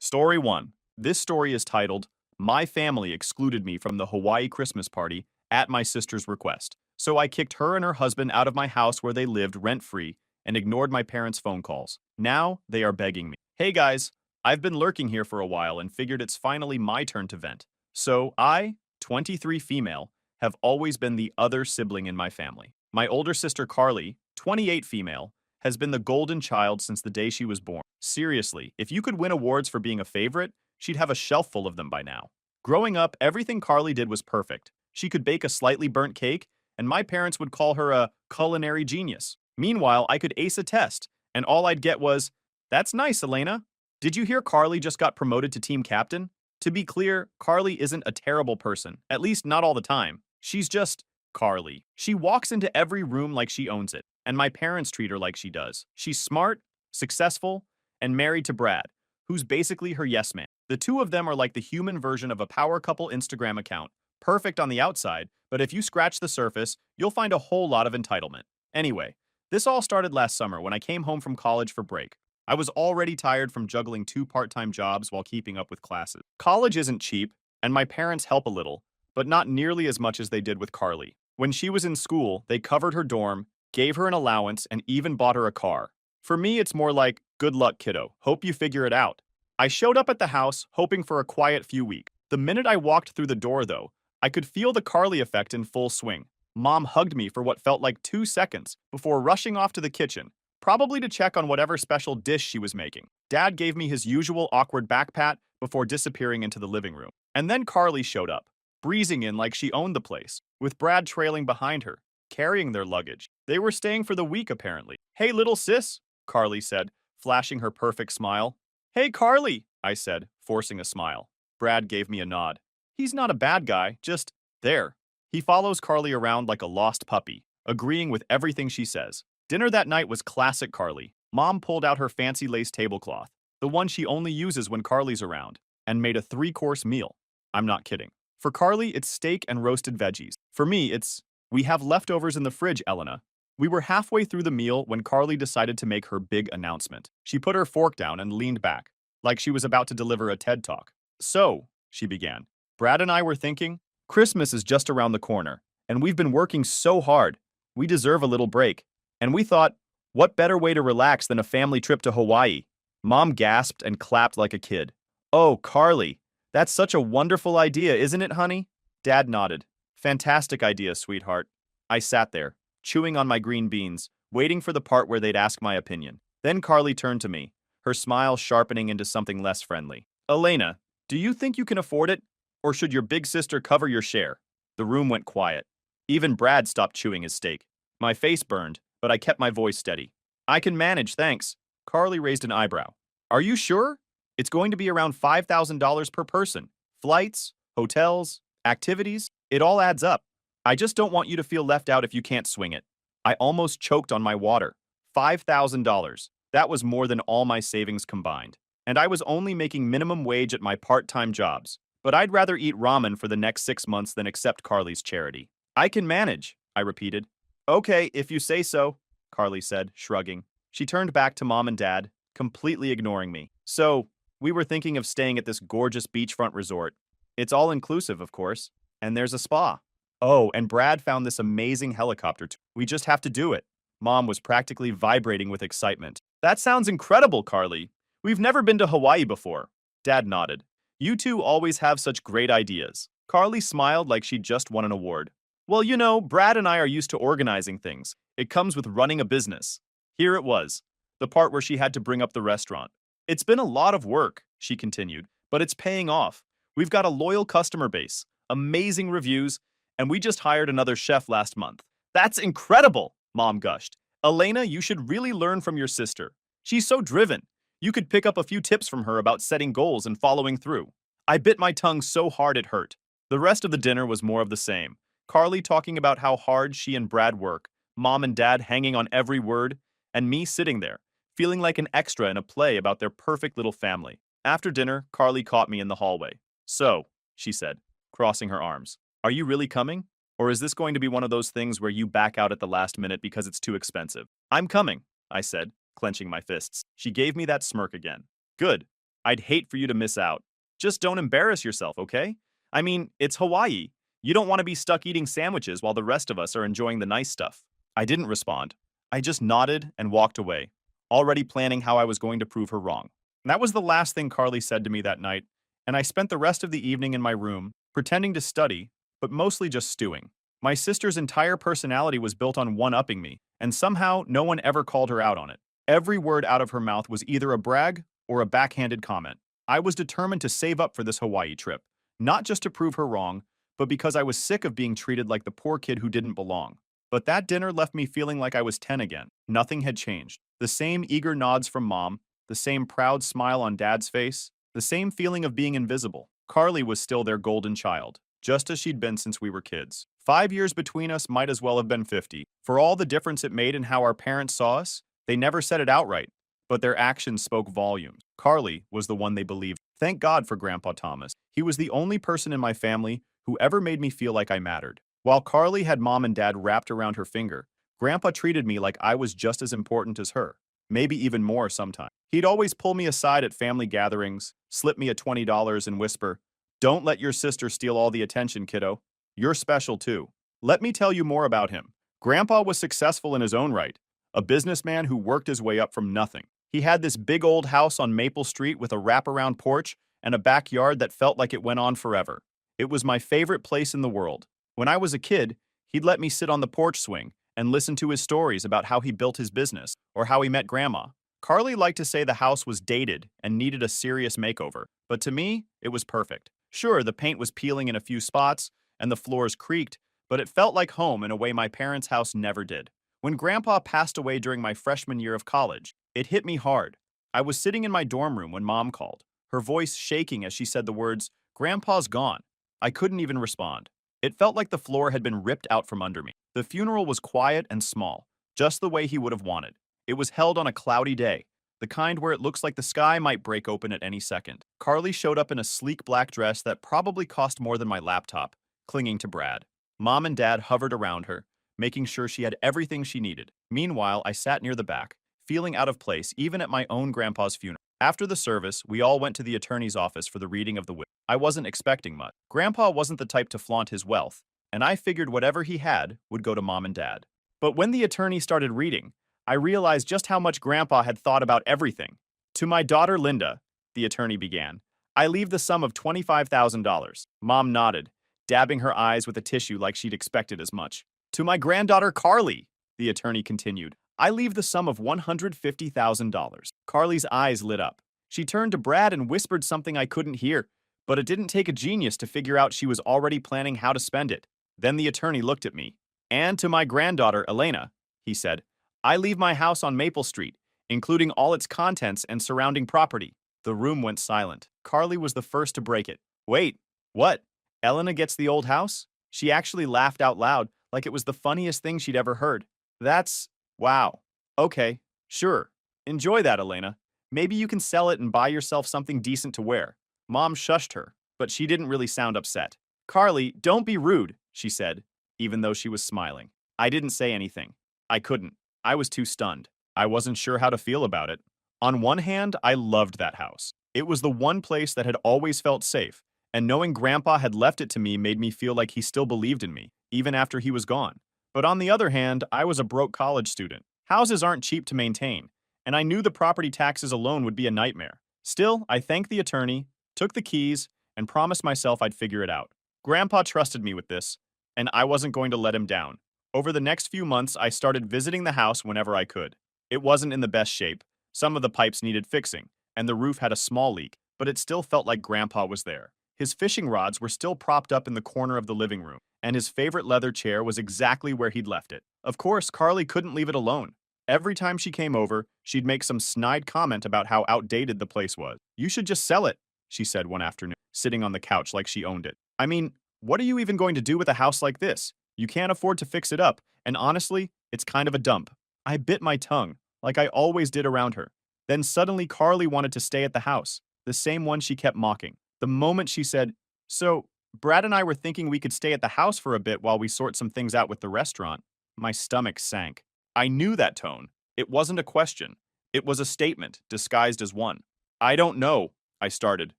Story 1. This story is titled, My Family Excluded Me from the Hawaii Christmas Party at My Sister's Request. So I kicked her and her husband out of my house where they lived rent-free and ignored my parents' phone calls. Now they are begging me. Hey guys, I've been lurking here for a while and figured it's finally my turn to vent. So I, 23 female, have always been the other sibling in my family. My older sister Carly, 28 female, has been the golden child since the day she was born. Seriously, if you could win awards for being a favorite, she'd have a shelf full of them by now. Growing up, everything Carly did was perfect. She could bake a slightly burnt cake, and my parents would call her a culinary genius. Meanwhile, I could ace a test, and all I'd get was, "That's nice, Elena. Did you hear Carly just got promoted to team captain?" To be clear, Carly isn't a terrible person, at least not all the time. She's just Carly. She walks into every room like she owns it, and my parents treat her like she does. She's smart, successful, and married to Brad, who's basically her yes man. The two of them are like the human version of a power couple Instagram account, perfect on the outside, but if you scratch the surface, you'll find a whole lot of entitlement. Anyway, this all started last summer when I came home from college for break. I was already tired from juggling two part-time jobs while keeping up with classes. College isn't cheap, and my parents help a little, but not nearly as much as they did with Carly. When she was in school, they covered her dorm, gave her an allowance, and even bought her a car. For me, it's more like, good luck, kiddo. Hope you figure it out. I showed up at the house, hoping for a quiet few weeks. The minute I walked through the door, though, I could feel the Carly effect in full swing. Mom hugged me for what felt like 2 seconds before rushing off to the kitchen, probably to check on whatever special dish she was making. Dad gave me his usual awkward back pat before disappearing into the living room. And then Carly showed up, breezing in like she owned the place, with Brad trailing behind her, carrying their luggage. They were staying for the week, apparently. "Hey, little sis," Carly said, flashing her perfect smile. "Hey, Carly," I said, forcing a smile. Brad gave me a nod. He's not a bad guy, just there. He follows Carly around like a lost puppy, agreeing with everything she says. Dinner that night was classic Carly. Mom pulled out her fancy lace tablecloth, the one she only uses when Carly's around, and made a 3-course meal. I'm not kidding. For Carly, it's steak and roasted veggies. For me, it's, we have leftovers in the fridge, Elena. We were halfway through the meal when Carly decided to make her big announcement. She put her fork down and leaned back, like she was about to deliver a TED Talk. "So," she began, "Brad and I were thinking, Christmas is just around the corner, and we've been working so hard. We deserve a little break. And we thought, what better way to relax than a family trip to Hawaii?" Mom gasped and clapped like a kid. "Oh, Carly, that's such a wonderful idea, isn't it, honey?" Dad nodded. "Fantastic idea, sweetheart." I sat there, chewing on my green beans, waiting for the part where they'd ask my opinion. Then Carly turned to me, her smile sharpening into something less friendly. "Elena, do you think you can afford it? Or should your big sister cover your share?" The room went quiet. Even Brad stopped chewing his steak. My face burned, but I kept my voice steady. "I can manage, thanks." Carly raised an eyebrow. "Are you sure? It's going to be around $5,000 per person. Flights, hotels, activities, it all adds up. I just don't want you to feel left out if you can't swing it." I almost choked on my water. $5,000. That was more than all my savings combined. And I was only making minimum wage at my part-time jobs. But I'd rather eat ramen for the next 6 months than accept Carly's charity. "I can manage," I repeated. "Okay, if you say so," Carly said, shrugging. She turned back to Mom and Dad, completely ignoring me. "So, we were thinking of staying at this gorgeous beachfront resort. It's all-inclusive, of course. And there's a spa. Oh, and Brad found this amazing helicopter too. We just have to do it." Mom was practically vibrating with excitement. "That sounds incredible, Carly. We've never been to Hawaii before." Dad nodded. "You two always have such great ideas." Carly smiled like she'd just won an award. "Well, you know, Brad and I are used to organizing things. It comes with running a business." Here it was, the part where she had to bring up the restaurant. "It's been a lot of work," she continued, "but it's paying off. We've got a loyal customer base, amazing reviews, and we just hired another chef last month." "That's incredible," Mom gushed. "Elena, you should really learn from your sister. She's so driven. You could pick up a few tips from her about setting goals and following through." I bit my tongue so hard it hurt. The rest of the dinner was more of the same. Carly talking about how hard she and Brad work, Mom and Dad hanging on every word, and me sitting there, feeling like an extra in a play about their perfect little family. After dinner, Carly caught me in the hallway. "So," she said, crossing her arms, "are you really coming? Or is this going to be one of those things where you back out at the last minute because it's too expensive?" "I'm coming," I said, clenching my fists. She gave me that smirk again. "Good. I'd hate for you to miss out. Just don't embarrass yourself, okay? I mean, it's Hawaii. You don't want to be stuck eating sandwiches while the rest of us are enjoying the nice stuff. I didn't respond. I just nodded and walked away, already planning how I was going to prove her wrong. And that was the last thing Carly said to me that night, and I spent the rest of the evening in my room, pretending to study, but mostly just stewing. My sister's entire personality was built on one-upping me, and somehow no one ever called her out on it. Every word out of her mouth was either a brag or a backhanded comment. I was determined to save up for this Hawaii trip, not just to prove her wrong, but because I was sick of being treated like the poor kid who didn't belong. But that dinner left me feeling like I was 10 again. Nothing had changed. The same eager nods from Mom, the same proud smile on Dad's face, the same feeling of being invisible. Carly was still their golden child, just as she'd been since we were kids. 5 years between us might as well have been 50. For all the difference it made in how our parents saw us, they never said it outright, but their actions spoke volumes. Carly was the one they believed. Thank God for Grandpa Thomas. He was the only person in my family who ever made me feel like I mattered. While Carly had Mom and Dad wrapped around her finger, Grandpa treated me like I was just as important as her, maybe even more sometimes. He'd always pull me aside at family gatherings, slip me a $20 and whisper, "Don't let your sister steal all the attention, kiddo. You're special too." Let me tell you more about him. Grandpa was successful in his own right, a businessman who worked his way up from nothing. He had this big old house on Maple Street with a wraparound porch and a backyard that felt like it went on forever. It was my favorite place in the world. When I was a kid, he'd let me sit on the porch swing and listen to his stories about how he built his business or how he met Grandma. Carly liked to say the house was dated and needed a serious makeover, but to me, it was perfect. Sure, the paint was peeling in a few spots and the floors creaked, but it felt like home in a way my parents' house never did. When Grandpa passed away during my freshman year of college, it hit me hard. I was sitting in my dorm room when Mom called, her voice shaking as she said the words, "Grandpa's gone." I couldn't even respond. It felt like the floor had been ripped out from under me. The funeral was quiet and small, just the way he would have wanted. It was held on a cloudy day, the kind where it looks like the sky might break open at any second. Carly showed up in a sleek black dress that probably cost more than my laptop, clinging to Brad. Mom and Dad hovered around her, making sure she had everything she needed. Meanwhile, I sat near the back, feeling out of place even at my own grandpa's funeral. After the service, we all went to the attorney's office for the reading of the will. I wasn't expecting much. Grandpa wasn't the type to flaunt his wealth, and I figured whatever he had would go to Mom and Dad. But when the attorney started reading, I realized just how much Grandpa had thought about everything. "To my daughter Linda," the attorney began, "I leave the sum of $25,000. Mom nodded, dabbing her eyes with a tissue like she'd expected as much. "To my granddaughter Carly," the attorney continued, "I leave the sum of $150,000. Carly's eyes lit up. She turned to Brad and whispered something I couldn't hear, but it didn't take a genius to figure out she was already planning how to spend it. Then the attorney looked at me. "And to my granddaughter, Elena," he said, "I leave my house on Maple Street, including all its contents and surrounding property." The room went silent. Carly was the first to break it. "Wait, what? Elena gets the old house?" She actually laughed out loud, like it was the funniest thing she'd ever heard. "That's... wow. Okay, sure. Enjoy that, Elena. Maybe you can sell it and buy yourself something decent to wear." Mom shushed her, but she didn't really sound upset. "Carly, don't be rude," she said, even though she was smiling. I didn't say anything. I couldn't. I was too stunned. I wasn't sure how to feel about it. On one hand, I loved that house. It was the one place that had always felt safe, and knowing Grandpa had left it to me made me feel like he still believed in me, even after he was gone. But on the other hand, I was a broke college student. Houses aren't cheap to maintain, and I knew the property taxes alone would be a nightmare. Still, I thanked the attorney, took the keys, and promised myself I'd figure it out. Grandpa trusted me with this, and I wasn't going to let him down. Over the next few months, I started visiting the house whenever I could. It wasn't in the best shape. Some of the pipes needed fixing, and the roof had a small leak, but it still felt like Grandpa was there. His fishing rods were still propped up in the corner of the living room, and his favorite leather chair was exactly where he'd left it. Of course, Carly couldn't leave it alone. Every time she came over, she'd make some snide comment about how outdated the place was. "You should just sell it," she said one afternoon, sitting on the couch like she owned it. "I mean, what are you even going to do with a house like this? You can't afford to fix it up, and honestly, it's kind of a dump." I bit my tongue, like I always did around her. Then suddenly Carly wanted to stay at the house, the same one she kept mocking. The moment she said, "So, Brad and I were thinking we could stay at the house for a bit while we sort some things out with the restaurant," my stomach sank. I knew that tone. It wasn't a question. It was a statement, disguised as one. "I don't know," I started,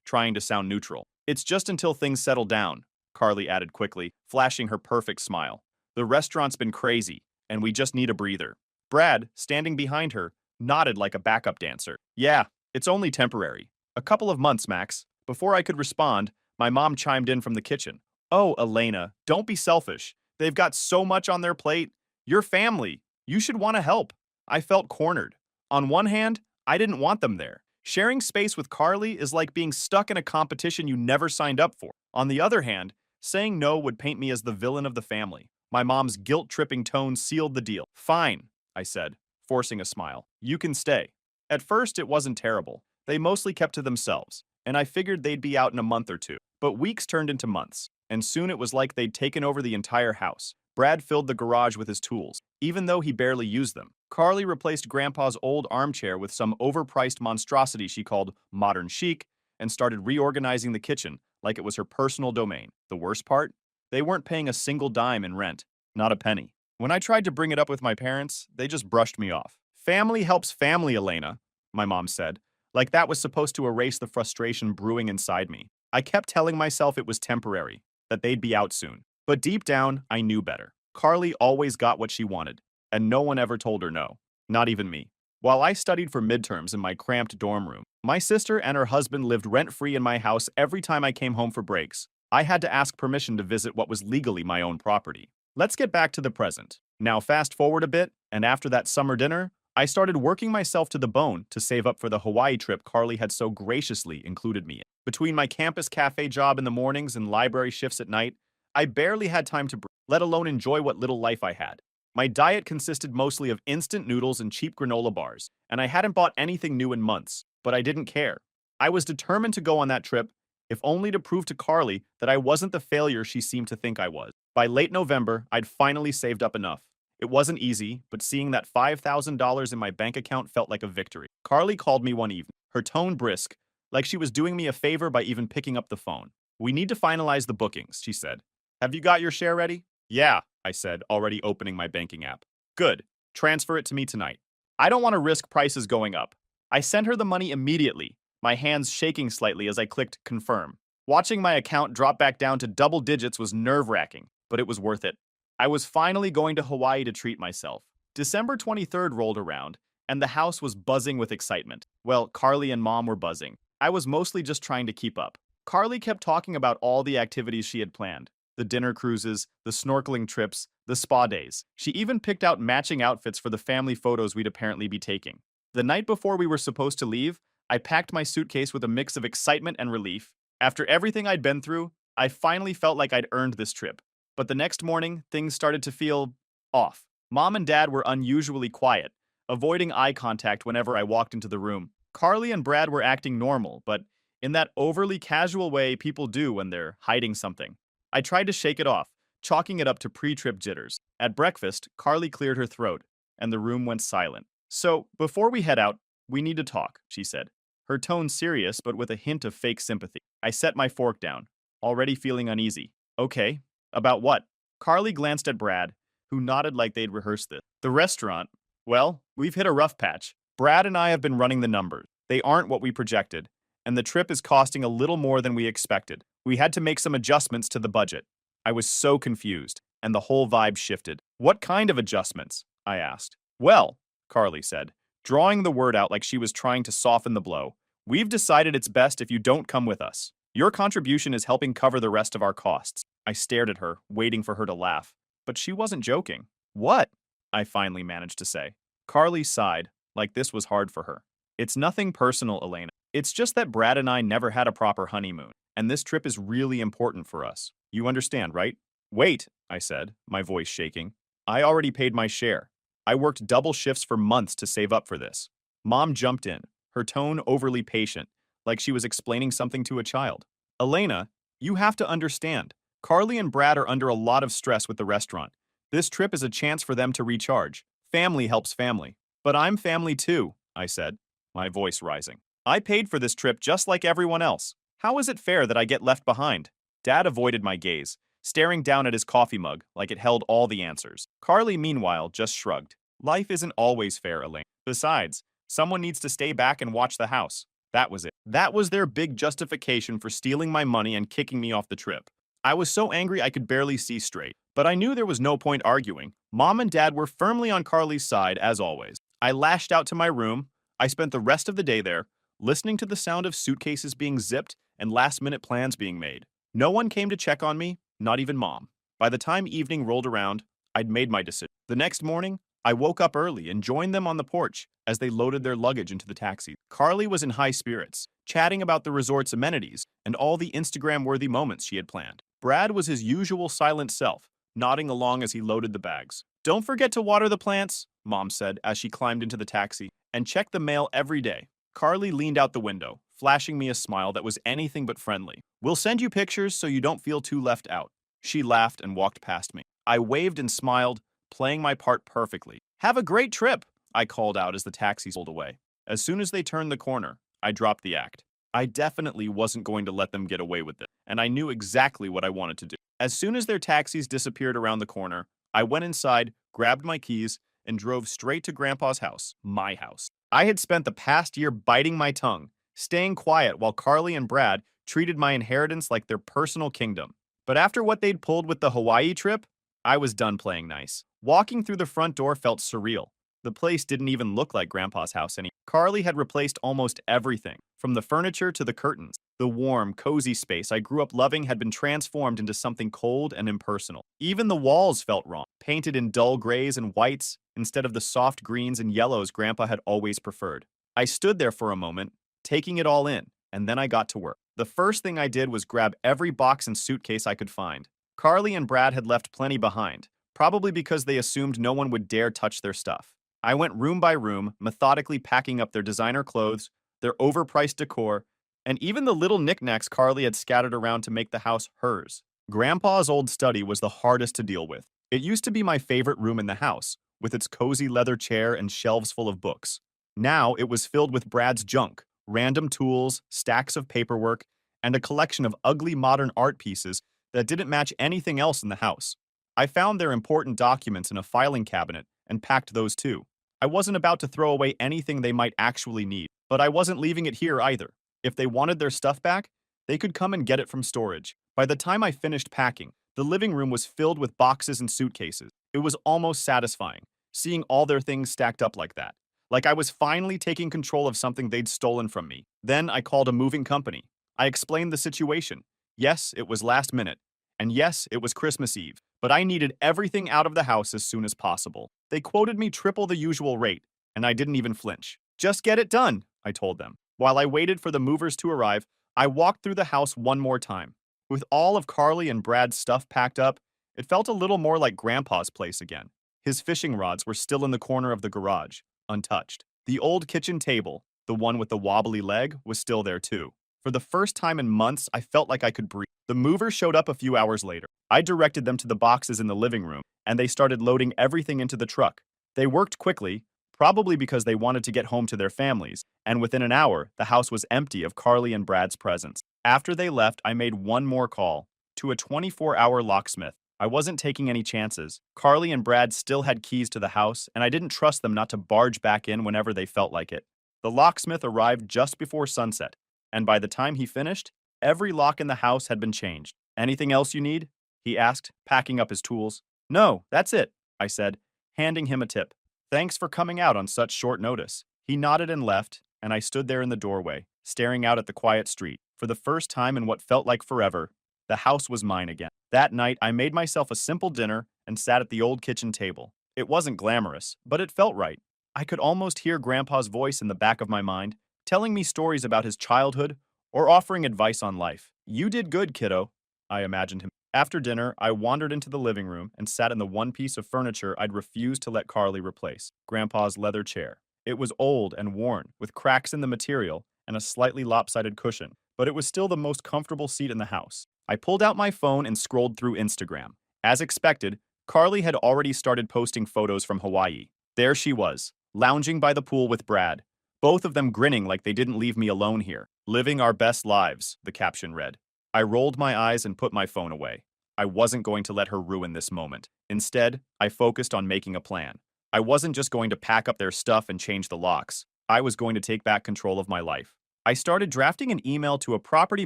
trying to sound neutral. It's just until things settle down, Carly added quickly, flashing her perfect smile. The restaurant's been crazy, and we just need a breather. Brad, standing behind her, nodded like a backup dancer. Yeah, it's only temporary. A couple of months, Max. Before I could respond, my mom chimed in from the kitchen. Oh, Elena, don't be selfish. They've got so much on their plate. Your family. You should want to help. I felt cornered. On one hand, I didn't want them there. Sharing space with Carly is like being stuck in a competition you never signed up for. On the other hand, saying no would paint me as the villain of the family. My mom's guilt-tripping tone sealed the deal. Fine, I said, forcing a smile. You can stay. At first, it wasn't terrible. They mostly kept to themselves, and I figured they'd be out in a month or two. But weeks turned into months, and soon it was like they'd taken over the entire house. Brad filled the garage with his tools, even though he barely used them. Carly replaced Grandpa's old armchair with some overpriced monstrosity she called modern chic and started reorganizing the kitchen like it was her personal domain. The worst part? They weren't paying a single dime in rent, not a penny. When I tried to bring it up with my parents, they just brushed me off. Family helps family, Elena, my mom said, like that was supposed to erase the frustration brewing inside me. I kept telling myself it was temporary, that they'd be out soon. But deep down, I knew better. Carly always got what she wanted, and no one ever told her no, not even me. While I studied for midterms in my cramped dorm room, my sister and her husband lived rent-free in my house every time I came home for breaks. I had to ask permission to visit what was legally my own property. Let's get back to the present. Now fast forward a bit, and after that summer dinner, I started working myself to the bone to save up for the Hawaii trip Carly had so graciously included me in. Between my campus cafe job in the mornings and library shifts at night, I barely had time to breathe, let alone enjoy what little life I had. My diet consisted mostly of instant noodles and cheap granola bars, and I hadn't bought anything new in months, but I didn't care. I was determined to go on that trip, if only to prove to Carly that I wasn't the failure she seemed to think I was. By late November, I'd finally saved up enough. It wasn't easy, but seeing that $5,000 in my bank account felt like a victory. Carly called me one evening, her tone brisk, like she was doing me a favor by even picking up the phone. We need to finalize the bookings, she said. Have you got your share ready? Yeah, I said, already opening my banking app. Good. Transfer it to me tonight. I don't want to risk prices going up. I sent her the money immediately, my hands shaking slightly as I clicked confirm. Watching my account drop back down to double digits was nerve-wracking, but it was worth it. I was finally going to Hawaii to treat myself. December 23rd rolled around, and the house was buzzing with excitement. Well, Carly and Mom were buzzing. I was mostly just trying to keep up. Carly kept talking about all the activities she had planned. The dinner cruises, the snorkeling trips, the spa days. She even picked out matching outfits for the family photos we'd apparently be taking. The night before we were supposed to leave, I packed my suitcase with a mix of excitement and relief. After everything I'd been through, I finally felt like I'd earned this trip. But the next morning, things started to feel off. Mom and Dad were unusually quiet, avoiding eye contact whenever I walked into the room. Carly and Brad were acting normal, but in that overly casual way people do when they're hiding something. I tried to shake it off, chalking it up to pre-trip jitters. At breakfast, Carly cleared her throat, and the room went silent. So, before we head out, we need to talk, she said, her tone serious but with a hint of fake sympathy. I set my fork down, already feeling uneasy. Okay. About what? Carly glanced at Brad, who nodded like they'd rehearsed this. The restaurant. Well, we've hit a rough patch. Brad and I have been running the numbers. They aren't what we projected, and the trip is costing a little more than we expected. We had to make some adjustments to the budget. I was so confused, and the whole vibe shifted. What kind of adjustments? I asked. Well, Carly said, drawing the word out like she was trying to soften the blow. We've decided it's best if you don't come with us. Your contribution is helping cover the rest of our costs. I stared at her, waiting for her to laugh. But she wasn't joking. What? I finally managed to say. Carly sighed, like this was hard for her. It's nothing personal, Elena. It's just that Brad and I never had a proper honeymoon, and this trip is really important for us. You understand, right? Wait, I said, my voice shaking. I already paid my share. I worked double shifts for months to save up for this. Mom jumped in, her tone overly patient, like she was explaining something to a child. Elena, you have to understand. Carly and Brad are under a lot of stress with the restaurant. This trip is a chance for them to recharge. Family helps family. But I'm family too, I said, my voice rising. I paid for this trip just like everyone else. How is it fair that I get left behind? Dad avoided my gaze, staring down at his coffee mug like it held all the answers. Carly, meanwhile, just shrugged. Life isn't always fair, Elaine. Besides, someone needs to stay back and watch the house. That was it. That was their big justification for stealing my money and kicking me off the trip. I was so angry I could barely see straight, but I knew there was no point arguing. Mom and Dad were firmly on Carly's side, as always. I lashed out to my room. I spent the rest of the day there, listening to the sound of suitcases being zipped and last-minute plans being made. No one came to check on me, not even Mom. By the time evening rolled around, I'd made my decision. The next morning, I woke up early and joined them on the porch as they loaded their luggage into the taxi. Carly was in high spirits, chatting about the resort's amenities and all the Instagram-worthy moments she had planned. Brad was his usual silent self, nodding along as he loaded the bags. "Don't forget to water the plants," Mom said as she climbed into the taxi, "and check the mail every day." Carly leaned out the window, flashing me a smile that was anything but friendly. "We'll send you pictures so you don't feel too left out." She laughed and walked past me. I waved and smiled, playing my part perfectly. "Have a great trip," I called out as the taxi pulled away. As soon as they turned the corner, I dropped the act. I definitely wasn't going to let them get away with it, and I knew exactly what I wanted to do. As soon as their taxis disappeared around the corner, I went inside, grabbed my keys, and drove straight to Grandpa's house, my house. I had spent the past year biting my tongue, staying quiet while Carly and Brad treated my inheritance like their personal kingdom. But after what they'd pulled with the Hawaii trip, I was done playing nice. Walking through the front door felt surreal. The place didn't even look like Grandpa's house anymore. Carly had replaced almost everything, from the furniture to the curtains. The warm, cozy space I grew up loving had been transformed into something cold and impersonal. Even the walls felt wrong, painted in dull grays and whites instead of the soft greens and yellows Grandpa had always preferred. I stood there for a moment, taking it all in, and then I got to work. The first thing I did was grab every box and suitcase I could find. Carly and Brad had left plenty behind, probably because they assumed no one would dare touch their stuff. I went room by room, methodically packing up their designer clothes, their overpriced decor, and even the little knickknacks Carly had scattered around to make the house hers. Grandpa's old study was the hardest to deal with. It used to be my favorite room in the house, with its cozy leather chair and shelves full of books. Now it was filled with Brad's junk, random tools, stacks of paperwork, and a collection of ugly modern art pieces that didn't match anything else in the house. I found their important documents in a filing cabinet and packed those too. I wasn't about to throw away anything they might actually need, but I wasn't leaving it here either. If they wanted their stuff back, they could come and get it from storage. By the time I finished packing, the living room was filled with boxes and suitcases. It was almost satisfying, seeing all their things stacked up like that. Like I was finally taking control of something they'd stolen from me. Then I called a moving company. I explained the situation. Yes, it was last minute. And yes, it was Christmas Eve, but I needed everything out of the house as soon as possible. They quoted me triple the usual rate, and I didn't even flinch. "Just get it done," I told them. While I waited for the movers to arrive, I walked through the house one more time. With all of Carly and Brad's stuff packed up, it felt a little more like Grandpa's place again. His fishing rods were still in the corner of the garage, untouched. The old kitchen table, the one with the wobbly leg, was still there too. For the first time in months, I felt like I could breathe. The movers showed up a few hours later. I directed them to the boxes in the living room, and they started loading everything into the truck. They worked quickly, probably because they wanted to get home to their families, and within an hour, the house was empty of Carly and Brad's presence. After they left, I made one more call, to a 24-hour locksmith. I wasn't taking any chances. Carly and Brad still had keys to the house, and I didn't trust them not to barge back in whenever they felt like it. The locksmith arrived just before sunset, and by the time he finished, every lock in the house had been changed. "Anything else you need?" he asked, packing up his tools. "No, that's it," I said, handing him a tip. "Thanks for coming out on such short notice." He nodded and left, and I stood there in the doorway, staring out at the quiet street. For the first time in what felt like forever, the house was mine again. That night, I made myself a simple dinner and sat at the old kitchen table. It wasn't glamorous, but it felt right. I could almost hear Grandpa's voice in the back of my mind, telling me stories about his childhood or offering advice on life. "You did good, kiddo," I imagined him. After dinner, I wandered into the living room and sat in the one piece of furniture I'd refused to let Carly replace, Grandpa's leather chair. It was old and worn, with cracks in the material and a slightly lopsided cushion, but it was still the most comfortable seat in the house. I pulled out my phone and scrolled through Instagram. As expected, Carly had already started posting photos from Hawaii. There she was, lounging by the pool with Brad, both of them grinning like they didn't leave me alone here. "Living our best lives," the caption read. I rolled my eyes and put my phone away. I wasn't going to let her ruin this moment. Instead, I focused on making a plan. I wasn't just going to pack up their stuff and change the locks. I was going to take back control of my life. I started drafting an email to a property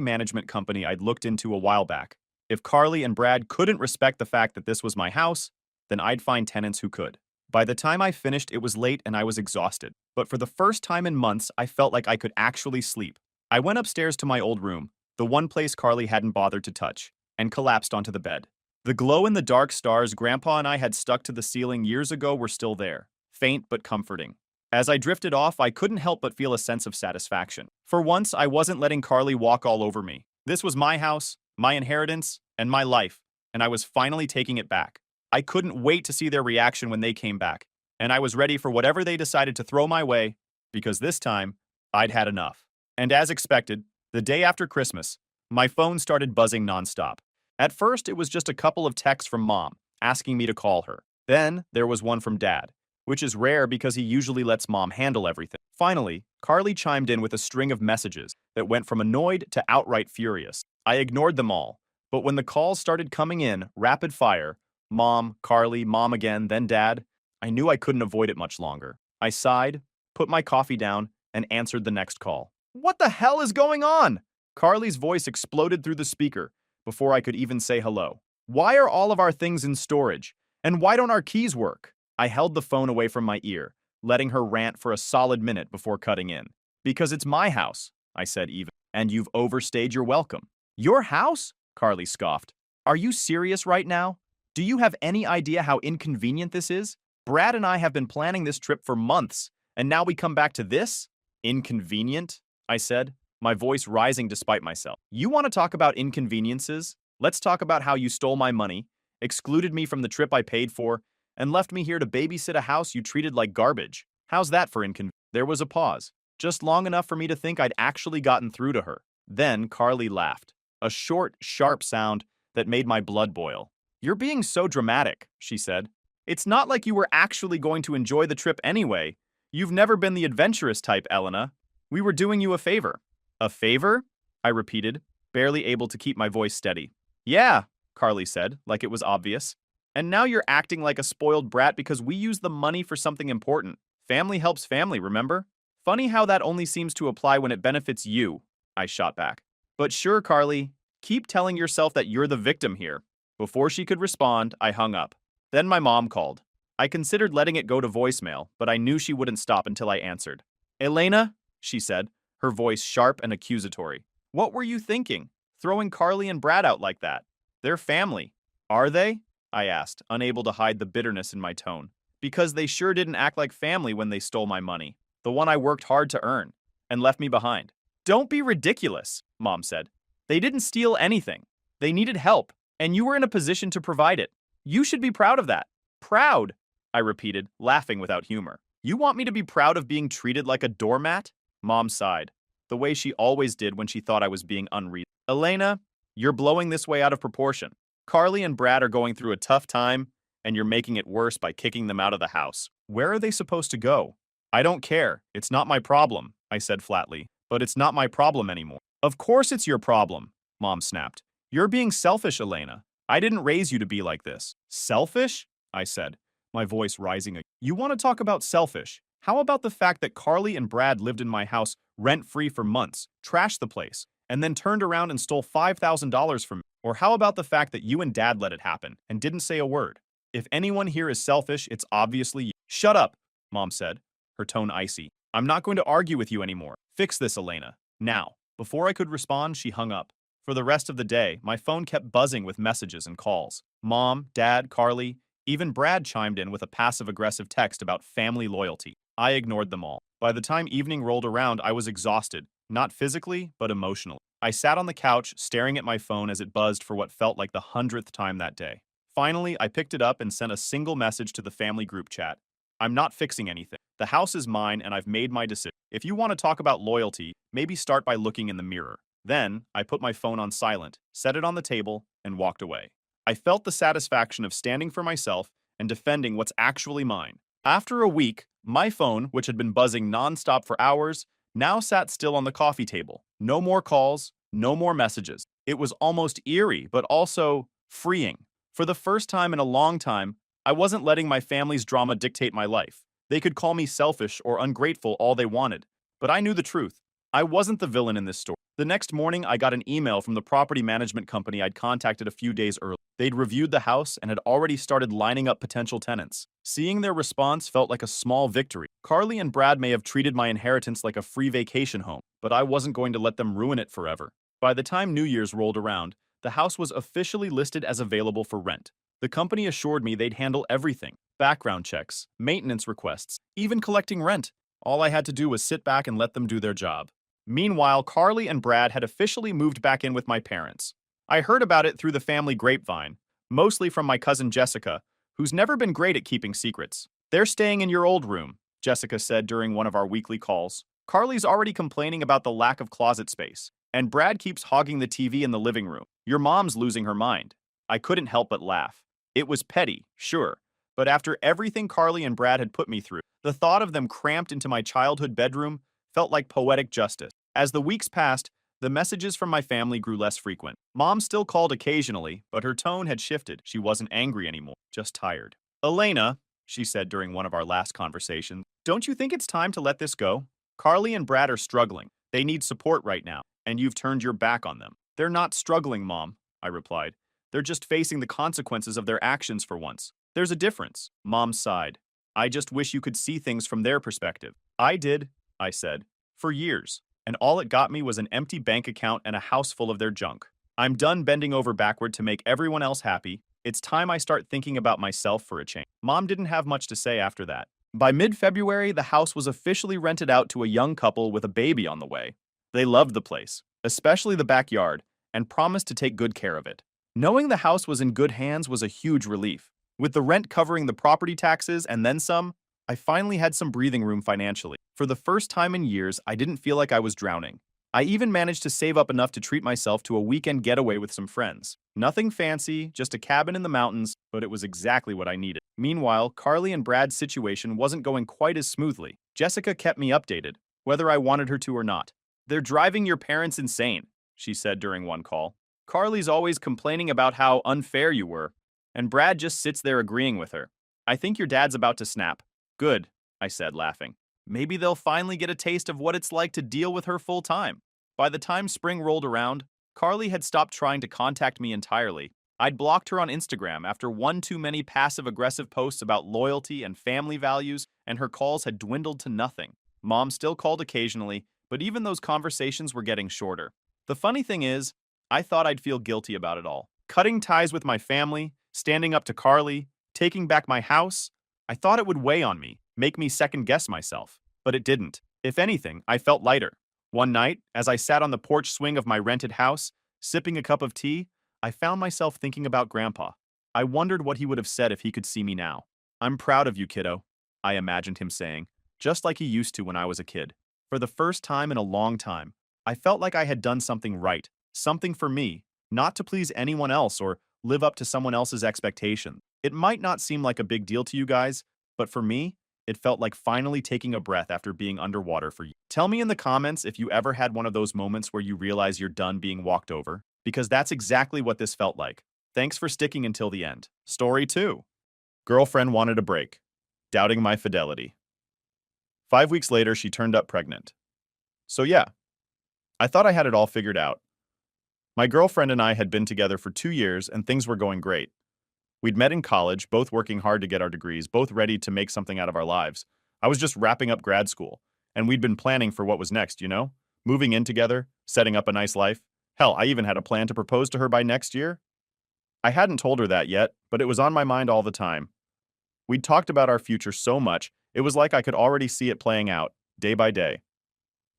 management company I'd looked into a while back. If Carly and Brad couldn't respect the fact that this was my house, then I'd find tenants who could. By the time I finished, it was late and I was exhausted. But for the first time in months, I felt like I could actually sleep. I went upstairs to my old room, the one place Carly hadn't bothered to touch, and collapsed onto the bed. The glow-in-the-dark stars Grandpa and I had stuck to the ceiling years ago were still there, faint but comforting. As I drifted off, I couldn't help but feel a sense of satisfaction. For once, I wasn't letting Carly walk all over me. This was my house, my inheritance, and my life, and I was finally taking it back. I couldn't wait to see their reaction when they came back, and I was ready for whatever they decided to throw my way, because this time, I'd had enough. And as expected, the day after Christmas, my phone started buzzing nonstop. At first, it was just a couple of texts from Mom, asking me to call her. Then, there was one from Dad, which is rare because he usually lets Mom handle everything. Finally, Carly chimed in with a string of messages that went from annoyed to outright furious. I ignored them all, but when the calls started coming in, rapid fire, Mom, Carly, Mom again, then Dad, I knew I couldn't avoid it much longer. I sighed, put my coffee down, and answered the next call. What the hell is going on? Carly's voice exploded through the speaker before I could even say hello. Why are all of our things in storage? And why don't our keys work? I held the phone away from my ear, letting her rant for a solid minute before cutting in. Because it's my house, I said even, and you've overstayed your welcome. Your house? Carly scoffed. Are you serious right now? Do you have any idea how inconvenient this is? Brad and I have been planning this trip for months, and now we come back to this? Inconvenient? I said, my voice rising despite myself. You want to talk about inconveniences? Let's talk about how you stole my money, excluded me from the trip I paid for, and left me here to babysit a house you treated like garbage. How's that for inconvenient? There was a pause, just long enough for me to think I'd actually gotten through to her. Then Carly laughed, a short, sharp sound that made my blood boil. You're being so dramatic, she said. It's not like you were actually going to enjoy the trip anyway. You've never been the adventurous type, Elena. We were doing you a favor. A favor? I repeated, barely able to keep my voice steady. Yeah, Carly said, like it was obvious. And now you're acting like a spoiled brat because we used the money for something important. Family helps family, remember? Funny how that only seems to apply when it benefits you, I shot back. But sure, Carly, keep telling yourself that you're the victim here. Before she could respond, I hung up. Then my mom called. I considered letting it go to voicemail, but I knew she wouldn't stop until I answered. Elena, she said, her voice sharp and accusatory. What were you thinking? Throwing Carly and Brad out like that? They're family. Are they? I asked, unable to hide the bitterness in my tone. Because they sure didn't act like family when they stole my money, the one I worked hard to earn, and left me behind. Don't be ridiculous, Mom said. They didn't steal anything. They needed help, and you were in a position to provide it. You should be proud of that. Proud, I repeated, laughing without humor. You want me to be proud of being treated like a doormat? Mom sighed, the way she always did when she thought I was being unreasonable. Elena, you're blowing this way out of proportion. Carly and Brad are going through a tough time, and you're making it worse by kicking them out of the house. Where are they supposed to go? I don't care. It's not my problem, I said flatly. But it's not my problem anymore. Of course it's your problem, Mom snapped. You're being selfish, Elena. I didn't raise you to be like this. Selfish? I said, my voice rising again. You want to talk about selfish? How about the fact that Carly and Brad lived in my house rent-free for months, trashed the place, and then turned around and stole $5,000 from me? Or how about the fact that you and Dad let it happen and didn't say a word? If anyone here is selfish, it's obviously you. Shut up, Mom said, her tone icy. I'm not going to argue with you anymore. Fix this, Elena. Now. Before I could respond, she hung up. For the rest of the day, my phone kept buzzing with messages and calls. Mom, Dad, Carly, even Brad chimed in with a passive-aggressive text about family loyalty. I ignored them all. By the time evening rolled around, I was exhausted, not physically, but emotionally. I sat on the couch, staring at my phone as it buzzed for what felt like the 100th time that day. Finally, I picked it up and sent a single message to the family group chat. I'm not fixing anything. The house is mine and I've made my decision. If you want to talk about loyalty, maybe start by looking in the mirror. Then, I put my phone on silent, set it on the table, and walked away. I felt the satisfaction of standing for myself and defending what's actually mine. After a week, my phone, which had been buzzing nonstop for hours, now sat still on the coffee table. No more calls, no more messages. It was almost eerie, but also freeing. For the first time in a long time, I wasn't letting my family's drama dictate my life. They could call me selfish or ungrateful all they wanted, but I knew the truth. I wasn't the villain in this story. The next morning, I got an email from the property management company I'd contacted a few days earlier. They'd reviewed the house and had already started lining up potential tenants. Seeing their response felt like a small victory. Carly and Brad may have treated my inheritance like a free vacation home, but I wasn't going to let them ruin it forever. By the time New Year's rolled around, the house was officially listed as available for rent. The company assured me they'd handle everything: background checks, maintenance requests, even collecting rent. All I had to do was sit back and let them do their job. Meanwhile, Carly and Brad had officially moved back in with my parents. I heard about it through the family grapevine, mostly from my cousin Jessica, who's never been great at keeping secrets. "They're staying in your old room," Jessica said during one of our weekly calls. "Carly's already complaining about the lack of closet space, and Brad keeps hogging the TV in the living room. Your mom's losing her mind." I couldn't help but laugh. It was petty, sure, but after everything Carly and Brad had put me through, the thought of them cramped into my childhood bedroom felt like poetic justice. As the weeks passed, the messages from my family grew less frequent. Mom still called occasionally, but her tone had shifted. She wasn't angry anymore, just tired. "Elena," she said during one of our last conversations, "don't you think it's time to let this go? Carly and Brad are struggling. They need support right now, and you've turned your back on them." "They're not struggling, Mom," I replied. "They're just facing the consequences of their actions for once. There's a difference." Mom sighed. "I just wish you could see things from their perspective." "I did," I said, "for years, and all it got me was an empty bank account and a house full of their junk. I'm done bending over backward to make everyone else happy. It's time I start thinking about myself for a change." Mom didn't have much to say after that. By mid-February, the house was officially rented out to a young couple with a baby on the way. They loved the place, especially the backyard, and promised to take good care of it. Knowing the house was in good hands was a huge relief. With the rent covering the property taxes and then some, I finally had some breathing room financially. For the first time in years, I didn't feel like I was drowning. I even managed to save up enough to treat myself to a weekend getaway with some friends. Nothing fancy, just a cabin in the mountains, but it was exactly what I needed. Meanwhile, Carly and Brad's situation wasn't going quite as smoothly. Jessica kept me updated, whether I wanted her to or not. "They're driving your parents insane," she said during one call. "Carly's always complaining about how unfair you were, and Brad just sits there agreeing with her. I think your dad's about to snap." "Good," I said, laughing. "Maybe they'll finally get a taste of what it's like to deal with her full time." By the time spring rolled around, Carly had stopped trying to contact me entirely. I'd blocked her on Instagram after one too many passive-aggressive posts about loyalty and family values, and her calls had dwindled to nothing. Mom still called occasionally, but even those conversations were getting shorter. The funny thing is, I thought I'd feel guilty about it all. Cutting ties with my family, standing up to Carly, taking back my house, I thought it would weigh on me, make me second-guess myself. But it didn't. If anything, I felt lighter. One night, as I sat on the porch swing of my rented house, sipping a cup of tea, I found myself thinking about Grandpa. I wondered what he would have said if he could see me now. "I'm proud of you, kiddo," I imagined him saying, just like he used to when I was a kid. For the first time in a long time, I felt like I had done something right, something for me, not to please anyone else or live up to someone else's expectations. It might not seem like a big deal to you guys, but for me, it felt like finally taking a breath after being underwater for years. Tell me in the comments if you ever had one of those moments where you realize you're done being walked over, because that's exactly what this felt like. Thanks for sticking until the end. Story 2. Girlfriend wanted a break. Doubting my fidelity. 5 weeks later, she turned up pregnant. So yeah, I thought I had it all figured out. My girlfriend and I had been together for 2 years and things were going great. We'd met in college, both working hard to get our degrees, both ready to make something out of our lives. I was just wrapping up grad school, and we'd been planning for what was next, you know? Moving in together, setting up a nice life. Hell, I even had a plan to propose to her by next year. I hadn't told her that yet, but it was on my mind all the time. We'd talked about our future so much, it was like I could already see it playing out, day by day.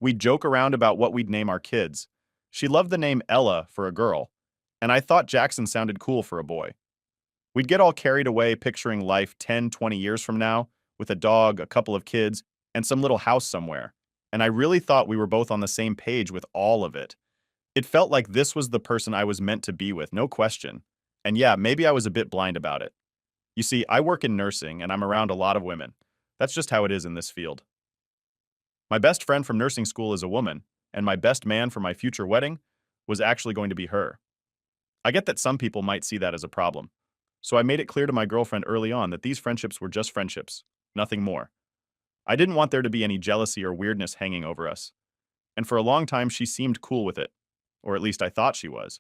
We'd joke around about what we'd name our kids. She loved the name Ella for a girl, and I thought Jackson sounded cool for a boy. We'd get all carried away picturing life 10, 20 years from now, with a dog, a couple of kids, and some little house somewhere. And I really thought we were both on the same page with all of it. It felt like this was the person I was meant to be with, no question. And yeah, maybe I was a bit blind about it. You see, I work in nursing and I'm around a lot of women. That's just how it is in this field. My best friend from nursing school is a woman, and my best man for my future wedding was actually going to be her. I get that some people might see that as a problem. So I made it clear to my girlfriend early on that these friendships were just friendships, nothing more. I didn't want there to be any jealousy or weirdness hanging over us. and for a long time she seemed cool with it. Or at least I thought she was.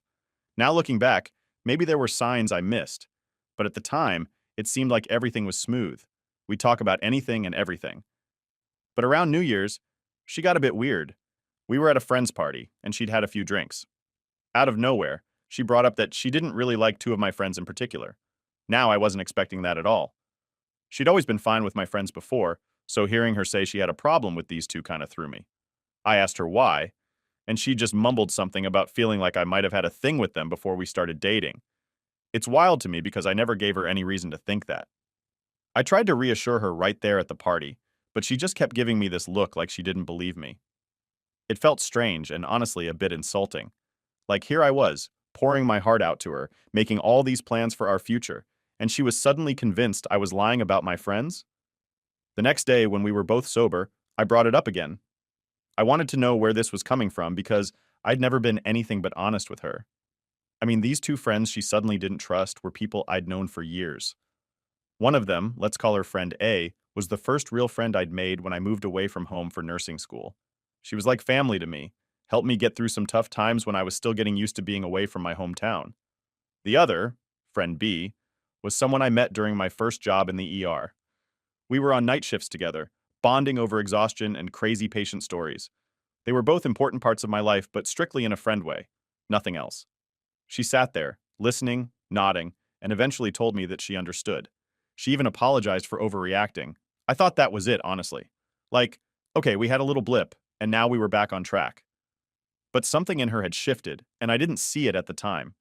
Now looking back, maybe there were signs I missed. But at the time, it seemed like everything was smooth. We'd talk about anything and everything. But around New Year's, she got a bit weird. We were at a friend's party, and she'd had a few drinks. Out of nowhere, she brought up that she didn't really like two of my friends in particular. Now I wasn't expecting that at all. She'd always been fine with my friends before, so hearing her say she had a problem with these two kind of threw me. I asked her why, and she just mumbled something about feeling like I might have had a thing with them before we started dating. It's wild to me because I never gave her any reason to think that. I tried to reassure her right there at the party, but she just kept giving me this look like she didn't believe me. It felt strange and honestly a bit insulting. Like here I was, pouring my heart out to her, making all these plans for our future, and she was suddenly convinced I was lying about my friends? The next day, when we were both sober, I brought it up again. I wanted to know where this was coming from because I'd never been anything but honest with her. I mean, these two friends she suddenly didn't trust were people I'd known for years. One of them, let's call her friend A, was the first real friend I'd made when I moved away from home for nursing school. She was like family to me, helped me get through some tough times when I was still getting used to being away from my hometown. The other, friend B, was someone I met during my first job in the ER. We were on night shifts together, bonding over exhaustion and crazy patient stories. They were both important parts of my life, but strictly in a friend way, nothing else. She sat there, listening, nodding, and eventually told me that she understood. She even apologized for overreacting. I thought that was it, honestly. Like, okay, we had a little blip, and now we were back on track. But something in her had shifted, and I didn't see it at the time.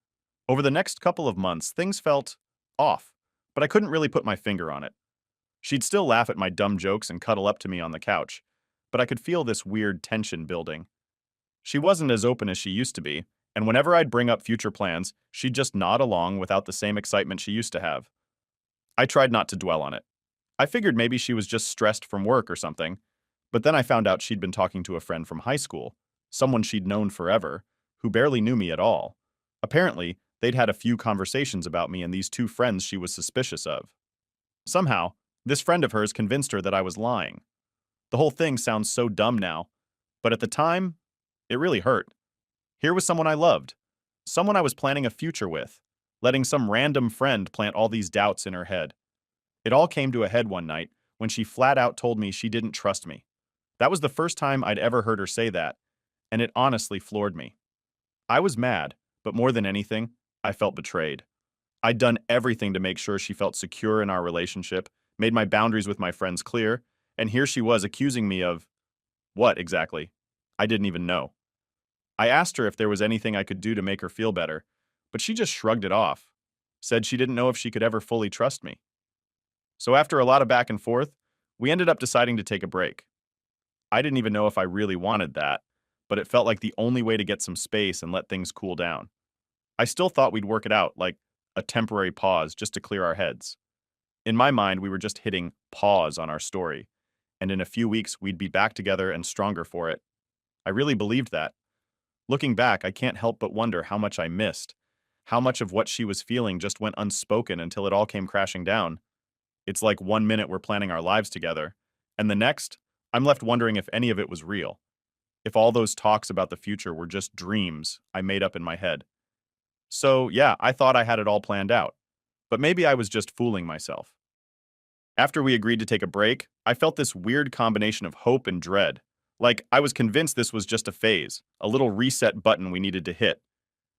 Over the next couple of months, things felt off, but I couldn't really put my finger on it. She'd still laugh at my dumb jokes and cuddle up to me on the couch, but I could feel this weird tension building. She wasn't as open as she used to be, and whenever I'd bring up future plans, she'd just nod along without the same excitement she used to have. I tried not to dwell on it. I figured maybe she was just stressed from work or something, but then I found out she'd been talking to a friend from high school, someone she'd known forever, who barely knew me at all. Apparently, they'd had a few conversations about me and these two friends she was suspicious of. Somehow, this friend of hers convinced her that I was lying. The whole thing sounds so dumb now, but at the time, it really hurt. Here was someone I loved, someone I was planning a future with, letting some random friend plant all these doubts in her head. It all came to a head one night when she flat out told me she didn't trust me. That was the first time I'd ever heard her say that, and it honestly floored me. I was mad, but more than anything, I felt betrayed. I'd done everything to make sure she felt secure in our relationship, made my boundaries with my friends clear, and here she was accusing me of what exactly? I didn't even know. I asked her if there was anything I could do to make her feel better, but she just shrugged it off, said she didn't know if she could ever fully trust me. So after a lot of back and forth, we ended up deciding to take a break. I didn't even know if I really wanted that, but it felt like the only way to get some space and let things cool down. I still thought we'd work it out, like a temporary pause just to clear our heads. In my mind, we were just hitting pause on our story, and in a few weeks we'd be back together and stronger for it. I really believed that. Looking back, I can't help but wonder how much I missed, how much of what she was feeling just went unspoken until it all came crashing down. It's like one minute we're planning our lives together, and the next, I'm left wondering if any of it was real. If all those talks about the future were just dreams I made up in my head. So, yeah, I thought I had it all planned out. But maybe I was just fooling myself. After we agreed to take a break, I felt this weird combination of hope and dread. Like, I was convinced this was just a phase, a little reset button we needed to hit.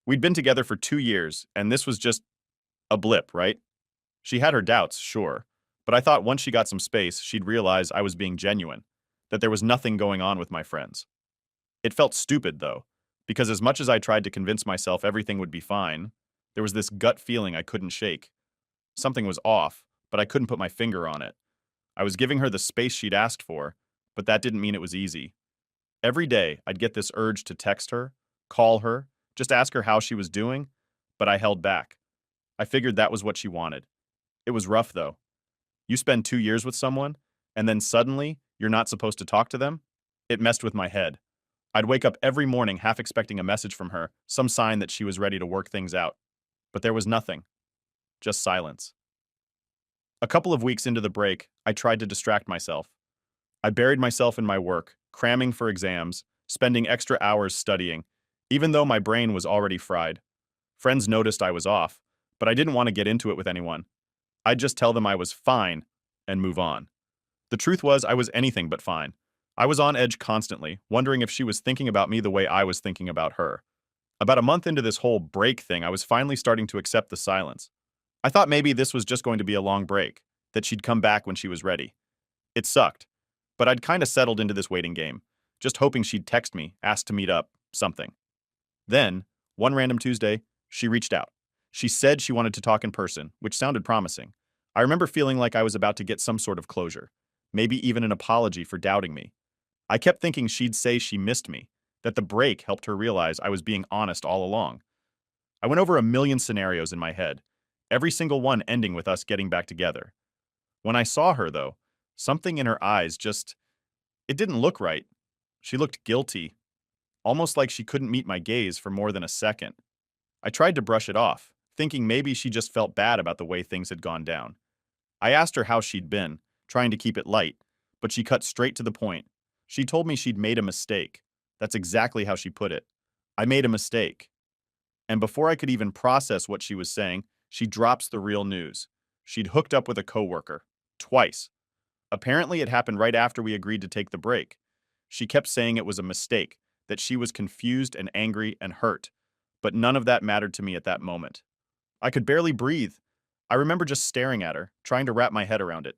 We'd been together for 2 years, and this was just a blip, right? She had her doubts, sure, but I thought once she got some space, she'd realize I was being genuine, that there was nothing going on with my friends. It felt stupid, though, because as much as I tried to convince myself everything would be fine, there was this gut feeling I couldn't shake. Something was off, but I couldn't put my finger on it. I was giving her the space she'd asked for, but that didn't mean it was easy. Every day, I'd get this urge to text her, call her, just ask her how she was doing, but I held back. I figured that was what she wanted. It was rough, though. You spend 2 years with someone, and then suddenly, you're not supposed to talk to them? It messed with my head. I'd wake up every morning half expecting a message from her, some sign that she was ready to work things out. But there was nothing. Just silence. A couple of weeks into the break, I tried to distract myself. I buried myself in my work, cramming for exams, spending extra hours studying, even though my brain was already fried. Friends noticed I was off, but I didn't want to get into it with anyone. I'd just tell them I was fine and move on. The truth was, I was anything but fine. I was on edge constantly, wondering if she was thinking about me the way I was thinking about her. About a month into this whole break thing, I was finally starting to accept the silence. I thought maybe this was just going to be a long break, that she'd come back when she was ready. It sucked, but I'd kind of settled into this waiting game, just hoping she'd text me, ask to meet up, something. Then, one random Tuesday, she reached out. She said she wanted to talk in person, which sounded promising. I remember feeling like I was about to get some sort of closure, maybe even an apology for doubting me. I kept thinking she'd say she missed me, that the break helped her realize I was being honest all along. I went over a million scenarios in my head, every single one ending with us getting back together. When I saw her, though, something in her eyes just, it didn't look right. She looked guilty, almost like she couldn't meet my gaze for more than a second. I tried to brush it off, thinking maybe she just felt bad about the way things had gone down. I asked her how she'd been, trying to keep it light, but she cut straight to the point. She told me she'd made a mistake. That's exactly how she put it. I made a mistake. And before I could even process what she was saying, she drops the real news. She'd hooked up with a coworker. Twice. Apparently, it happened right after we agreed to take the break. She kept saying it was a mistake, that she was confused and angry and hurt. But none of that mattered to me at that moment. I could barely breathe. I remember just staring at her, trying to wrap my head around it.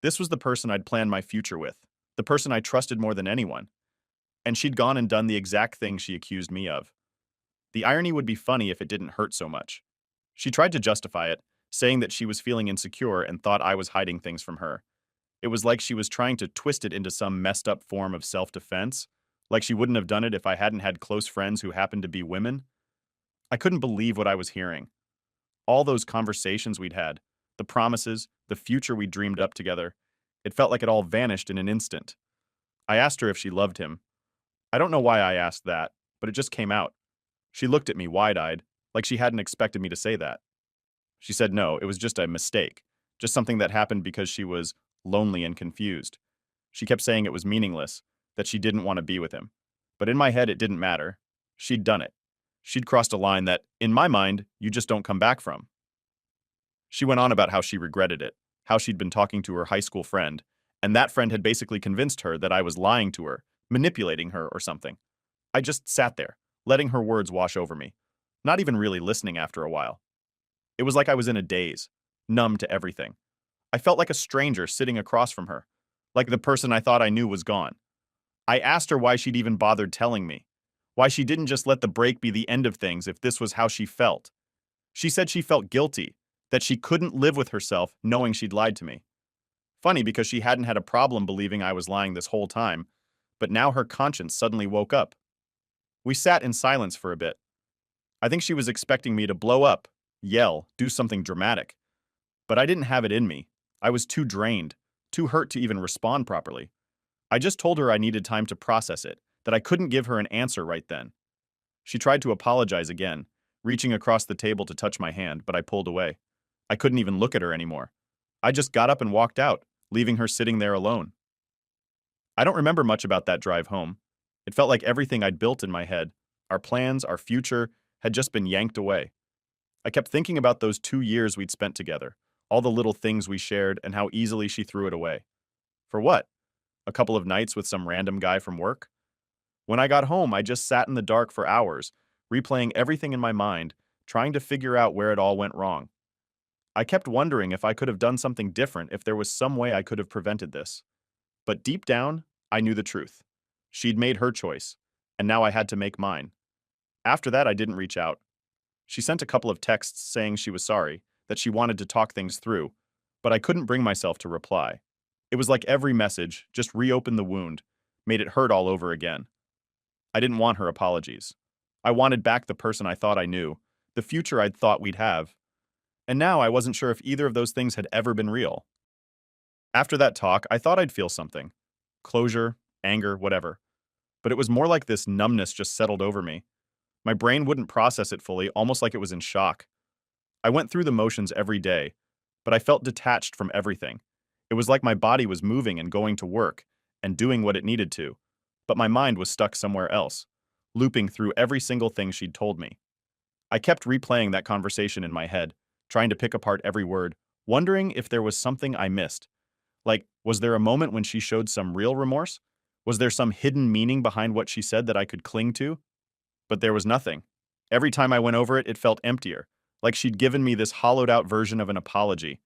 This was the person I'd planned my future with, the person I trusted more than anyone. And she'd gone and done the exact thing she accused me of. The irony would be funny if it didn't hurt so much. She tried to justify it, saying that she was feeling insecure and thought I was hiding things from her. It was like she was trying to twist it into some messed up form of self-defense, like she wouldn't have done it if I hadn't had close friends who happened to be women. I couldn't believe what I was hearing. All those conversations we'd had, the promises, the future we dreamed up together, it felt like it all vanished in an instant. I asked her if she loved him. I don't know why I asked that, but it just came out. She looked at me wide-eyed, like she hadn't expected me to say that. She said no, it was just a mistake, just something that happened because she was lonely and confused. She kept saying it was meaningless, that she didn't want to be with him. But in my head, it didn't matter. She'd done it. She'd crossed a line that, in my mind, you just don't come back from. She went on about how she regretted it, how she'd been talking to her high school friend, and that friend had basically convinced her that I was lying to her, manipulating her or something. I just sat there, letting her words wash over me, not even really listening after a while. It was like I was in a daze, numb to everything. I felt like a stranger sitting across from her, like the person I thought I knew was gone. I asked her why she'd even bothered telling me, why she didn't just let the break be the end of things if this was how she felt. She said she felt guilty, that she couldn't live with herself knowing she'd lied to me. Funny because she hadn't had a problem believing I was lying this whole time, but now her conscience suddenly woke up. We sat in silence for a bit. I think she was expecting me to blow up, yell, do something dramatic. But I didn't have it in me. I was too drained, too hurt to even respond properly. I just told her I needed time to process it, that I couldn't give her an answer right then. She tried to apologize again, reaching across the table to touch my hand, but I pulled away. I couldn't even look at her anymore. I just got up and walked out, leaving her sitting there alone. I don't remember much about that drive home. It felt like everything I'd built in my head, our plans, our future, had just been yanked away. I kept thinking about those 2 years we'd spent together, all the little things we shared, and how easily she threw it away. For what? A couple of nights with some random guy from work? When I got home, I just sat in the dark for hours, replaying everything in my mind, trying to figure out where it all went wrong. I kept wondering if I could have done something different, if there was some way I could have prevented this. But deep down, I knew the truth. She'd made her choice, and now I had to make mine. After that, I didn't reach out. She sent a couple of texts saying she was sorry, that she wanted to talk things through, but I couldn't bring myself to reply. It was like every message just reopened the wound, made it hurt all over again. I didn't want her apologies. I wanted back the person I thought I knew, the future I'd thought we'd have. And now I wasn't sure if either of those things had ever been real. After that talk, I thought I'd feel something. Closure, anger, whatever. But it was more like this numbness just settled over me. My brain wouldn't process it fully, almost like it was in shock. I went through the motions every day, but I felt detached from everything. It was like my body was moving and going to work, and doing what it needed to, but my mind was stuck somewhere else, looping through every single thing she'd told me. I kept replaying that conversation in my head, trying to pick apart every word, wondering if there was something I missed. Like, was there a moment when she showed some real remorse? Was there some hidden meaning behind what she said that I could cling to? But there was nothing. Every time I went over it, it felt emptier, like she'd given me this hollowed out version of an apology.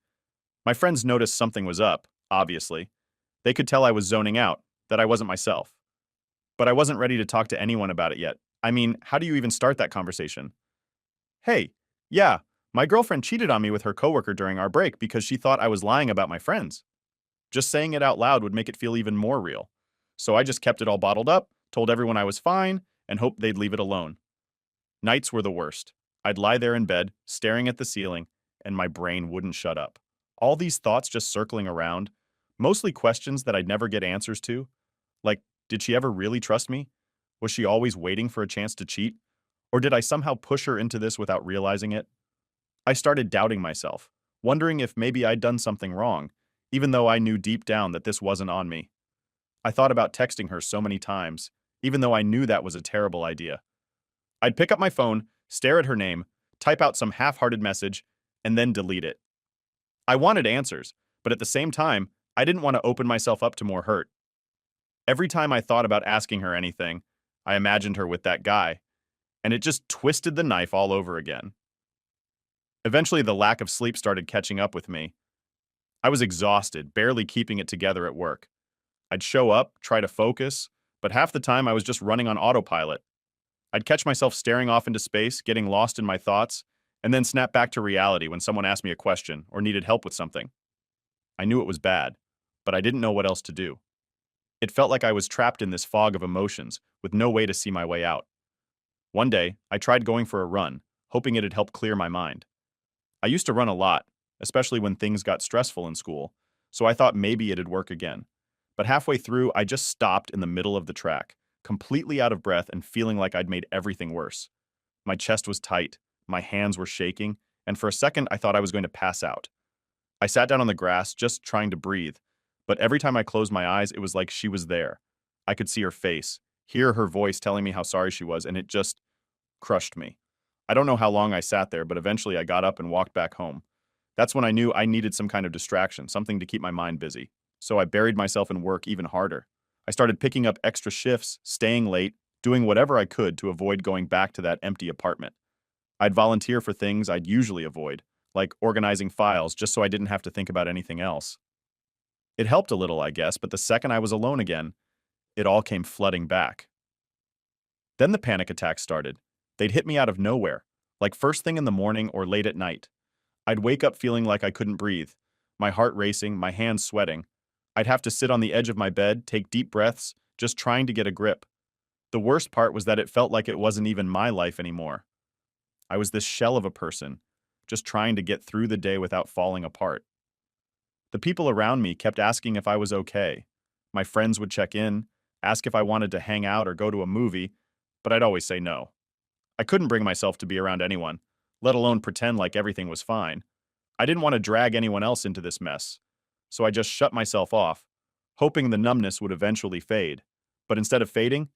My friends noticed something was up, obviously. They could tell I was zoning out, that I wasn't myself. But I wasn't ready to talk to anyone about it yet. I mean, how do you even start that conversation? Hey, yeah, my girlfriend cheated on me with her coworker during our break because she thought I was lying about my friends. Just saying it out loud would make it feel even more real. So I just kept it all bottled up, told everyone I was fine, and hoped they'd leave it alone. Nights were the worst. I'd lie there in bed, staring at the ceiling, and my brain wouldn't shut up. All these thoughts just circling around, mostly questions that I'd never get answers to. Like, did she ever really trust me? Was she always waiting for a chance to cheat? Or did I somehow push her into this without realizing it? I started doubting myself, wondering if maybe I'd done something wrong, even though I knew deep down that this wasn't on me. I thought about texting her so many times, even though I knew that was a terrible idea. I'd pick up my phone, stare at her name, type out some half-hearted message, and then delete it. I wanted answers, but at the same time, I didn't want to open myself up to more hurt. Every time I thought about asking her anything, I imagined her with that guy, and it just twisted the knife all over again. Eventually, the lack of sleep started catching up with me. I was exhausted, barely keeping it together at work. I'd show up, try to focus, but half the time I was just running on autopilot. I'd catch myself staring off into space, getting lost in my thoughts, and then snap back to reality when someone asked me a question or needed help with something. I knew it was bad, but I didn't know what else to do. It felt like I was trapped in this fog of emotions, with no way to see my way out. One day, I tried going for a run, hoping it'd help clear my mind. I used to run a lot, especially when things got stressful in school, so I thought maybe it'd work again. But halfway through, I just stopped in the middle of the track, completely out of breath and feeling like I'd made everything worse. My chest was tight, my hands were shaking, and for a second I thought I was going to pass out. I sat down on the grass, just trying to breathe, but every time I closed my eyes, it was like she was there. I could see her face, hear her voice telling me how sorry she was, and it just crushed me. I don't know how long I sat there, but eventually I got up and walked back home. That's when I knew I needed some kind of distraction, something to keep my mind busy. So I buried myself in work even harder. I started picking up extra shifts, staying late, doing whatever I could to avoid going back to that empty apartment. I'd volunteer for things I'd usually avoid, like organizing files just so I didn't have to think about anything else. It helped a little, I guess, but the second I was alone again, it all came flooding back. Then the panic attacks started. They'd hit me out of nowhere, like first thing in the morning or late at night. I'd wake up feeling like I couldn't breathe, my heart racing, my hands sweating. I'd have to sit on the edge of my bed, take deep breaths, just trying to get a grip. The worst part was that it felt like it wasn't even my life anymore. I was this shell of a person, just trying to get through the day without falling apart. The people around me kept asking if I was okay. My friends would check in, ask if I wanted to hang out or go to a movie, but I'd always say no. I couldn't bring myself to be around anyone, let alone pretend like everything was fine. I didn't want to drag anyone else into this mess, so I just shut myself off, hoping the numbness would eventually fade. But instead of fading,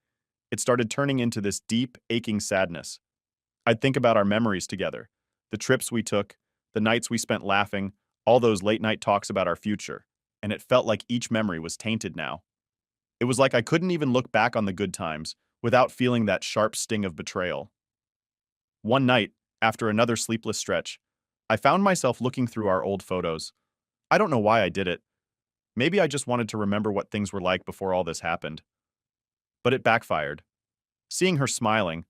it started turning into this deep, aching sadness. I'd think about our memories together, the trips we took, the nights we spent laughing, all those late-night talks about our future, and it felt like each memory was tainted now. It was like I couldn't even look back on the good times without feeling that sharp sting of betrayal. One night, after another sleepless stretch, I found myself looking through our old photos. I don't know why I did it. Maybe I just wanted to remember what things were like before all this happened. But it backfired. Seeing her smiling,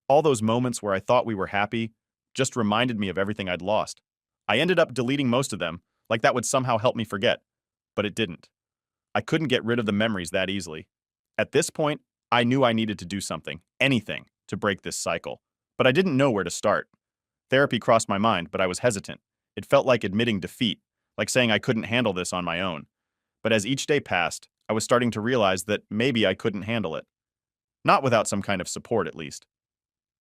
all those moments where I thought we were happy, just reminded me of everything I'd lost. I ended up deleting most of them, like that would somehow help me forget. But it didn't. I couldn't get rid of the memories that easily. At this point, I knew I needed to do something, anything, to break this cycle. But I didn't know where to start. Therapy crossed my mind, but I was hesitant. It felt like admitting defeat, like saying I couldn't handle this on my own. But as each day passed, I was starting to realize that maybe I couldn't handle it. Not without some kind of support, at least.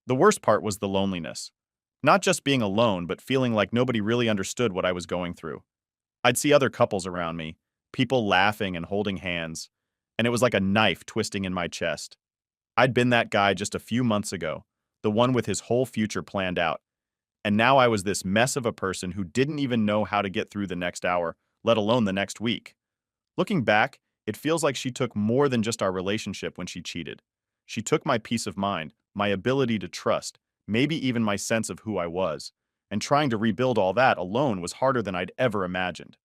The worst part was the loneliness. Not just being alone, but feeling like nobody really understood what I was going through. I'd see other couples around me, people laughing and holding hands, and it was like a knife twisting in my chest. I'd been that guy just a few months ago, the one with his whole future planned out, and now I was this mess of a person who didn't even know how to get through the next hour, let alone the next week. Looking back, it feels like she took more than just our relationship when she cheated. She took my peace of mind, my ability to trust, maybe even my sense of who I was. And trying to rebuild all that alone was harder than I'd ever imagined.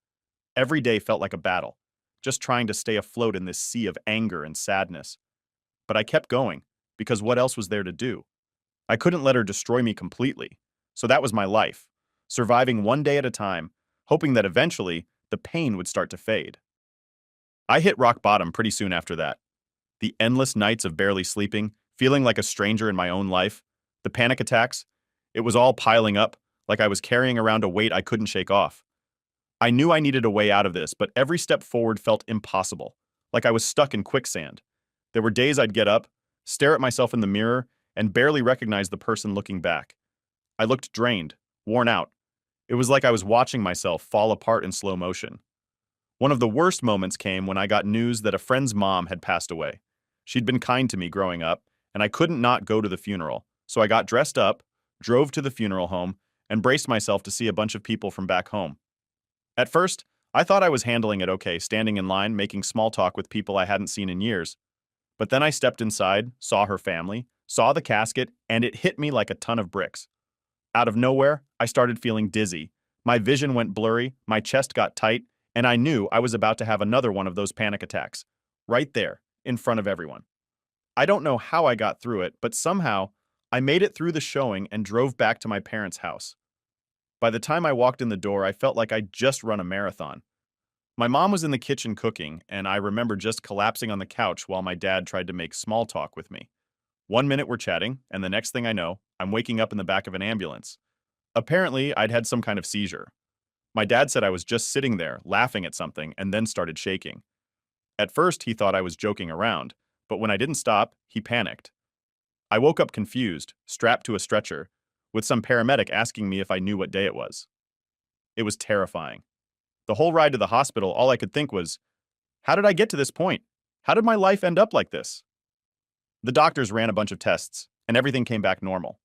Every day felt like a battle, just trying to stay afloat in this sea of anger and sadness. But I kept going, because what else was there to do? I couldn't let her destroy me completely. So that was my life, surviving one day at a time, hoping that eventually the pain would start to fade. I hit rock bottom pretty soon after that. The endless nights of barely sleeping, feeling like a stranger in my own life, the panic attacks, it was all piling up, like I was carrying around a weight I couldn't shake off. I knew I needed a way out of this, but every step forward felt impossible, like I was stuck in quicksand. There were days I'd get up, stare at myself in the mirror, and barely recognize the person looking back. I looked drained, worn out. It was like I was watching myself fall apart in slow motion. One of the worst moments came when I got news that a friend's mom had passed away. She'd been kind to me growing up, and I couldn't not go to the funeral, so I got dressed up, drove to the funeral home, and braced myself to see a bunch of people from back home. At first, I thought I was handling it okay, standing in line, making small talk with people I hadn't seen in years. But then I stepped inside, saw her family, saw the casket, and it hit me like a ton of bricks. Out of nowhere, I started feeling dizzy. My vision went blurry, my chest got tight, and I knew I was about to have another one of those panic attacks. Right there, in front of everyone. I don't know how I got through it, but somehow, I made it through the showing and drove back to my parents' house. By the time I walked in the door, I felt like I'd just run a marathon. My mom was in the kitchen cooking, and I remember just collapsing on the couch while my dad tried to make small talk with me. 1 minute we're chatting, and the next thing I know, I'm waking up in the back of an ambulance. Apparently, I'd had some kind of seizure. My dad said I was just sitting there, laughing at something, and then started shaking. At first, he thought I was joking around, but when I didn't stop, he panicked. I woke up confused, strapped to a stretcher, with some paramedic asking me if I knew what day it was. It was terrifying. The whole ride to the hospital, all I could think was, how did I get to this point? How did my life end up like this? The doctors ran a bunch of tests, and everything came back normal.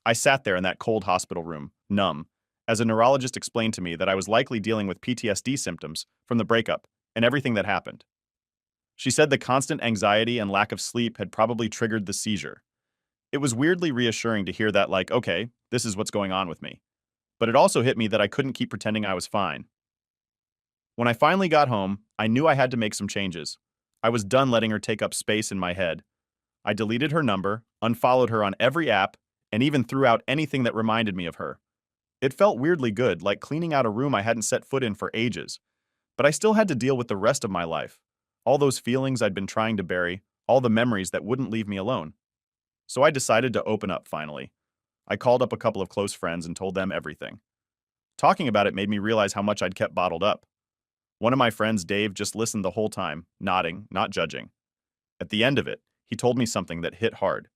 I sat there in that cold hospital room, numb, as a neurologist explained to me that I was likely dealing with PTSD symptoms from the breakup and everything that happened. She said the constant anxiety and lack of sleep had probably triggered the seizure. It was weirdly reassuring to hear that, like, okay, this is what's going on with me. But it also hit me that I couldn't keep pretending I was fine. When I finally got home, I knew I had to make some changes. I was done letting her take up space in my head. I deleted her number, unfollowed her on every app, and even threw out anything that reminded me of her. It felt weirdly good, like cleaning out a room I hadn't set foot in for ages. But I still had to deal with the rest of my life. All those feelings I'd been trying to bury, all the memories that wouldn't leave me alone. So I decided to open up finally. I called up a couple of close friends and told them everything. Talking about it made me realize how much I'd kept bottled up. One of my friends, Dave, just listened the whole time, nodding, not judging. At the end of it, he told me something that hit hard.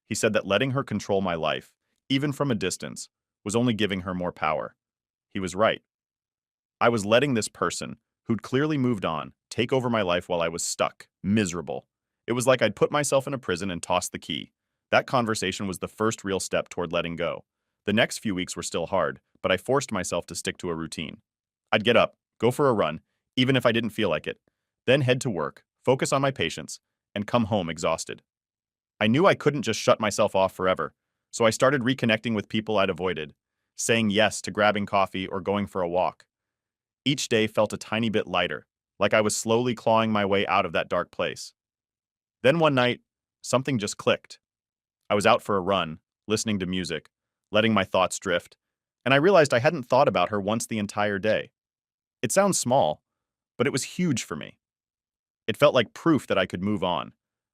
He said that letting her control my life, even from a distance, was only giving her more power. He was right. I was letting this person, who'd clearly moved on, take over my life while I was stuck, miserable. It was like I'd put myself in a prison and tossed the key. That conversation was the first real step toward letting go. The next few weeks were still hard, but I forced myself to stick to a routine. I'd get up, go for a run, even if I didn't feel like it, then head to work, focus on my patients, and come home exhausted. I knew I couldn't just shut myself off forever, so I started reconnecting with people I'd avoided, saying yes to grabbing coffee or going for a walk. Each day felt a tiny bit lighter, like I was slowly clawing my way out of that dark place. Then one night, something just clicked. I was out for a run, listening to music, letting my thoughts drift, and I realized I hadn't thought about her once the entire day. It sounds small, but it was huge for me. It felt like proof that I could move on,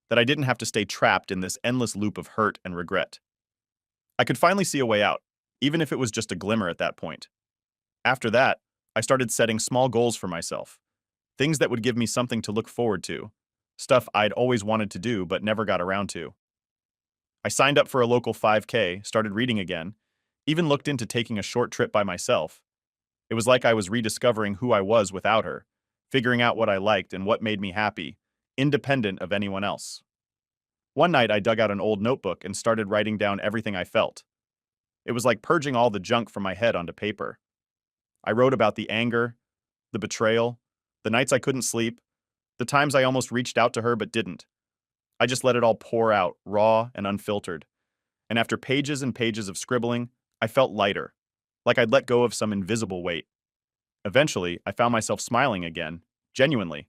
that I didn't have to stay trapped in this endless loop of hurt and regret. I could finally see a way out, even if it was just a glimmer at that point. After that, I started setting small goals for myself, things that would give me something to look forward to, stuff I'd always wanted to do but never got around to. I signed up for a local 5K, started reading again, even looked into taking a short trip by myself. It was like I was rediscovering who I was without her, figuring out what I liked and what made me happy, independent of anyone else. One night, I dug out an old notebook and started writing down everything I felt. It was like purging all the junk from my head onto paper. I wrote about the anger, the betrayal, the nights I couldn't sleep, the times I almost reached out to her but didn't. I just let it all pour out, raw and unfiltered. And after pages and pages of scribbling, I felt lighter, like I'd let go of some invisible weight. Eventually, I found myself smiling again, genuinely.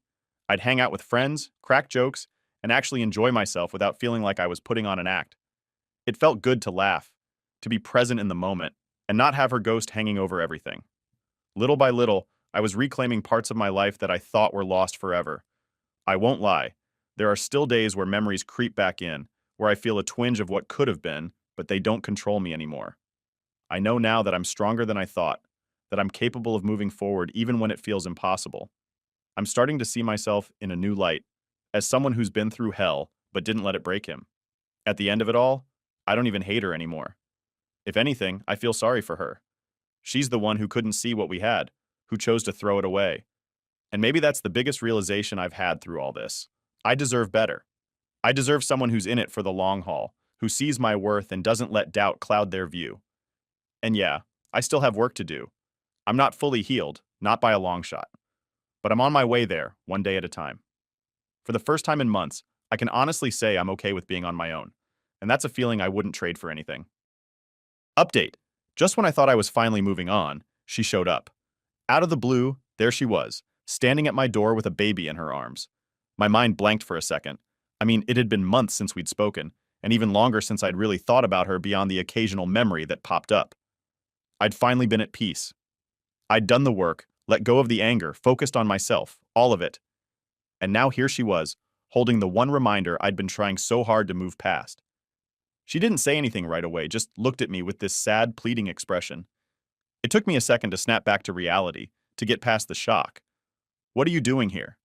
I'd hang out with friends, crack jokes, and actually enjoy myself without feeling like I was putting on an act. It felt good to laugh, to be present in the moment, and not have her ghost hanging over everything. Little by little, I was reclaiming parts of my life that I thought were lost forever. I won't lie, there are still days where memories creep back in, where I feel a twinge of what could have been, but they don't control me anymore. I know now that I'm stronger than I thought, that I'm capable of moving forward even when it feels impossible. I'm starting to see myself in a new light, as someone who's been through hell but didn't let it break him. At the end of it all, I don't even hate her anymore. If anything, I feel sorry for her. She's the one who couldn't see what we had, who chose to throw it away. And maybe that's the biggest realization I've had through all this. I deserve better. I deserve someone who's in it for the long haul, who sees my worth and doesn't let doubt cloud their view. And yeah, I still have work to do. I'm not fully healed, not by a long shot. But I'm on my way there, one day at a time. For the first time in months, I can honestly say I'm okay with being on my own. And that's a feeling I wouldn't trade for anything. Update. Just when I thought I was finally moving on, she showed up. Out of the blue, there she was, standing at my door with a baby in her arms. My mind blanked for a second. I mean, it had been months since we'd spoken, and even longer since I'd really thought about her beyond the occasional memory that popped up. I'd finally been at peace. I'd done the work, let go of the anger, focused on myself, all of it. And now here she was, holding the one reminder I'd been trying so hard to move past. She didn't say anything right away, just looked at me with this sad, pleading expression. It took me a second to snap back to reality, to get past the shock. "What are you doing here?"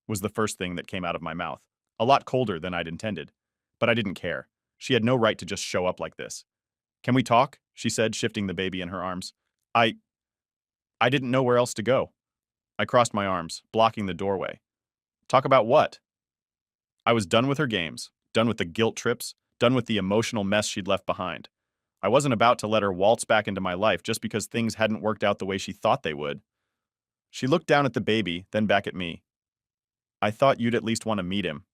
was the first thing that came out of my mouth, a lot colder than I'd intended. But I didn't care. She had no right to just show up like this. "Can we talk?" she said, shifting the baby in her arms. I I didn't know where else to go. I crossed my arms, blocking the doorway. Talk about what? I was done with her games, done with the guilt trips, done with the emotional mess she'd left behind. I wasn't about to let her waltz back into my life just because things hadn't worked out the way she thought they would. She looked down at the baby, then back at me. "I thought you'd at least want to meet him,"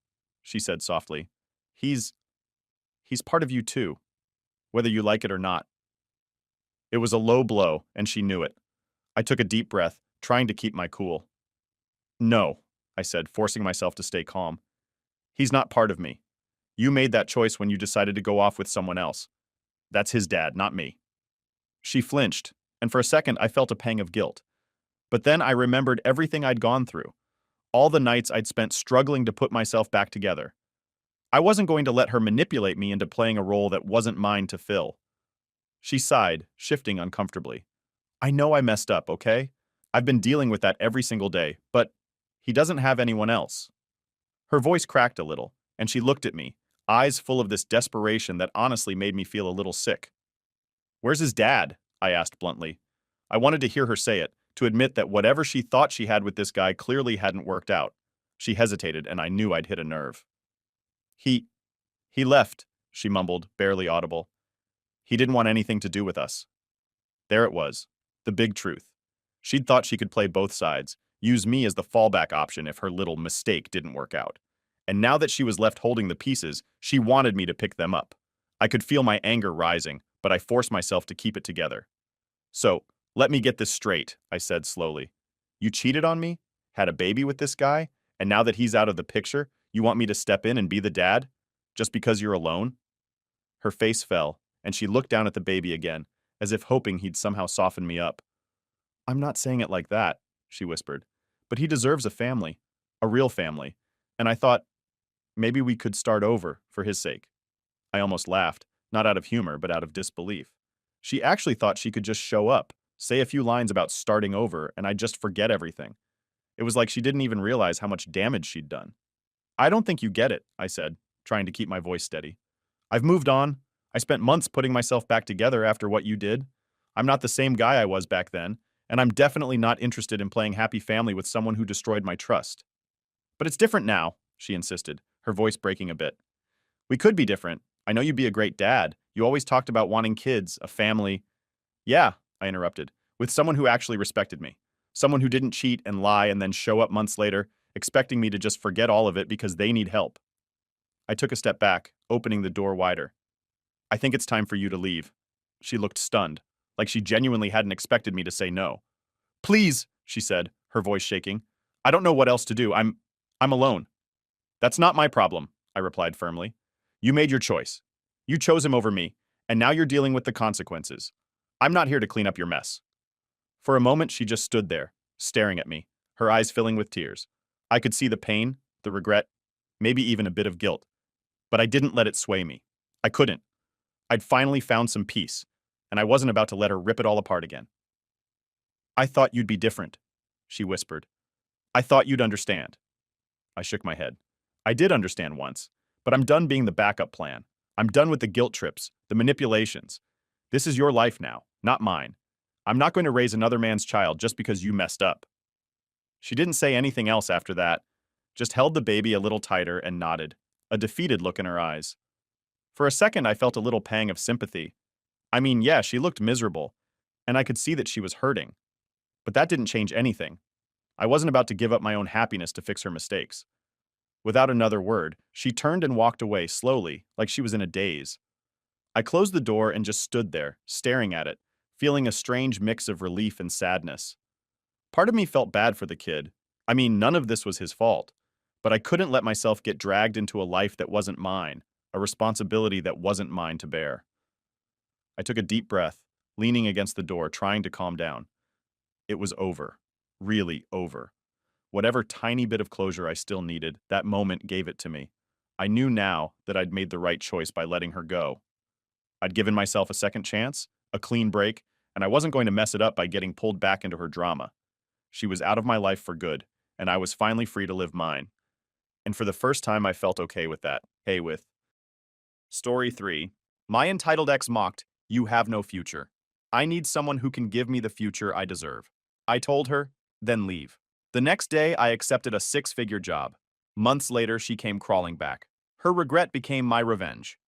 she said softly. He's part of you too, whether you like it or not." It was a low blow, and she knew it. I took a deep breath, trying to keep my cool. "No," I said, forcing myself to stay calm. "He's not part of me. You made that choice when you decided to go off with someone else. That's his dad, not me." She flinched, and for a second I felt a pang of guilt. But then I remembered everything I'd gone through, all the nights I'd spent struggling to put myself back together. I wasn't going to let her manipulate me into playing a role that wasn't mine to fill. She sighed, shifting uncomfortably. "I know I messed up, okay? I've been dealing with that every single day, but he doesn't have anyone else." Her voice cracked a little, and she looked at me, eyes full of this desperation that honestly made me feel a little sick. "Where's his dad?" I asked bluntly. I wanted to hear her say it, to admit that whatever she thought she had with this guy clearly hadn't worked out. She hesitated, and I knew I'd hit a nerve. He left," she mumbled, barely audible. "He didn't want anything to do with us." There it was, the big truth. She'd thought she could play both sides, use me as the fallback option if her little mistake didn't work out. And now that she was left holding the pieces, she wanted me to pick them up. I could feel my anger rising, but I forced myself to keep it together. "So, let me get this straight," I said slowly. "You cheated on me, had a baby with this guy, and now that he's out of the picture, you want me to step in and be the dad? Just because you're alone?" Her face fell, and she looked down at the baby again, as if hoping he'd somehow soften me up. "I'm not saying it like that," she whispered. "But he deserves a family, a real family. And I thought, maybe we could start over, for his sake." I almost laughed, not out of humor, but out of disbelief. She actually thought she could just show up, say a few lines about starting over, and I'd just forget everything. It was like she didn't even realize how much damage she'd done. "I don't think you get it," I said, trying to keep my voice steady. "I've moved on. I spent months putting myself back together after what you did. I'm not the same guy I was back then, and I'm definitely not interested in playing happy family with someone who destroyed my trust. But it's different now," she insisted, her voice breaking a bit. We could be different. I know you'd be a great dad. You always talked about wanting kids, a family. Yeah, I interrupted, with someone who actually respected me. Someone who didn't cheat and lie and then show up months later, expecting me to just forget all of it because they need help. I took a step back, opening the door wider. I think it's time for you to leave. She looked stunned, like she genuinely hadn't expected me to say no. Please, she said, her voice shaking. I don't know what else to do. I'm alone. That's not my problem, I replied firmly. You made your choice. You chose him over me, and now you're dealing with the consequences. I'm not here to clean up your mess. For a moment, she just stood there, staring at me, her eyes filling with tears. I could see the pain, the regret, maybe even a bit of guilt. But I didn't let it sway me. I couldn't. I'd finally found some peace, and I wasn't about to let her rip it all apart again. I thought you'd be different, she whispered. I thought you'd understand. I shook my head. I did understand once, but I'm done being the backup plan. I'm done with the guilt trips, the manipulations. This is your life now, not mine. I'm not going to raise another man's child just because you messed up. She didn't say anything else after that, just held the baby a little tighter and nodded, a defeated look in her eyes. For a second, I felt a little pang of sympathy. I mean, yeah, she looked miserable, and I could see that she was hurting. But that didn't change anything. I wasn't about to give up my own happiness to fix her mistakes. Without another word, she turned and walked away slowly, like she was in a daze. I closed the door and just stood there, staring at it, feeling a strange mix of relief and sadness. Part of me felt bad for the kid. I mean, none of this was his fault. But I couldn't let myself get dragged into a life that wasn't mine, a responsibility that wasn't mine to bear. I took a deep breath, leaning against the door, trying to calm down. It was over. Really over. Whatever tiny bit of closure I still needed, that moment gave it to me. I knew now that I'd made the right choice by letting her go. I'd given myself a second chance, a clean break, and I wasn't going to mess it up by getting pulled back into her drama. She was out of my life for good, and I was finally free to live mine. And for the first time, I felt okay with that. Hey, with Story 3. My entitled ex mocked, "You have no future. I need someone who can give me the future I deserve." I told her, then leave. The next day, I accepted a six-figure job. Months later, she came crawling back. Her regret became my revenge.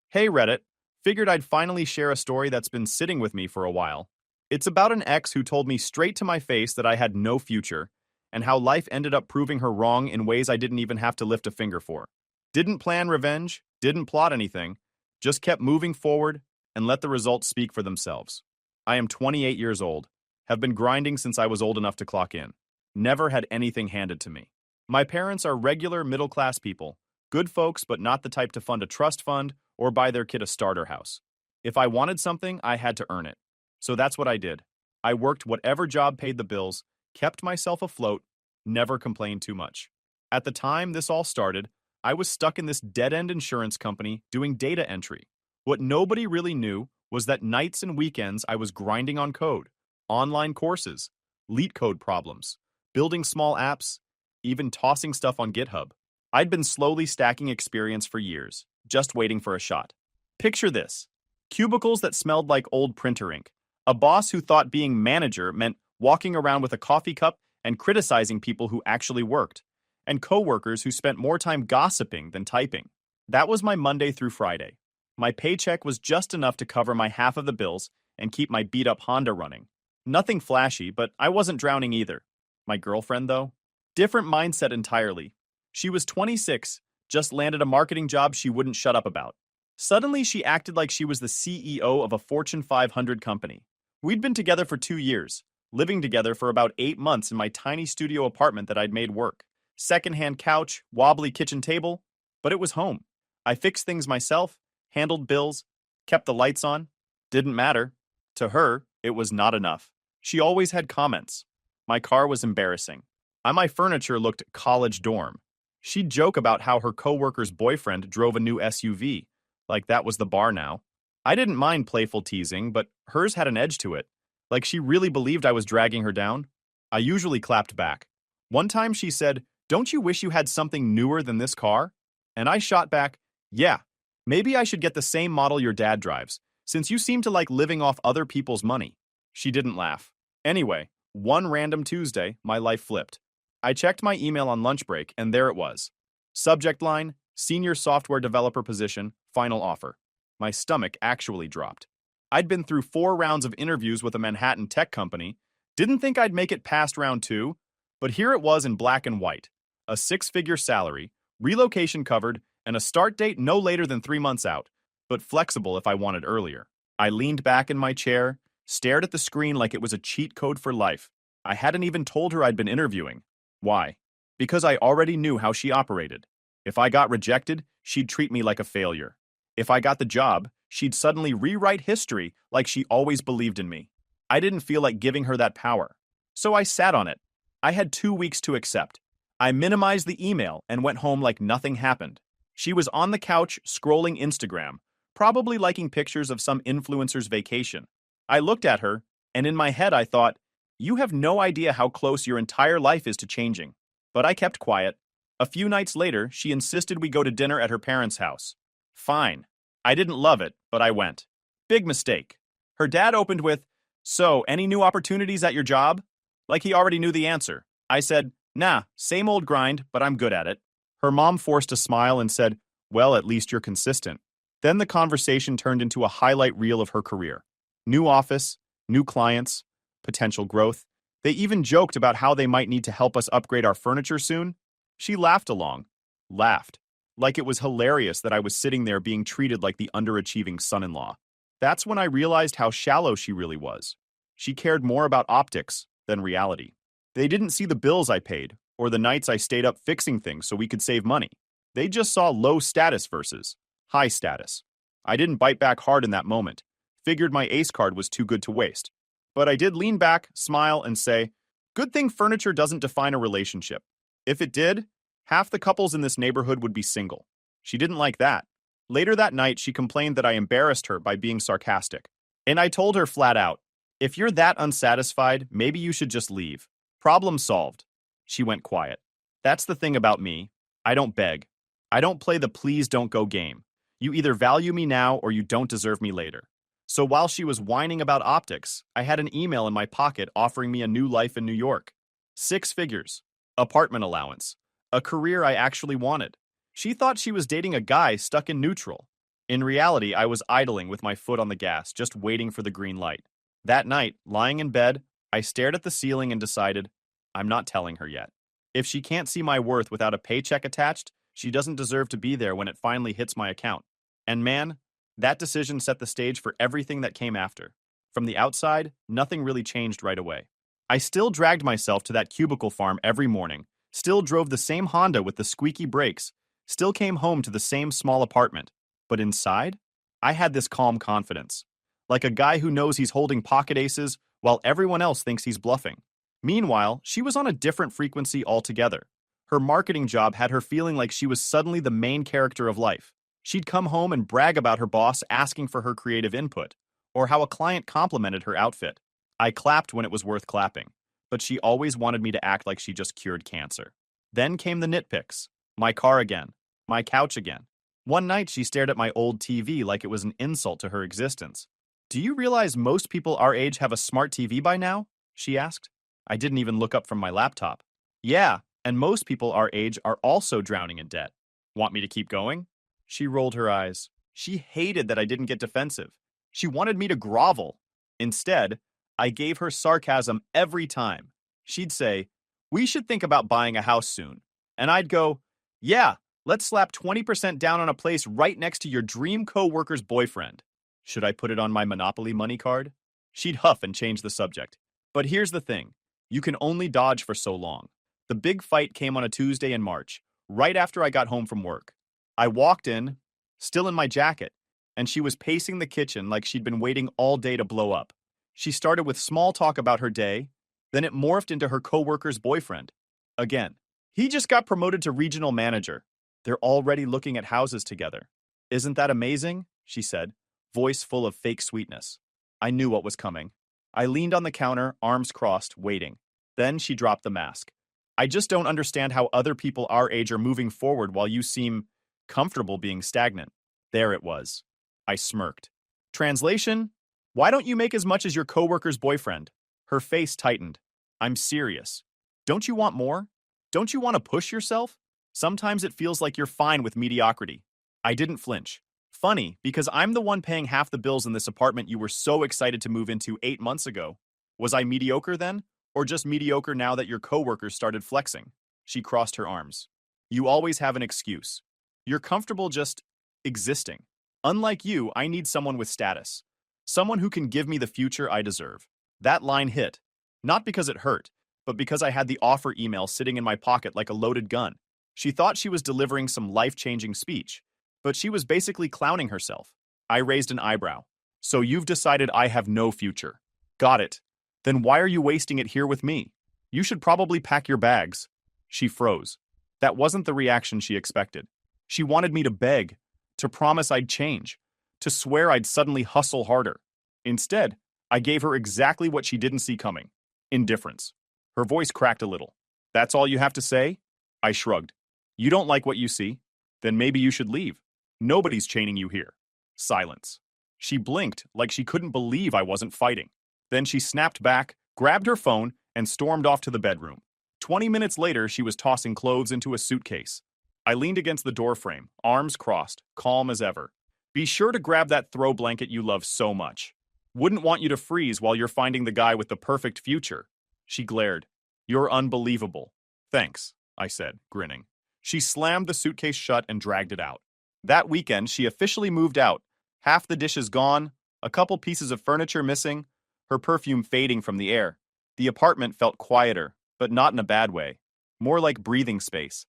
Hey, Reddit. Figured I'd finally share a story that's been sitting with me for a while. It's about an ex who told me straight to my face that I had no future, and how life ended up proving her wrong in ways I didn't even have to lift a finger for. Didn't plan revenge, didn't plot anything, just kept moving forward and let the results speak for themselves. I am 28 years old, have been grinding since I was old enough to clock in. Never had anything handed to me. My parents are regular middle-class people, good folks but not the type to fund a trust fund or buy their kid a starter house. If I wanted something, I had to earn it. So that's what I did. I worked whatever job paid the bills, kept myself afloat, never complained too much. At the time this all started, I was stuck in this dead-end insurance company doing data entry. What nobody really knew was that nights and weekends I was grinding on code, online courses, leet code problems, building small apps, even tossing stuff on GitHub. I'd been slowly stacking experience for years, just waiting for a shot. Picture this. Cubicles that smelled like old printer ink. A boss who thought being manager meant walking around with a coffee cup and criticizing people who actually worked. And coworkers who spent more time gossiping than typing. That was my Monday through Friday. My paycheck was just enough to cover my half of the bills and keep my beat-up Honda running. Nothing flashy, but I wasn't drowning either. My girlfriend, though? Different mindset entirely. She was 26, just landed a marketing job she wouldn't shut up about. Suddenly, she acted like she was the CEO of a Fortune 500 company. We'd been together for 2 years, living together for about 8 months in my tiny studio apartment that I'd made work. Secondhand couch, wobbly kitchen table, but it was home. I fixed things myself, handled bills, kept the lights on. Didn't matter. To her, it was not enough. She always had comments. My car was embarrassing. My furniture looked college dorm. She'd joke about how her coworker's boyfriend drove a new SUV, like that was the bar now. I didn't mind playful teasing, but hers had an edge to it, like she really believed I was dragging her down. I usually clapped back. One time she said, "Don't you wish you had something newer than this car?" And I shot back, "Yeah, maybe I should get the same model your dad drives, since you seem to like living off other people's money." She didn't laugh. Anyway, one random Tuesday, my life flipped. I checked my email on lunch break, and there it was. Subject line, senior software developer position, final offer. My stomach actually dropped. I'd been through 4 rounds of interviews with a Manhattan tech company, didn't think I'd make it past round 2, but here it was in black and white. A 6-figure salary, relocation covered, and a start date no later than 3 months out, but flexible if I wanted earlier. I leaned back in my chair, stared at the screen like it was a cheat code for life. I hadn't even told her I'd been interviewing. Why? Because I already knew how she operated. If I got rejected, she'd treat me like a failure. If I got the job, she'd suddenly rewrite history like she always believed in me. I didn't feel like giving her that power. So I sat on it. I had 2 weeks to accept. I minimized the email and went home like nothing happened. She was on the couch scrolling Instagram, probably liking pictures of some influencer's vacation. I looked at her, and in my head I thought, you have no idea how close your entire life is to changing. But I kept quiet. A few nights later, she insisted we go to dinner at her parents' house. Fine. I didn't love it, but I went. Big mistake. Her dad opened with, "So, any new opportunities at your job?" Like he already knew the answer. I said, "Nah, same old grind, but I'm good at it." Her mom forced a smile and said, "Well, at least you're consistent." Then the conversation turned into a highlight reel of her career. New office, new clients, potential growth. They even joked about how they might need to help us upgrade our furniture soon. She laughed along. Laughed. Like it was hilarious that I was sitting there being treated like the underachieving son-in-law. That's when I realized how shallow she really was. She cared more about optics than reality. They didn't see the bills I paid, or the nights I stayed up fixing things so we could save money. They just saw low status versus high status. I didn't bite back hard in that moment. Figured my ace card was too good to waste. But I did lean back, smile, and say, "Good thing furniture doesn't define a relationship. If it did, half the couples in this neighborhood would be single." She didn't like that. Later that night, she complained that I embarrassed her by being sarcastic. And I told her flat out, "If you're that unsatisfied, maybe you should just leave. Problem solved." She went quiet. That's the thing about me. I don't beg. I don't play the please don't go game. You either value me now or you don't deserve me later. So while she was whining about optics, I had an email in my pocket offering me a new life in New York. 6 figures. Apartment allowance. A career I actually wanted. She thought she was dating a guy stuck in neutral. In reality, I was idling with my foot on the gas, just waiting for the green light. That night, lying in bed, I stared at the ceiling and decided, I'm not telling her yet. If she can't see my worth without a paycheck attached, she doesn't deserve to be there when it finally hits my account. And man, that decision set the stage for everything that came after. From the outside, nothing really changed right away. I still dragged myself to that cubicle farm every morning, still drove the same Honda with the squeaky brakes, still came home to the same small apartment. But inside, I had this calm confidence. Like a guy who knows he's holding pocket aces while everyone else thinks he's bluffing. Meanwhile, she was on a different frequency altogether. Her marketing job had her feeling like she was suddenly the main character of life. She'd come home and brag about her boss asking for her creative input, or how a client complimented her outfit. I clapped when it was worth clapping, but she always wanted me to act like she just cured cancer. Then came the nitpicks. My car again. My couch again. One night she stared at my old TV like it was an insult to her existence. "Do you realize most people our age have a smart TV by now?" she asked. I didn't even look up from my laptop. "Yeah, and most people our age are also drowning in debt. Want me to keep going?" She rolled her eyes. She hated that I didn't get defensive. She wanted me to grovel. Instead, I gave her sarcasm every time. She'd say, "We should think about buying a house soon." And I'd go, "Yeah, let's slap 20% down on a place right next to your dream co-worker's boyfriend. Should I put it on my Monopoly money card?" She'd huff and change the subject. But here's the thing. You can only dodge for so long. The big fight came on a Tuesday in March, right after I got home from work. I walked in, still in my jacket, and she was pacing the kitchen like she'd been waiting all day to blow up. She started with small talk about her day, then it morphed into her coworker's boyfriend. Again, he just got promoted to regional manager. They're already looking at houses together. "Isn't that amazing?" she said, voice full of fake sweetness. I knew what was coming. I leaned on the counter, arms crossed, waiting. Then she dropped the mask. "I just don't understand how other people our age are moving forward while you seem comfortable being stagnant." There it was. I smirked. Translation? Why don't you make as much as your coworker's boyfriend? Her face tightened. I'm serious. Don't you want more? Don't you want to push yourself? Sometimes it feels like you're fine with mediocrity. I didn't flinch. Funny, because I'm the one paying half the bills in this apartment you were so excited to move into 8 months ago. Was I mediocre then? Or just mediocre now that your coworkers started flexing? She crossed her arms. You always have an excuse. You're comfortable just existing. Unlike you, I need someone with status. Someone who can give me the future I deserve. That line hit. Not because it hurt, but because I had the offer email sitting in my pocket like a loaded gun. She thought she was delivering some life-changing speech, but she was basically clowning herself. I raised an eyebrow. So you've decided I have no future. Got it. Then why are you wasting it here with me? You should probably pack your bags. She froze. That wasn't the reaction she expected. She wanted me to beg, to promise I'd change, to swear I'd suddenly hustle harder. Instead, I gave her exactly what she didn't see coming. Indifference. Her voice cracked a little. That's all you have to say? I shrugged. You don't like what you see? Then maybe you should leave. Nobody's chaining you here. Silence. She blinked like she couldn't believe I wasn't fighting. Then she snapped back, grabbed her phone, and stormed off to the bedroom. 20 minutes later, she was tossing clothes into a suitcase. I leaned against the doorframe, arms crossed, calm as ever. Be sure to grab that throw blanket you love so much. Wouldn't want you to freeze while you're finding the guy with the perfect future. She glared. You're unbelievable. Thanks, I said, grinning. She slammed the suitcase shut and dragged it out. That weekend, she officially moved out. Half the dishes gone, a couple pieces of furniture missing, her perfume fading from the air. The apartment felt quieter, but not in a bad way. More like breathing space.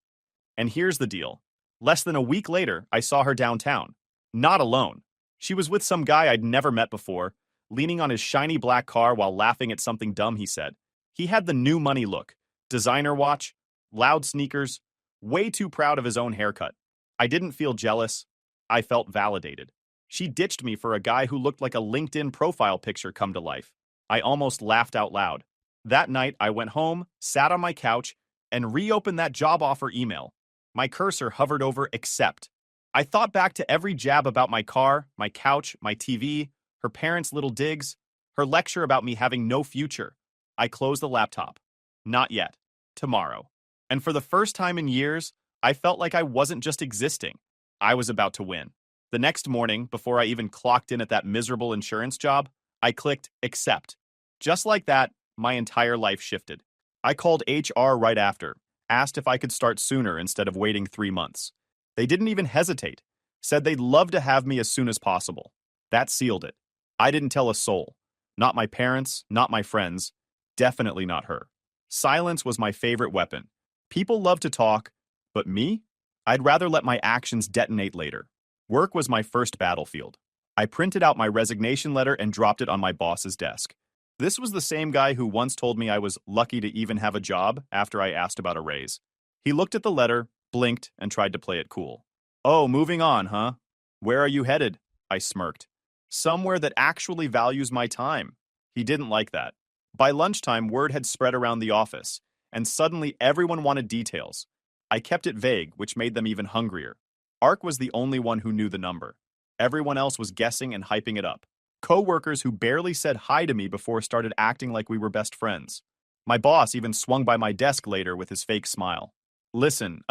And here's the deal. Less than a week later, I saw her downtown. Not alone. She was with some guy I'd never met before, leaning on his shiny black car while laughing at something dumb he said. He had the new money look. Designer watch, loud sneakers, way too proud of his own haircut. I didn't feel jealous. I felt validated. She ditched me for a guy who looked like a LinkedIn profile picture come to life. I almost laughed out loud. That night, I went home, sat on my couch, and reopened that job offer email. My cursor hovered over accept. I thought back to every jab about my car, my couch, my TV, her parents' little digs, her lecture about me having no future. I closed the laptop. Not yet. Tomorrow. And for the first time in years, I felt like I wasn't just existing. I was about to win. The next morning, before I even clocked in at that miserable insurance job, I clicked accept. Just like that, my entire life shifted. I called HR right after, asked if I could start sooner instead of waiting 3 months. They didn't even hesitate, said they'd love to have me as soon as possible. That sealed it. I didn't tell a soul. Not my parents, not my friends, definitely not her. Silence was my favorite weapon. People love to talk, but me? I'd rather let my actions detonate later. Work was my first battlefield. I printed out my resignation letter and dropped it on my boss's desk. This was the same guy who once told me I was lucky to even have a job after I asked about a raise. He looked at the letter, blinked, and tried to play it cool. Oh, moving on, huh? Where are you headed? I smirked. Somewhere that actually values my time. He didn't like that. By lunchtime, word had spread around the office, and suddenly everyone wanted details. I kept it vague, which made them even hungrier. Ark was the only one who knew the number. Everyone else was guessing and hyping it up. Co-workers who barely said hi to me before started acting like we were best friends. My boss even swung by my desk later with his fake smile. Listen,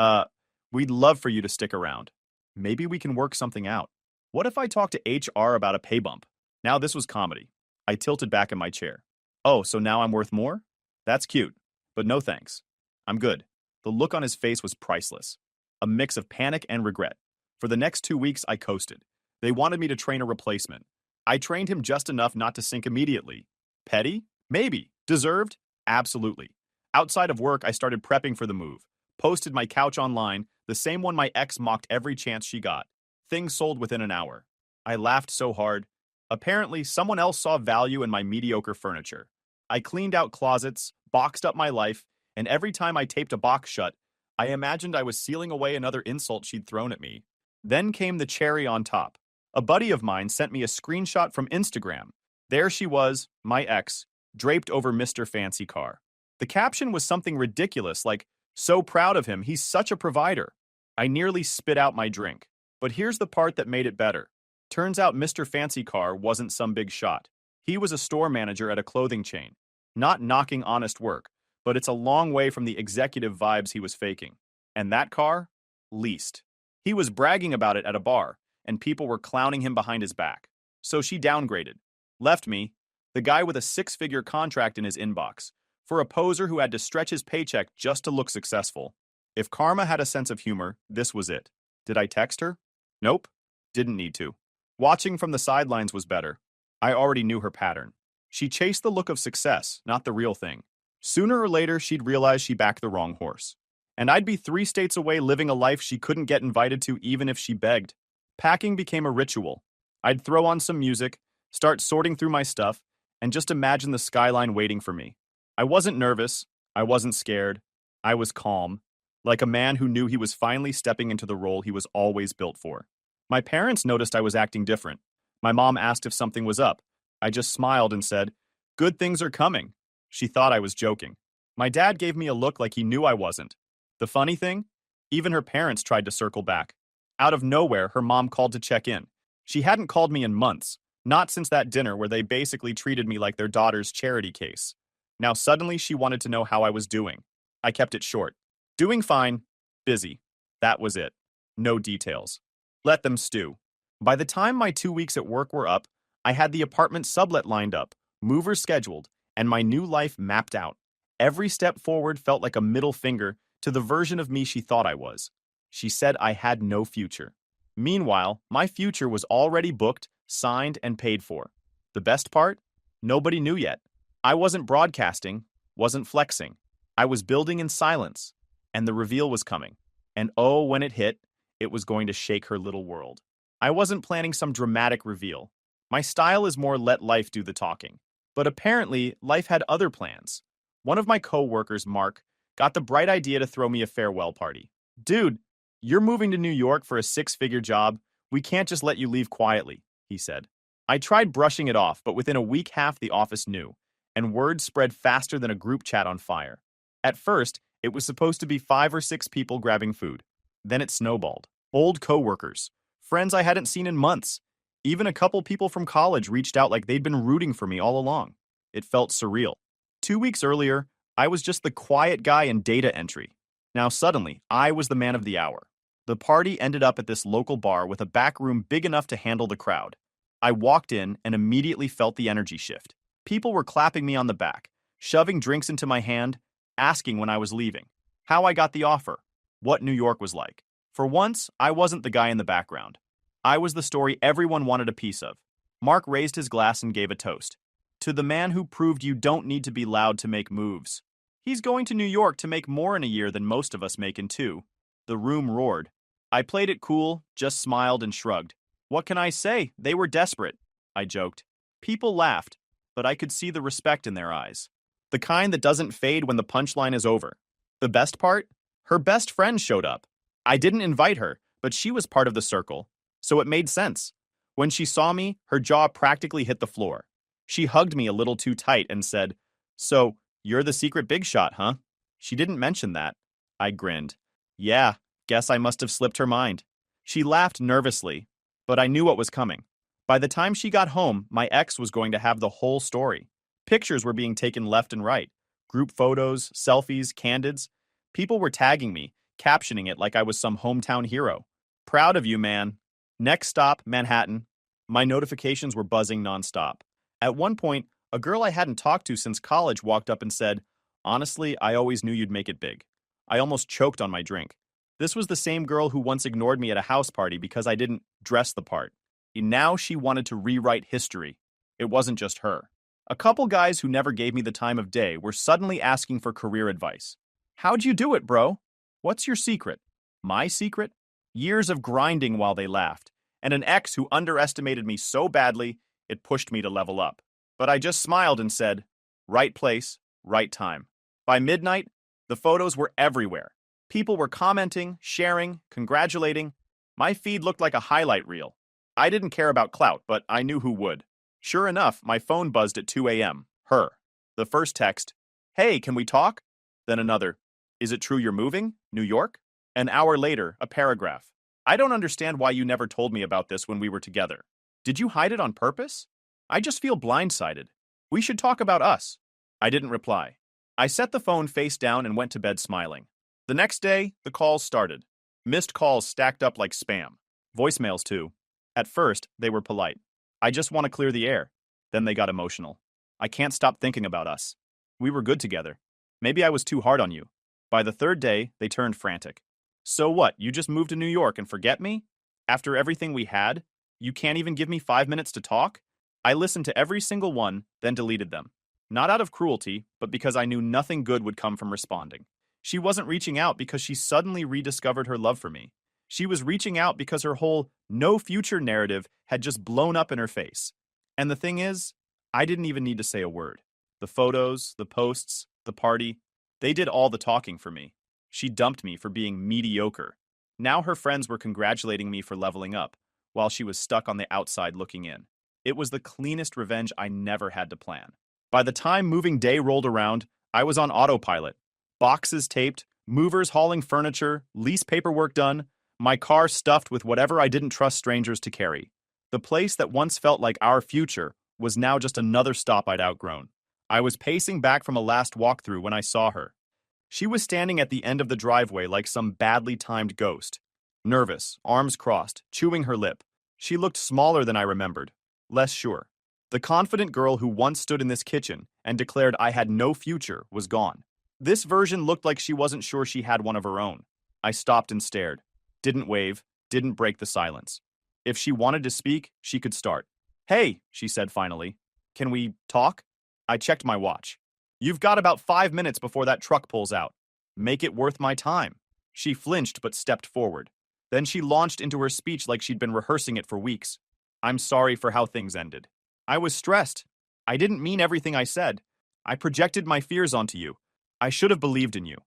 we'd love for you to stick around. Maybe we can work something out. What if I talk to HR about a pay bump? Now this was comedy. I tilted back in my chair. Oh, so now I'm worth more? That's cute, but no thanks. I'm good. The look on his face was priceless. A mix of panic and regret. For the next 2 weeks, I coasted. They wanted me to train a replacement. I trained him just enough not to sink immediately. Petty? Maybe. Deserved? Absolutely. Outside of work, I started prepping for the move. Posted my couch online, the same one my ex mocked every chance she got. Things sold within an hour. I laughed so hard. Apparently, someone else saw value in my mediocre furniture. I cleaned out closets, boxed up my life, and every time I taped a box shut, I imagined I was sealing away another insult she'd thrown at me. Then came the cherry on top. A buddy of mine sent me a screenshot from Instagram. There she was, my ex, draped over Mr. Fancy Car. The caption was something ridiculous, like, "So proud of him, he's such a provider." I nearly spit out my drink. But here's the part that made it better. Turns out Mr. Fancy Car wasn't some big shot. He was a store manager at a clothing chain. Not knocking honest work, but it's a long way from the executive vibes he was faking. And that car? Leased. He was bragging about it at a bar, and people were clowning him behind his back. So she downgraded. Left me, the guy with a six-figure contract in his inbox, for a poser who had to stretch his paycheck just to look successful. If karma had a sense of humor, this was it. Did I text her? Nope. Didn't need to. Watching from the sidelines was better. I already knew her pattern. She chased the look of success, not the real thing. Sooner or later, she'd realize she backed the wrong horse. And I'd be 3 states away living a life she couldn't get invited to even if she begged. Packing became a ritual. I'd throw on some music, start sorting through my stuff, and just imagine the skyline waiting for me. I wasn't nervous. I wasn't scared. I was calm, like a man who knew he was finally stepping into the role he was always built for. My parents noticed I was acting different. My mom asked if something was up. I just smiled and said, "Good things are coming." She thought I was joking. My dad gave me a look like he knew I wasn't. The funny thing? Even her parents tried to circle back. Out of nowhere, her mom called to check in. She hadn't called me in months, not since that dinner where they basically treated me like their daughter's charity case. Now suddenly she wanted to know how I was doing. I kept it short. Doing fine. Busy. That was it. No details. Let them stew. By the time my 2 weeks at work were up, I had the apartment sublet lined up, movers scheduled, and my new life mapped out. Every step forward felt like a middle finger to the version of me she thought I was. She said I had no future. Meanwhile, my future was already booked, signed, and paid for. The best part? Nobody knew yet. I wasn't broadcasting, wasn't flexing. I was building in silence, and the reveal was coming. And oh, when it hit, it was going to shake her little world. I wasn't planning some dramatic reveal. My style is more let life do the talking. But apparently, life had other plans. One of my co-workers, Mark, got the bright idea to throw me a farewell party. "Dude, you're moving to New York for a 6-figure job. We can't just let you leave quietly," he said. I tried brushing it off, but within a week half the office knew, and word spread faster than a group chat on fire. At first, it was supposed to be 5 or 6 people grabbing food. Then it snowballed. Old co-workers, friends I hadn't seen in months. Even a couple people from college reached out like they'd been rooting for me all along. It felt surreal. 2 weeks earlier, I was just the quiet guy in data entry. Now suddenly, I was the man of the hour. The party ended up at this local bar with a back room big enough to handle the crowd. I walked in and immediately felt the energy shift. People were clapping me on the back, shoving drinks into my hand, asking when I was leaving, how I got the offer, what New York was like. For once, I wasn't the guy in the background. I was the story everyone wanted a piece of. Mark raised his glass and gave a toast. To the man who proved you don't need to be loud to make moves. He's going to New York to make more in a year than most of us make in 2. The room roared. I played it cool, just smiled and shrugged. What can I say? They were desperate, I joked. People laughed, but I could see the respect in their eyes. The kind that doesn't fade when the punchline is over. The best part? Her best friend showed up. I didn't invite her, but she was part of the circle, so it made sense. When she saw me, her jaw practically hit the floor. She hugged me a little too tight and said, "So, you're the secret big shot, huh?" She didn't mention that. I grinned. Yeah, guess I must have slipped her mind. She laughed nervously, but I knew what was coming. By the time she got home, my ex was going to have the whole story. Pictures were being taken left and right. Group photos, selfies, candids. People were tagging me, captioning it like I was some hometown hero. Proud of you, man. Next stop, Manhattan. My notifications were buzzing nonstop. At one point, a girl I hadn't talked to since college walked up and said, "Honestly, I always knew you'd make it big." I almost choked on my drink. This was the same girl who once ignored me at a house party because I didn't dress the part. And now she wanted to rewrite history. It wasn't just her. A couple guys who never gave me the time of day were suddenly asking for career advice. "How'd you do it, bro? What's your secret?" My secret? Years of grinding while they laughed, and an ex who underestimated me so badly, it pushed me to level up. But I just smiled and said, right place, right time. By midnight, the photos were everywhere. People were commenting, sharing, congratulating. My feed looked like a highlight reel. I didn't care about clout, but I knew who would. Sure enough, my phone buzzed at 2 a.m. Her. The first text, "Hey, can we talk?" Then another, "Is it true you're moving? New York?" An hour later, a paragraph. "I don't understand why you never told me about this when we were together. Did you hide it on purpose? I just feel blindsided. We should talk about us." I didn't reply. I set the phone face down and went to bed smiling. The next day, the calls started. Missed calls stacked up like spam. Voicemails, too. At first, they were polite. I just want to clear the air. Then they got emotional. I can't stop thinking about us. We were good together. Maybe I was too hard on you. By the third day, they turned frantic. So what, you just moved to New York and forget me? After everything we had? You can't even give me 5 minutes to talk? I listened to every single one, then deleted them. Not out of cruelty, but because I knew nothing good would come from responding. She wasn't reaching out because she suddenly rediscovered her love for me. She was reaching out because her whole no future narrative had just blown up in her face. And the thing is, I didn't even need to say a word. The photos, the posts, the party, they did all the talking for me. She dumped me for being mediocre. Now her friends were congratulating me for leveling up, while she was stuck on the outside looking in. It was the cleanest revenge I never had to plan. By the time moving day rolled around, I was on autopilot. Boxes taped, movers hauling furniture, lease paperwork done, my car stuffed with whatever I didn't trust strangers to carry. The place that once felt like our future was now just another stop I'd outgrown. I was pacing back from a last walkthrough when I saw her. She was standing at the end of the driveway like some badly timed ghost. Nervous, arms crossed, chewing her lip. She looked smaller than I remembered, less sure. The confident girl who once stood in this kitchen and declared I had no future was gone. This version looked like she wasn't sure she had one of her own. I stopped and stared. Didn't wave, didn't break the silence. If she wanted to speak, she could start. Hey, she said finally. Can we talk? I checked my watch. You've got about 5 minutes before that truck pulls out. Make it worth my time. She flinched but stepped forward. Then she launched into her speech like she'd been rehearsing it for weeks. I'm sorry for how things ended. I was stressed. I didn't mean everything I said. I projected my fears onto you. I should have believed in you.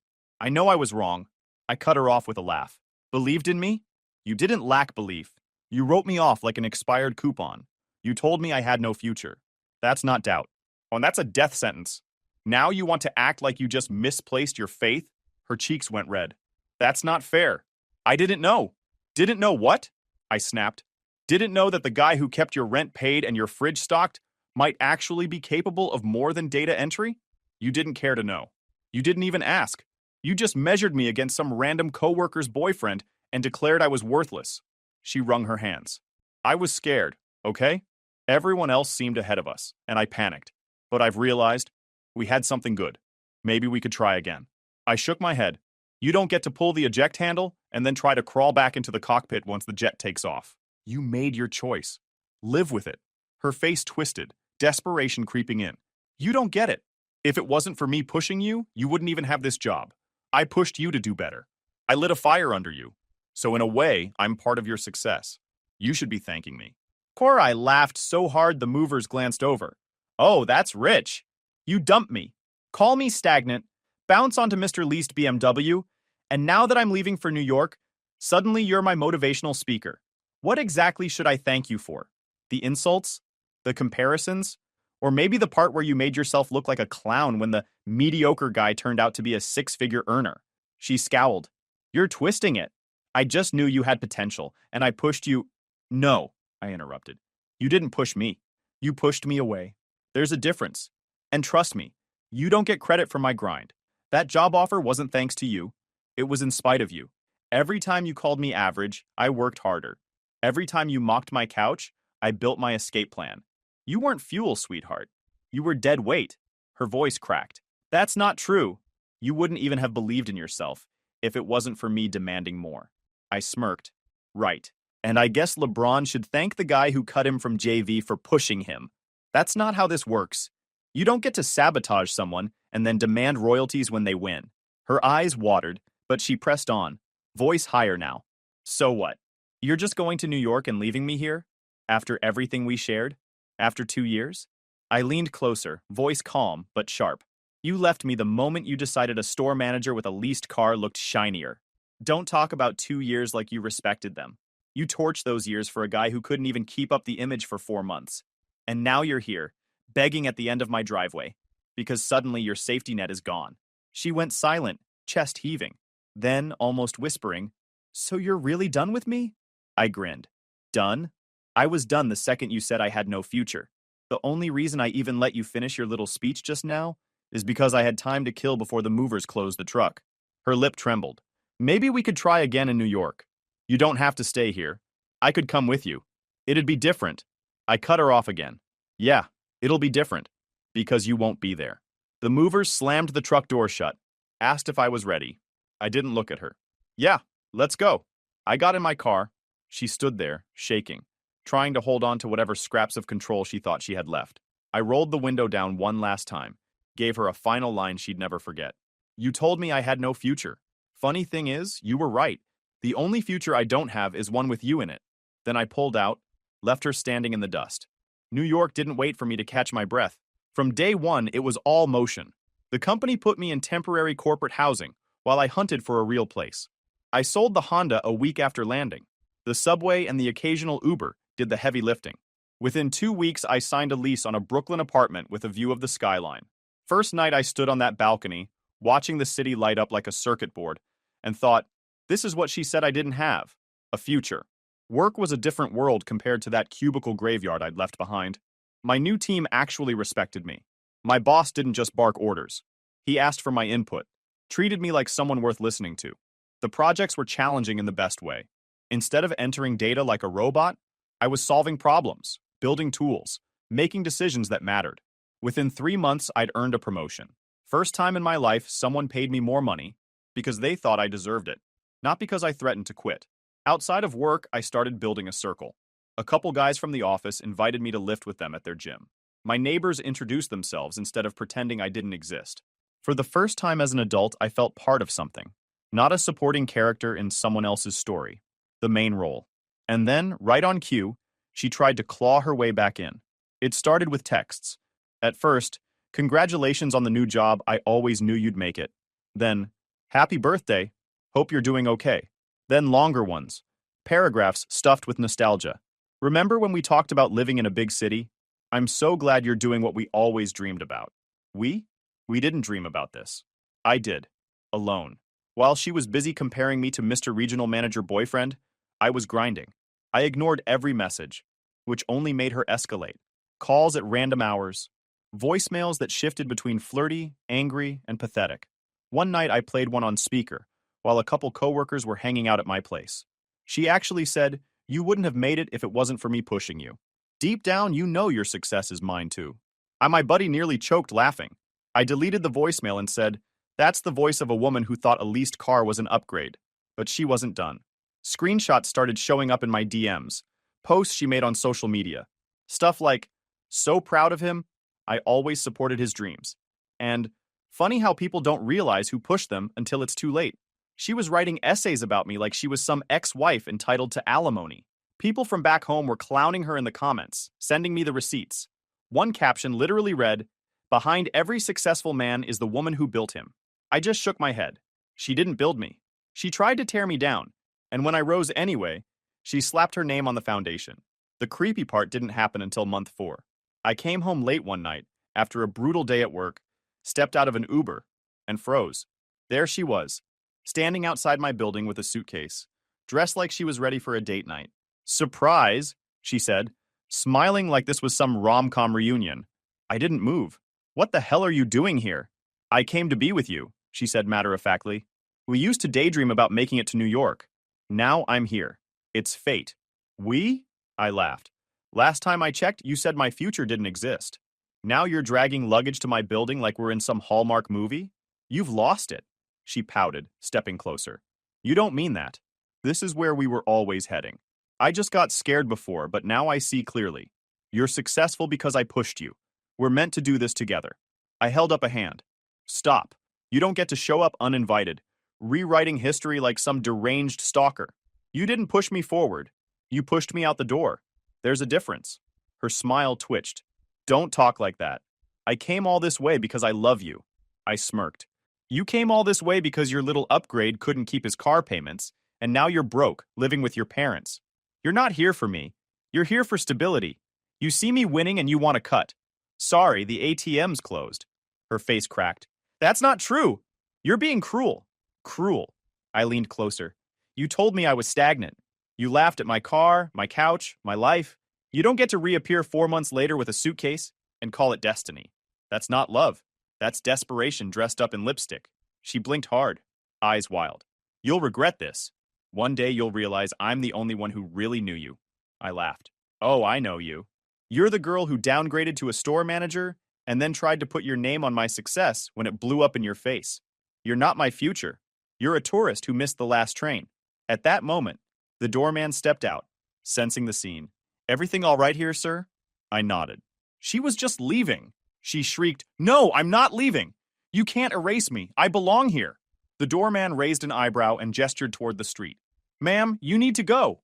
I know I was wrong. I cut her off with a laugh. Believed in me? You didn't lack belief. You wrote me off like an expired coupon. You told me I had no future. That's not doubt. Oh, and that's a death sentence. Now you want to act like you just misplaced your faith? Her cheeks went red. That's not fair. I didn't know. Didn't know what? I snapped. Didn't know that the guy who kept your rent paid and your fridge stocked might actually be capable of more than data entry? You didn't care to know. You didn't even ask. You just measured me against some random coworker's boyfriend and declared I was worthless. She wrung her hands. I was scared, okay? Everyone else seemed ahead of us, and I panicked. But I've realized we had something good. Maybe we could try again. I shook my head. You don't get to pull the eject handle and then try to crawl back into the cockpit once the jet takes off. You made your choice. Live with it. Her face twisted, desperation creeping in. You don't get it. If it wasn't for me pushing you, you wouldn't even have this job. I pushed you to do better. I lit a fire under you. So in a way, I'm part of your success. You should be thanking me. Korai laughed so hard the movers glanced over. Oh, that's rich. You dumped me. Call me stagnant. Bounce onto Mr. Least BMW. And now that I'm leaving for New York, suddenly you're my motivational speaker. What exactly should I thank you for? The insults? The comparisons? Or maybe the part where you made yourself look like a clown when the mediocre guy turned out to be a six-figure earner? She scowled. You're twisting it. I just knew you had potential, and I pushed you. No, I interrupted. You didn't push me. You pushed me away. There's a difference. And trust me, you don't get credit for my grind. That job offer wasn't thanks to you. It was in spite of you. Every time you called me average, I worked harder. Every time you mocked my couch, I built my escape plan. You weren't fuel, sweetheart. You were dead weight. Her voice cracked. That's not true. You wouldn't even have believed in yourself if it wasn't for me demanding more. I smirked. Right. And I guess LeBron should thank the guy who cut him from JV for pushing him. That's not how this works. You don't get to sabotage someone and then demand royalties when they win. Her eyes watered, but she pressed on, voice higher now. So what? You're just going to New York and leaving me here? After everything we shared? After 2 years? I leaned closer, voice calm but sharp. You left me the moment you decided a store manager with a leased car looked shinier. Don't talk about 2 years like you respected them. You torched those years for a guy who couldn't even keep up the image for 4 months. And now you're here, begging at the end of my driveway, because suddenly your safety net is gone. She went silent, chest heaving. Then, almost whispering, So you're really done with me? I grinned. Done? I was done the second you said I had no future. The only reason I even let you finish your little speech just now is because I had time to kill before the movers closed the truck. Her lip trembled. Maybe we could try again in New York. You don't have to stay here. I could come with you. It'd be different. I cut her off again. Yeah, it'll be different. Because you won't be there. The movers slammed the truck door shut, asked if I was ready. I didn't look at her. Yeah, let's go. I got in my car. She stood there, shaking, trying to hold on to whatever scraps of control she thought she had left. I rolled the window down one last time, gave her a final line she'd never forget. You told me I had no future. Funny thing is, you were right. The only future I don't have is one with you in it. Then I pulled out, left her standing in the dust. New York didn't wait for me to catch my breath. From day one, it was all motion. The company put me in temporary corporate housing while I hunted for a real place. I sold the Honda a week after landing. The subway and the occasional Uber did the heavy lifting. Within 2 weeks, I signed a lease on a Brooklyn apartment with a view of the skyline. First night I stood on that balcony, watching the city light up like a circuit board, and thought, this is what she said I didn't have, a future. Work was a different world compared to that cubicle graveyard I'd left behind. My new team actually respected me. My boss didn't just bark orders. He asked for my input, treated me like someone worth listening to. The projects were challenging in the best way. Instead of entering data like a robot, I was solving problems, building tools, making decisions that mattered. Within 3 months, I'd earned a promotion. First time in my life, someone paid me more money because they thought I deserved it, not because I threatened to quit. Outside of work, I started building a circle. A couple guys from the office invited me to lift with them at their gym. My neighbors introduced themselves instead of pretending I didn't exist. For the first time as an adult, I felt part of something, not a supporting character in someone else's story, the main role. And then, right on cue, she tried to claw her way back in. It started with texts. At first, congratulations on the new job, I always knew you'd make it. Then, happy birthday, hope you're doing okay. Then longer ones, paragraphs stuffed with nostalgia. Remember when we talked about living in a big city? I'm so glad you're doing what we always dreamed about. We? We didn't dream about this. I did. Alone. While she was busy comparing me to Mr. Regional Manager boyfriend, I was grinding. I ignored every message, which only made her escalate. Calls at random hours, voicemails that shifted between flirty, angry, and pathetic. One night I played one on speaker, while a couple coworkers were hanging out at my place. She actually said, you wouldn't have made it if it wasn't for me pushing you. Deep down, you know your success is mine too. My buddy nearly choked laughing. I deleted the voicemail and said, that's the voice of a woman who thought a leased car was an upgrade. But she wasn't done. Screenshots started showing up in my DMs, posts she made on social media. Stuff like, so proud of him, I always supported his dreams. And, funny how people don't realize who pushed them until it's too late. She was writing essays about me like she was some ex-wife entitled to alimony. People from back home were clowning her in the comments, sending me the receipts. One caption literally read, behind every successful man is the woman who built him. I just shook my head. She didn't build me. She tried to tear me down, and when I rose anyway, she slapped her name on the foundation. The creepy part didn't happen until month 4. I came home late one night, after a brutal day at work, stepped out of an Uber, and froze. There she was, standing outside my building with a suitcase, dressed like she was ready for a date night. Surprise, she said, smiling like this was some rom-com reunion. I didn't move. What the hell are you doing here? I came to be with you, she said matter-of-factly. We used to daydream about making it to New York. Now I'm here. It's fate. We? I laughed. Last time I checked, you said my future didn't exist. Now you're dragging luggage to my building like we're in some Hallmark movie? You've lost it. She pouted, stepping closer. You don't mean that. This is where we were always heading. I just got scared before, but now I see clearly. You're successful because I pushed you. We're meant to do this together. I held up a hand. Stop. You don't get to show up uninvited, rewriting history like some deranged stalker. You didn't push me forward. You pushed me out the door. There's a difference. Her smile twitched. Don't talk like that. I came all this way because I love you. I smirked. You came all this way because your little upgrade couldn't keep his car payments, and now you're broke, living with your parents. You're not here for me. You're here for stability. You see me winning and you want to cut. Sorry, the ATM's closed. Her face cracked. That's not true. You're being cruel. Cruel. I leaned closer. You told me I was stagnant. You laughed at my car, my couch, my life. You don't get to reappear 4 months later with a suitcase and call it destiny. That's not love. That's desperation dressed up in lipstick. She blinked hard. eyes wild. You'll regret this. One day you'll realize I'm the only one who really knew you. I laughed. Oh, I know you. You're the girl who downgraded to a store manager and then tried to put your name on my success when it blew up in your face. You're not my future. You're a tourist who missed the last train. At that moment, the doorman stepped out, sensing the scene. Everything all right here, sir? I nodded. She was just leaving. She shrieked, No, I'm not leaving. You can't erase me. I belong here. The doorman raised an eyebrow and gestured toward the street. Ma'am, you need to go.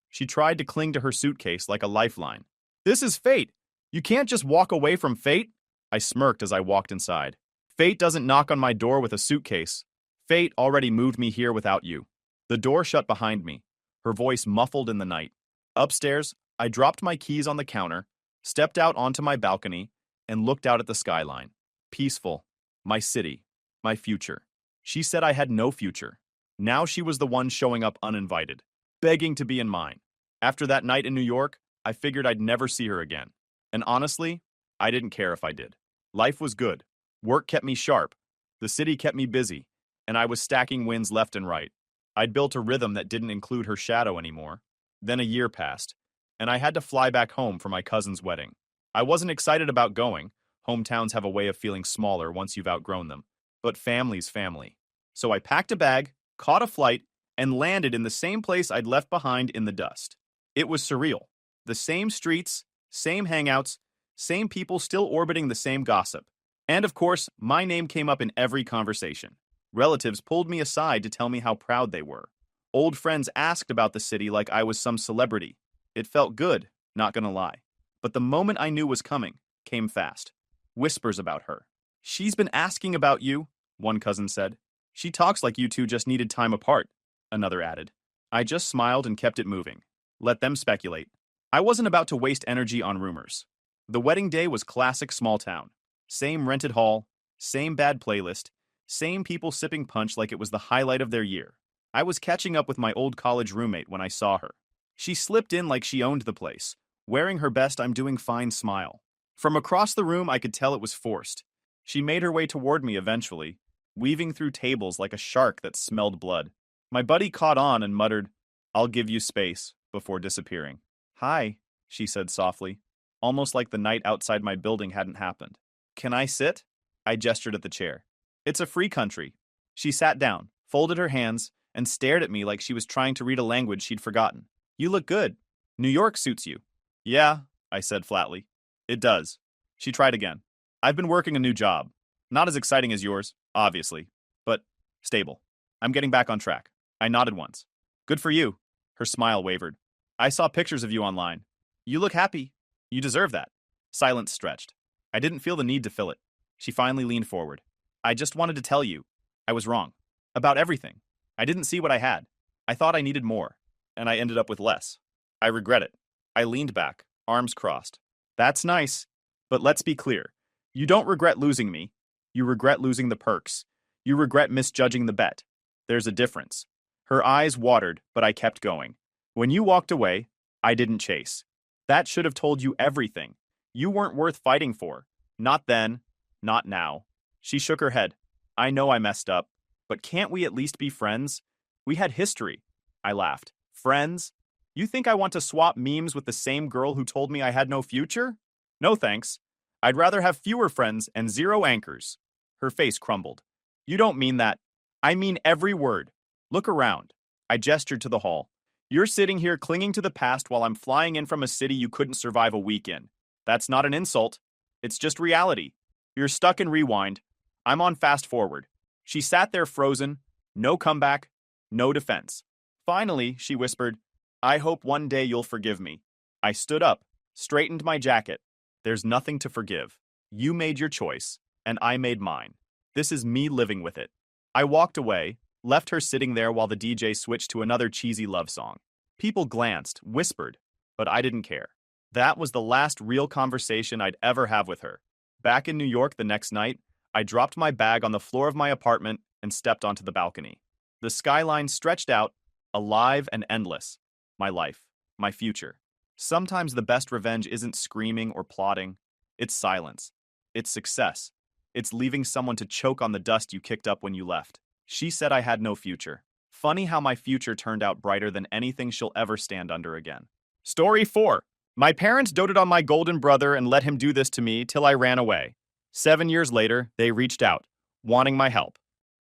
She tried to cling to her suitcase like a lifeline. This is fate. You can't just walk away from fate. I smirked as I walked inside. Fate doesn't knock on my door with a suitcase. Fate already moved me here without you. The door shut behind me, her voice muffled in the night. Upstairs, I dropped my keys on the counter, stepped out onto my balcony, and looked out at the skyline. Peaceful. My city. My future. She said I had no future. Now she was the one showing up uninvited, begging to be in mine. After that night in New York, I figured I'd never see her again. And honestly, I didn't care if I did. Life was good. Work kept me sharp. The city kept me busy. And I was stacking wins left and right. I'd built a rhythm that didn't include her shadow anymore. Then a year passed, and I had to fly back home for my cousin's wedding. I wasn't excited about going. Hometowns have a way of feeling smaller once you've outgrown them. But family's family. So I packed a bag, caught a flight, and landed in the same place I'd left behind in the dust. It was surreal. The same streets, same hangouts, same people still orbiting the same gossip. And of course, my name came up in every conversation. Relatives pulled me aside to tell me how proud they were. Old friends asked about the city like I was some celebrity. It felt good, not gonna lie. But the moment I knew was coming came fast. Whispers about her. She's been asking about you, one cousin said. She talks like you two just needed time apart, another added. I just smiled and kept it moving. Let them speculate. I wasn't about to waste energy on rumors. The wedding day was classic small town. Same rented hall, same bad playlist, same people sipping punch like it was the highlight of their year. I was catching up with my old college roommate when I saw her. She slipped in like she owned the place, wearing her best I'm doing fine smile. From across the room, I could tell it was forced. She made her way toward me eventually, weaving through tables like a shark that smelled blood. My buddy caught on and muttered, I'll give you space, before disappearing. Hi, she said softly, almost like the night outside my building hadn't happened. Can I sit? I gestured at the chair. It's a free country. She sat down, folded her hands, and stared at me like she was trying to read a language she'd forgotten. You look good. New York suits you. Yeah, I said flatly. It does. She tried again. I've been working a new job. Not as exciting as yours, obviously, but stable. I'm getting back on track. I nodded once. Good for you. Her smile wavered. I saw pictures of you online. You look happy. You deserve that. Silence stretched. I didn't feel the need to fill it. She finally leaned forward. I just wanted to tell you. I was wrong. About everything. I didn't see what I had. I thought I needed more. And I ended up with less. I regret it. I leaned back, arms crossed. That's nice. But let's be clear. You don't regret losing me. You regret losing the perks. You regret misjudging the bet. There's a difference. Her eyes watered, but I kept going. When you walked away, I didn't chase. That should have told you everything. You weren't worth fighting for. Not then. Not now. She shook her head. I know I messed up, but can't we at least be friends? We had history. I laughed. Friends? You think I want to swap memes with the same girl who told me I had no future? No thanks. I'd rather have fewer friends and zero anchors. Her face crumbled. You don't mean that. I mean every word. Look around. I gestured to the hall. You're sitting here clinging to the past while I'm flying in from a city you couldn't survive a week in. That's not an insult. It's just reality. You're stuck in rewind. I'm on fast forward. She sat there frozen. No comeback. No defense. Finally, she whispered, I hope one day you'll forgive me. I stood up, straightened my jacket. There's nothing to forgive. You made your choice, and I made mine. This is me living with it. I walked away, left her sitting there while the DJ switched to another cheesy love song. People glanced, whispered, but I didn't care. That was the last real conversation I'd ever have with her. Back in New York the next night, I dropped my bag on the floor of my apartment and stepped onto the balcony. The skyline stretched out, alive and endless. My life, my future. Sometimes the best revenge isn't screaming or plotting. It's silence. It's success. It's leaving someone to choke on the dust you kicked up when you left. She said I had no future. Funny how my future turned out brighter than anything she'll ever stand under again. Story 4. My parents doted on my golden brother and let him do this to me till I ran away. 7 years later, they reached out, wanting my help.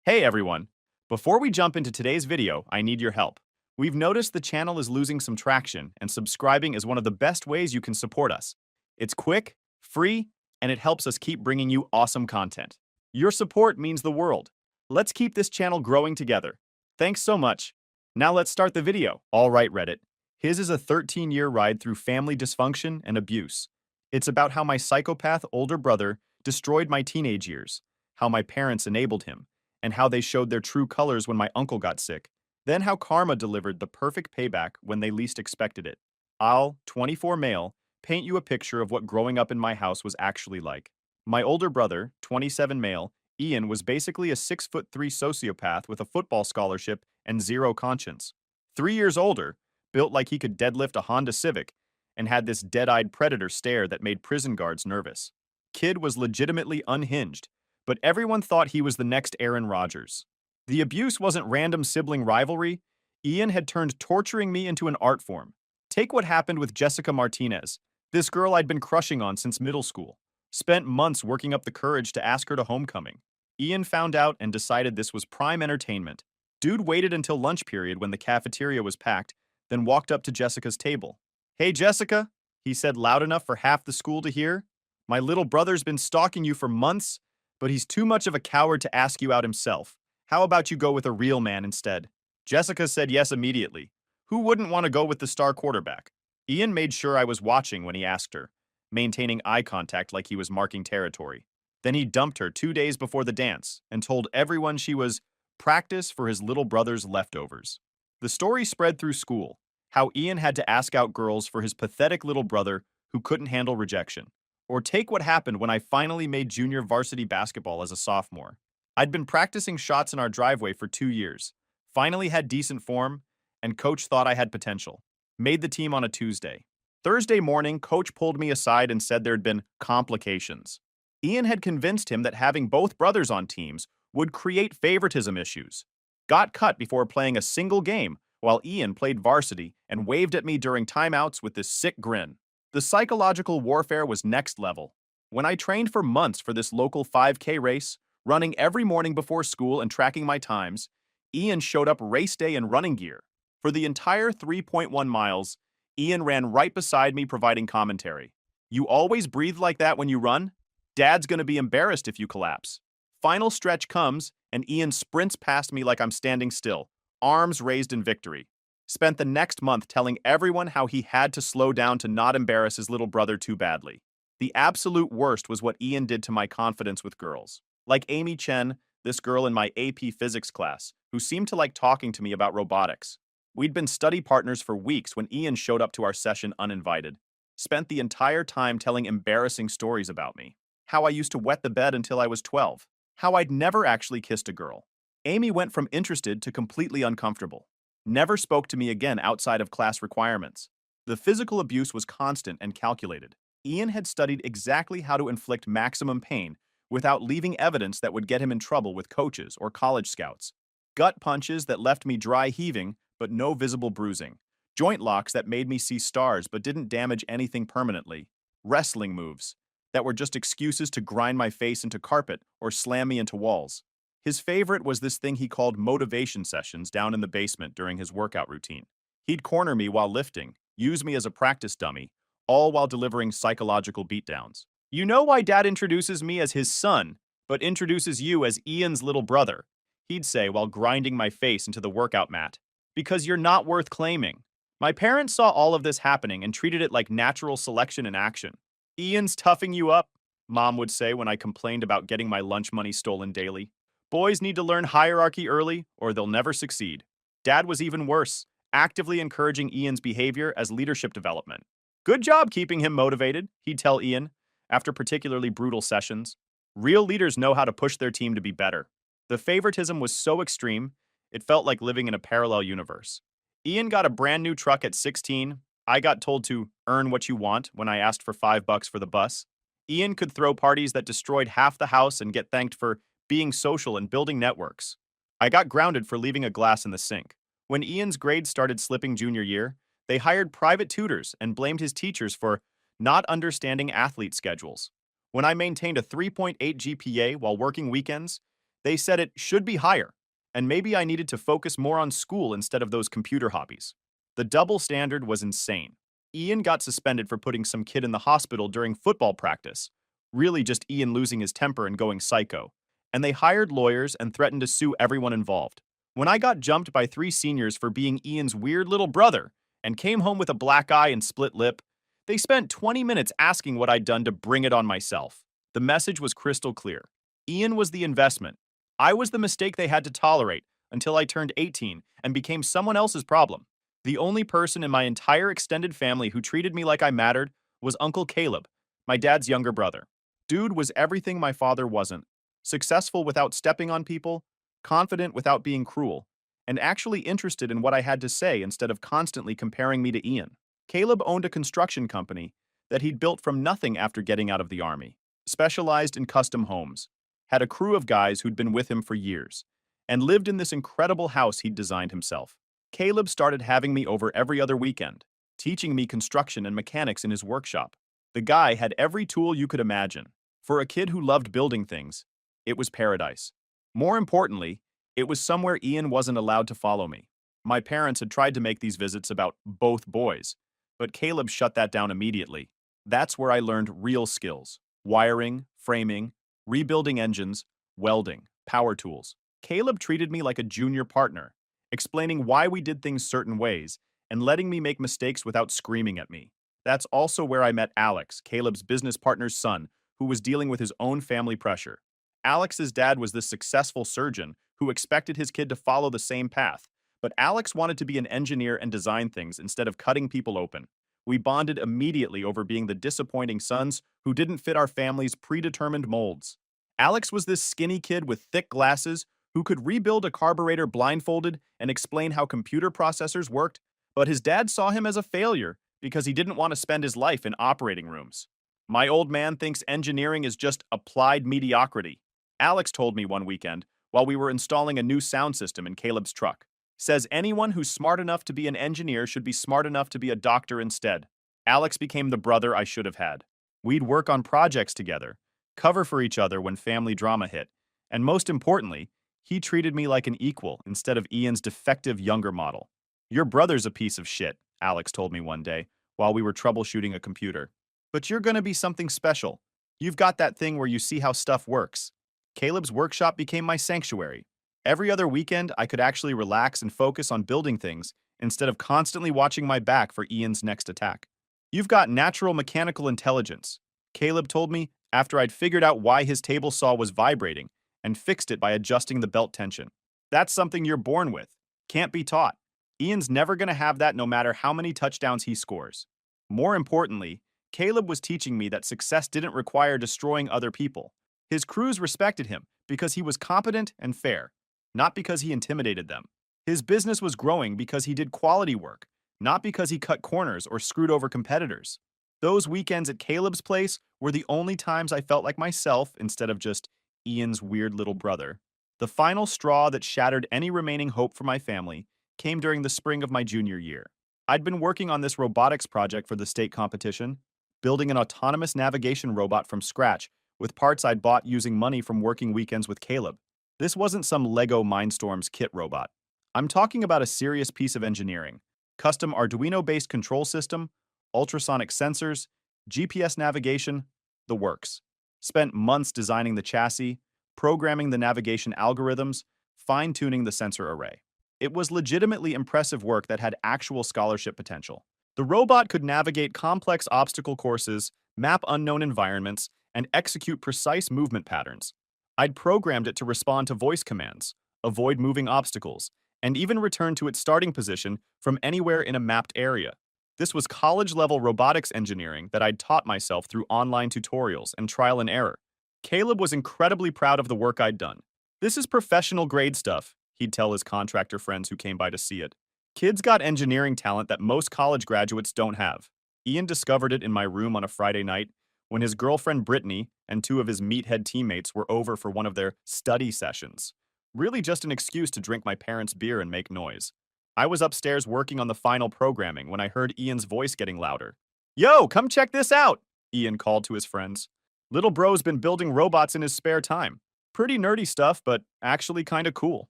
Hey everyone! Before we jump into today's video, I need your help. We've noticed the channel is losing some traction, and subscribing is one of the best ways you can support us. It's quick, free, and it helps us keep bringing you awesome content. Your support means the world. Let's keep this channel growing together. Thanks so much. Now let's start the video. All right, Reddit. His is a 13-year ride through family dysfunction and abuse. It's about how my psychopath older brother destroyed my teenage years, how my parents enabled him, and how they showed their true colors when my uncle got sick. Then how karma delivered the perfect payback when they least expected it. I'll, 24 male, paint you a picture of what growing up in my house was actually like. My older brother, 27 male, Ian was basically a 6'3" sociopath with a football scholarship and zero conscience. 3 years older, built like he could deadlift a Honda Civic, and had this dead-eyed predator stare that made prison guards nervous. Kid was legitimately unhinged, but everyone thought he was the next Aaron Rodgers. The abuse wasn't random sibling rivalry. Ian had turned torturing me into an art form. Take what happened with Jessica Martinez, this girl I'd been crushing on since middle school. Spent months working up the courage to ask her to homecoming. Ian found out and decided this was prime entertainment. Dude waited until lunch period when the cafeteria was packed, then walked up to Jessica's table. "Hey, Jessica," he said loud enough for half the school to hear. "My little brother's been stalking you for months, but he's too much of a coward to ask you out himself. How about you go with a real man instead?" Jessica said yes immediately. Who wouldn't want to go with the star quarterback? Ian made sure I was watching when he asked her, maintaining eye contact like he was marking territory. Then he dumped her 2 days before the dance and told everyone she was practice for his little brother's leftovers. The story spread through school, how Ian had to ask out girls for his pathetic little brother who couldn't handle rejection. Or take what happened when I finally made junior varsity basketball as a sophomore. I'd been practicing shots in our driveway for 2 years, finally had decent form, and coach thought I had potential. Made the team on a Tuesday. Thursday morning, coach pulled me aside and said there had been complications. Ian had convinced him that having both brothers on teams would create favoritism issues. Got cut before playing a single game while Ian played varsity and waved at me during timeouts with this sick grin. The psychological warfare was next level. When I trained for months for this local 5K race, running every morning before school and tracking my times, Ian showed up race day in running gear. For the entire 3.1 miles, Ian ran right beside me providing commentary. "You always breathe like that when you run? Dad's gonna be embarrassed if you collapse." Final stretch comes, and Ian sprints past me like I'm standing still, arms raised in victory. Spent the next month telling everyone how he had to slow down to not embarrass his little brother too badly. The absolute worst was what Ian did to my confidence with girls. Like Amy Chen, this girl in my AP physics class, who seemed to like talking to me about robotics. We'd been study partners for weeks when Ian showed up to our session uninvited. Spent the entire time telling embarrassing stories about me. How I used to wet the bed until I was 12. How I'd never actually kissed a girl. Amy went from interested to completely uncomfortable. Never spoke to me again outside of class requirements. The physical abuse was constant and calculated. Ian had studied exactly how to inflict maximum pain without leaving evidence that would get him in trouble with coaches or college scouts. Gut punches that left me dry heaving but no visible bruising. Joint locks that made me see stars but didn't damage anything permanently. Wrestling moves that were just excuses to grind my face into carpet or slam me into walls. His favorite was this thing he called motivation sessions down in the basement during his workout routine. He'd corner me while lifting, use me as a practice dummy, all while delivering psychological beatdowns. "You know why Dad introduces me as his son, but introduces you as Ian's little brother," he'd say while grinding my face into the workout mat. "Because you're not worth claiming." My parents saw all of this happening and treated it like natural selection in action. "Ian's toughing you up," Mom would say when I complained about getting my lunch money stolen daily. "Boys need to learn hierarchy early or they'll never succeed." Dad was even worse, actively encouraging Ian's behavior as leadership development. "Good job keeping him motivated," he'd tell Ian, after particularly brutal sessions. Real leaders know how to push their team to be better. The favoritism was so extreme, it felt like living in a parallel universe. Ian got a brand new truck at 16. I got told to earn what you want when I asked for $5 for the bus. Ian could throw parties that destroyed half the house and get thanked for being social and building networks. I got grounded for leaving a glass in the sink. When Ian's grades started slipping junior year, they hired private tutors and blamed his teachers for not understanding athlete schedules. When I maintained a 3.8 GPA while working weekends, they said it should be higher, and maybe I needed to focus more on school instead of those computer hobbies. The double standard was insane. Ian got suspended for putting some kid in the hospital during football practice. Really just Ian losing his temper and going psycho. And they hired lawyers and threatened to sue everyone involved. When I got jumped by 3 seniors for being Ian's weird little brother and came home with a black eye and split lip, they spent 20 minutes asking what I'd done to bring it on myself. The message was crystal clear. Ian was the investment. I was the mistake they had to tolerate until I turned 18 and became someone else's problem. The only person in my entire extended family who treated me like I mattered was Uncle Caleb, my dad's younger brother. Dude was everything my father wasn't. Successful without stepping on people, confident without being cruel, and actually interested in what I had to say instead of constantly comparing me to Ian. Caleb owned a construction company that he'd built from nothing after getting out of the army, specialized in custom homes, had a crew of guys who'd been with him for years, and lived in this incredible house he'd designed himself. Caleb started having me over every other weekend, teaching me construction and mechanics in his workshop. The guy had every tool you could imagine. For a kid who loved building things, it was paradise. More importantly, it was somewhere Ian wasn't allowed to follow me. My parents had tried to make these visits about both boys, but Caleb shut that down immediately. That's where I learned real skills: wiring, framing, rebuilding engines, welding, power tools. Caleb treated me like a junior partner, explaining why we did things certain ways and letting me make mistakes without screaming at me. That's also where I met Alex, Caleb's business partner's son, who was dealing with his own family pressure. Alex's dad was this successful surgeon who expected his kid to follow the same path, but Alex wanted to be an engineer and design things instead of cutting people open. We bonded immediately over being the disappointing sons who didn't fit our family's predetermined molds. Alex was this skinny kid with thick glasses who could rebuild a carburetor blindfolded and explain how computer processors worked, but his dad saw him as a failure because he didn't want to spend his life in operating rooms. My old man thinks engineering is just applied mediocrity. Alex told me one weekend while we were installing a new sound system in Caleb's truck. Says anyone who's smart enough to be an engineer should be smart enough to be a doctor instead. Alex became the brother I should have had. We'd work on projects together, cover for each other when family drama hit, and most importantly, he treated me like an equal instead of Ian's defective younger model. Your brother's a piece of shit, Alex told me one day while we were troubleshooting a computer. But you're gonna be something special. You've got that thing where you see how stuff works. Caleb's workshop became my sanctuary. Every other weekend, I could actually relax and focus on building things instead of constantly watching my back for Ian's next attack. You've got natural mechanical intelligence, Caleb told me after I'd figured out why his table saw was vibrating and fixed it by adjusting the belt tension. That's something you're born with. Can't be taught. Ian's never going to have that no matter how many touchdowns he scores. More importantly, Caleb was teaching me that success didn't require destroying other people. His crews respected him because he was competent and fair, not because he intimidated them. His business was growing because he did quality work, not because he cut corners or screwed over competitors. Those weekends at Caleb's place were the only times I felt like myself instead of just Ian's weird little brother. The final straw that shattered any remaining hope for my family came during the spring of my junior year. I'd been working on this robotics project for the state competition, building an autonomous navigation robot from scratch with parts I'd bought using money from working weekends with Caleb. This wasn't some Lego Mindstorms kit robot. I'm talking about a serious piece of engineering. Custom Arduino-based control system, ultrasonic sensors, GPS navigation, the works. Spent months designing the chassis, programming the navigation algorithms, fine-tuning the sensor array. It was legitimately impressive work that had actual scholarship potential. The robot could navigate complex obstacle courses, map unknown environments, and execute precise movement patterns. I'd programmed it to respond to voice commands, avoid moving obstacles, and even return to its starting position from anywhere in a mapped area. This was college-level robotics engineering that I'd taught myself through online tutorials and trial and error. Caleb was incredibly proud of the work I'd done. "This is professional-grade stuff," he'd tell his contractor friends who came by to see it. "Kids got engineering talent that most college graduates don't have." Ian discovered it in my room on a Friday night when his girlfriend Brittany and two of his meathead teammates were over for one of their study sessions. Really just an excuse to drink my parents' beer and make noise. I was upstairs working on the final programming when I heard Ian's voice getting louder. Yo, come check this out, Ian called to his friends. Little bro's been building robots in his spare time. Pretty nerdy stuff, but actually kinda cool.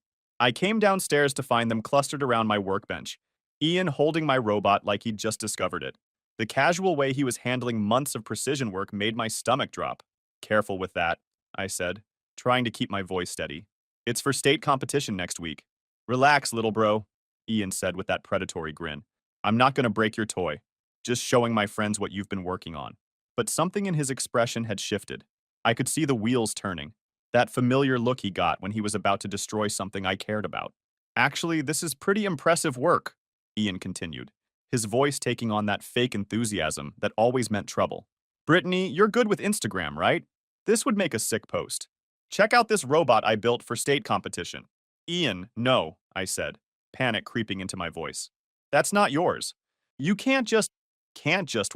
I came downstairs to find them clustered around my workbench, Ian holding my robot like he'd just discovered it. The casual way he was handling months of precision work made my stomach drop. Careful with that, I said, trying to keep my voice steady. It's for state competition next week. Relax, little bro, Ian said with that predatory grin. I'm not gonna break your toy. Just showing my friends what you've been working on. But something in his expression had shifted. I could see the wheels turning. That familiar look he got when he was about to destroy something I cared about. Actually, this is pretty impressive work, Ian continued, his voice taking on that fake enthusiasm that always meant trouble. Brittany, you're good with Instagram, right? This would make a sick post. Check out this robot I built for state competition. Ian, no, I said, panic creeping into my voice. That's not yours. You can't just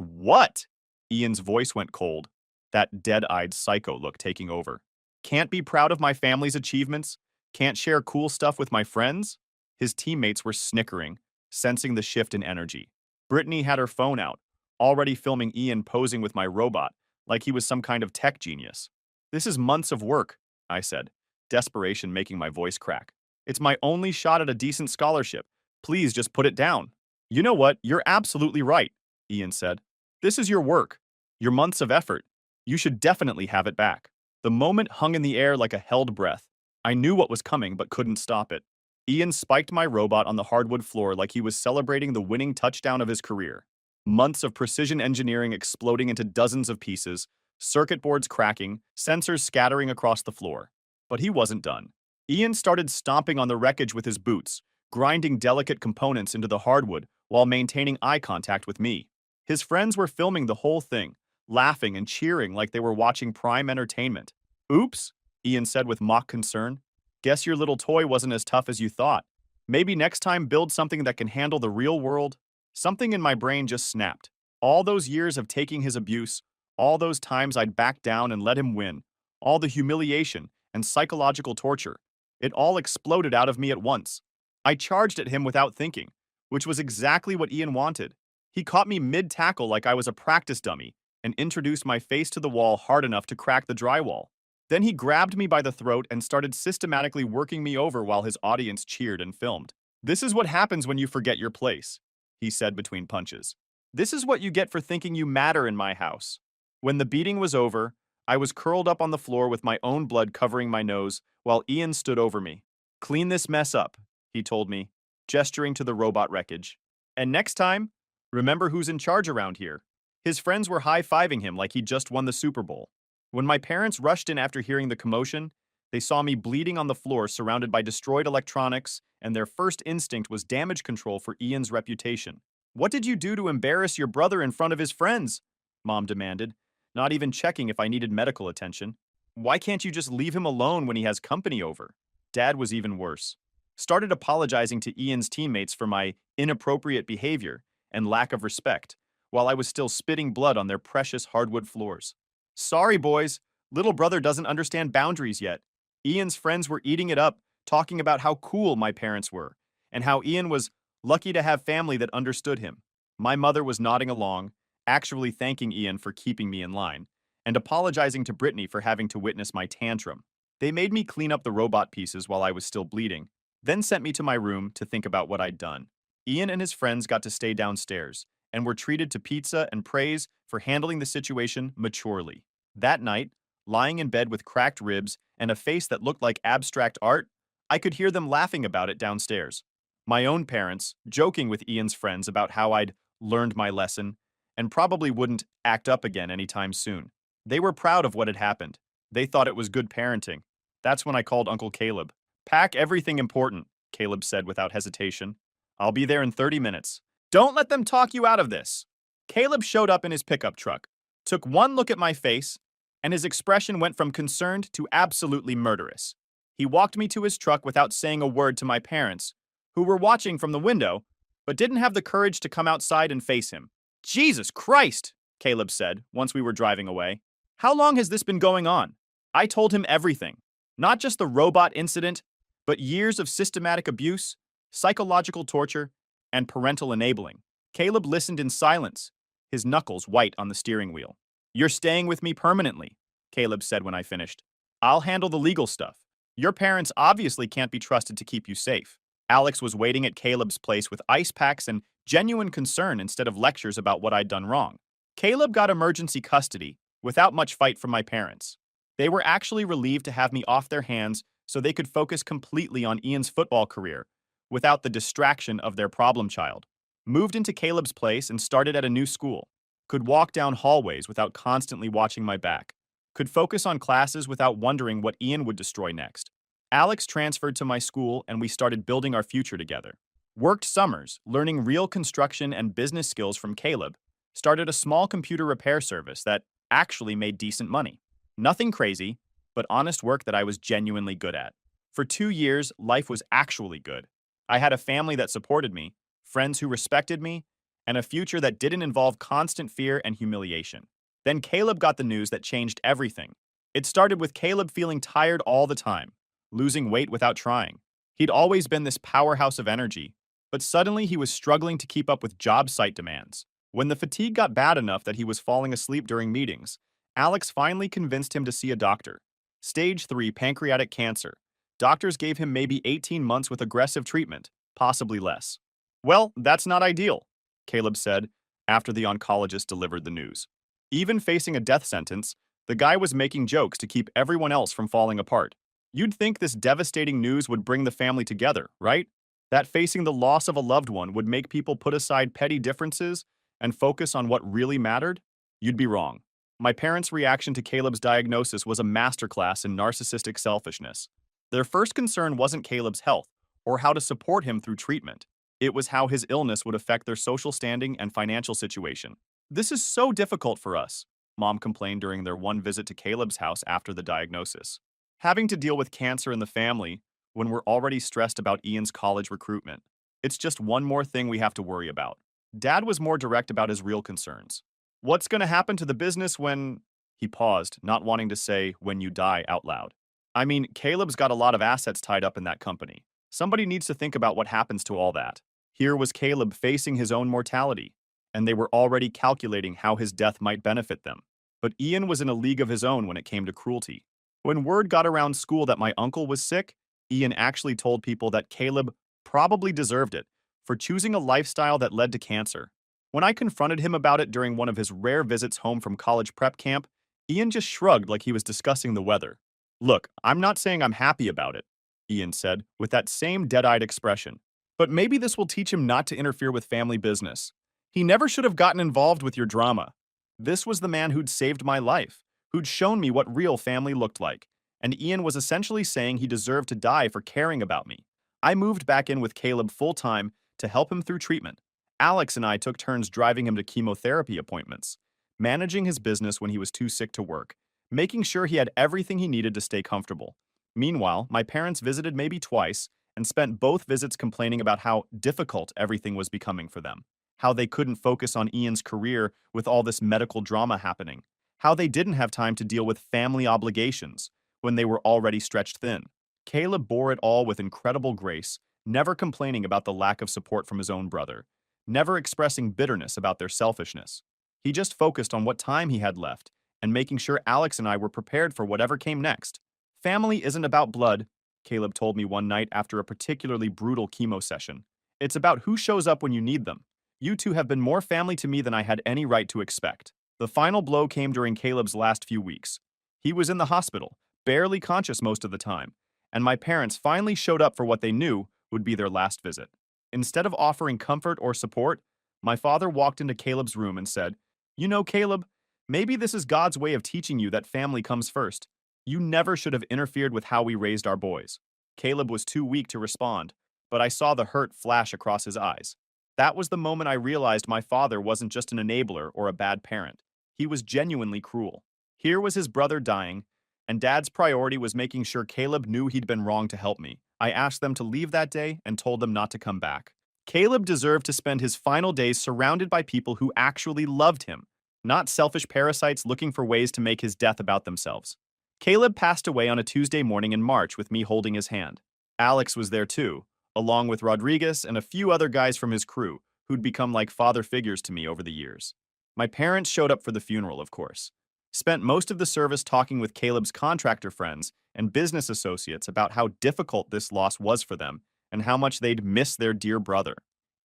what? Ian's voice went cold, that dead-eyed psycho look taking over. Can't be proud of my family's achievements? Can't share cool stuff with my friends? His teammates were snickering, sensing the shift in energy. Brittany had her phone out, already filming Ian posing with my robot, like he was some kind of tech genius. This is months of work, I said, desperation making my voice crack. It's my only shot at a decent scholarship. Please just put it down. You know what? You're absolutely right, Ian said. This is your work, your months of effort. You should definitely have it back. The moment hung in the air like a held breath. I knew what was coming but couldn't stop it. Ian spiked my robot on the hardwood floor like he was celebrating the winning touchdown of his career. Months of precision engineering exploding into dozens of pieces, circuit boards cracking, sensors scattering across the floor. But he wasn't done. Ian started stomping on the wreckage with his boots, grinding delicate components into the hardwood while maintaining eye contact with me. His friends were filming the whole thing, laughing and cheering like they were watching prime entertainment. Oops, Ian said with mock concern. Guess your little toy wasn't as tough as you thought. Maybe next time build something that can handle the real world. Something in my brain just snapped. All those years of taking his abuse, all those times I'd backed down and let him win, all the humiliation and psychological torture, it all exploded out of me at once. I charged at him without thinking, which was exactly what Ian wanted. He caught me mid-tackle like I was a practice dummy and introduced my face to the wall hard enough to crack the drywall. Then he grabbed me by the throat and started systematically working me over while his audience cheered and filmed. This is what happens when you forget your place, he said between punches. This is what you get for thinking you matter in my house. When the beating was over, I was curled up on the floor with my own blood covering my nose while Ian stood over me. Clean this mess up, he told me, gesturing to the robot wreckage. And next time, remember who's in charge around here. His friends were high-fiving him like he'd just won the Super Bowl. When my parents rushed in after hearing the commotion, they saw me bleeding on the floor surrounded by destroyed electronics, and their first instinct was damage control for Ian's reputation. What did you do to embarrass your brother in front of his friends? Mom demanded, not even checking if I needed medical attention. Why can't you just leave him alone when he has company over? Dad was even worse. Started apologizing to Ian's teammates for my inappropriate behavior and lack of respect, while I was still spitting blood on their precious hardwood floors. Sorry, boys. Little brother doesn't understand boundaries yet. Ian's friends were eating it up, talking about how cool my parents were, and how Ian was lucky to have family that understood him. My mother was nodding along, actually thanking Ian for keeping me in line, and apologizing to Brittany for having to witness my tantrum. They made me clean up the robot pieces while I was still bleeding, then sent me to my room to think about what I'd done. Ian and his friends got to stay downstairs, and were treated to pizza and praise for handling the situation maturely. That night, lying in bed with cracked ribs and a face that looked like abstract art, I could hear them laughing about it downstairs. My own parents, joking with Ian's friends about how I'd learned my lesson and probably wouldn't act up again anytime soon. They were proud of what had happened. They thought it was good parenting. That's when I called Uncle Caleb. Pack everything important, Caleb said without hesitation. I'll be there in 30 minutes. Don't let them talk you out of this. Caleb showed up in his pickup truck, took one look at my face, and his expression went from concerned to absolutely murderous. He walked me to his truck without saying a word to my parents, who were watching from the window, but didn't have the courage to come outside and face him. Jesus Christ, Caleb said once we were driving away. How long has this been going on? I told him everything. Not just the robot incident, but years of systematic abuse, psychological torture, and parental enabling. Caleb listened in silence, his knuckles white on the steering wheel. "You're staying with me permanently," Caleb said when I finished. "I'll handle the legal stuff. Your parents obviously can't be trusted to keep you safe." Alex was waiting at Caleb's place with ice packs and genuine concern instead of lectures about what I'd done wrong. Caleb got emergency custody, without much fight from my parents. They were actually relieved to have me off their hands so they could focus completely on Ian's football career, without the distraction of their problem child. Moved into Caleb's place and started at a new school. Could walk down hallways without constantly watching my back. Could focus on classes without wondering what Ian would destroy next. Alex transferred to my school and we started building our future together. Worked summers, learning real construction and business skills from Caleb. Started a small computer repair service that actually made decent money. Nothing crazy, but honest work that I was genuinely good at. For 2 years, life was actually good. I had a family that supported me, friends who respected me, and a future that didn't involve constant fear and humiliation. Then Caleb got the news that changed everything. It started with Caleb feeling tired all the time, losing weight without trying. He'd always been this powerhouse of energy, but suddenly he was struggling to keep up with job site demands. When the fatigue got bad enough that he was falling asleep during meetings, Alex finally convinced him to see a doctor. Stage 3 pancreatic cancer. Doctors gave him maybe 18 months with aggressive treatment, possibly less. "Well, that's not ideal," Caleb said after the oncologist delivered the news. Even facing a death sentence, the guy was making jokes to keep everyone else from falling apart. You'd think this devastating news would bring the family together, right? That facing the loss of a loved one would make people put aside petty differences and focus on what really mattered? You'd be wrong. My parents' reaction to Caleb's diagnosis was a masterclass in narcissistic selfishness. Their first concern wasn't Caleb's health or how to support him through treatment. It was how his illness would affect their social standing and financial situation. "This is so difficult for us," Mom complained during their one visit to Caleb's house after the diagnosis. "Having to deal with cancer in the family when we're already stressed about Ian's college recruitment. It's just one more thing we have to worry about." Dad was more direct about his real concerns. "What's going to happen to the business when—" He paused, not wanting to say "when you die" out loud. "I mean, Caleb's got a lot of assets tied up in that company. Somebody needs to think about what happens to all that." Here was Caleb facing his own mortality, and they were already calculating how his death might benefit them. But Ian was in a league of his own when it came to cruelty. When word got around school that my uncle was sick, Ian actually told people that Caleb probably deserved it for choosing a lifestyle that led to cancer. When I confronted him about it during one of his rare visits home from college prep camp, Ian just shrugged like he was discussing the weather. "Look, I'm not saying I'm happy about it," Ian said, with that same dead-eyed expression. "But maybe this will teach him not to interfere with family business. He never should have gotten involved with your drama. This was the man who'd saved my life, who'd shown me what real family looked like. And Ian was essentially saying he deserved to die for caring about me." I moved back in with Caleb full-time to help him through treatment. Alex and I took turns driving him to chemotherapy appointments, managing his business when he was too sick to work, making sure he had everything he needed to stay comfortable. Meanwhile, my parents visited maybe twice and spent both visits complaining about how difficult everything was becoming for them, how they couldn't focus on Ian's career with all this medical drama happening, how they didn't have time to deal with family obligations when they were already stretched thin. Caleb bore it all with incredible grace, never complaining about the lack of support from his own brother, never expressing bitterness about their selfishness. He just focused on what time he had left and making sure Alex and I were prepared for whatever came next. "Family isn't about blood," Caleb told me one night after a particularly brutal chemo session. "It's about who shows up when you need them. You two have been more family to me than I had any right to expect." The final blow came during Caleb's last few weeks. He was in the hospital, barely conscious most of the time, and my parents finally showed up for what they knew would be their last visit. Instead of offering comfort or support, my father walked into Caleb's room and said, "You know, Caleb, maybe this is God's way of teaching you that family comes first. You never should have interfered with how we raised our boys." Caleb was too weak to respond, but I saw the hurt flash across his eyes. That was the moment I realized my father wasn't just an enabler or a bad parent. He was genuinely cruel. Here was his brother dying, and Dad's priority was making sure Caleb knew he'd been wrong to help me. I asked them to leave that day and told them not to come back. Caleb deserved to spend his final days surrounded by people who actually loved him, not selfish parasites looking for ways to make his death about themselves. Caleb passed away on a Tuesday morning in March with me holding his hand. Alex was there too, along with Rodriguez and a few other guys from his crew who'd become like father figures to me over the years. My parents showed up for the funeral, of course. Spent most of the service talking with Caleb's contractor friends and business associates about how difficult this loss was for them and how much they'd miss their dear brother.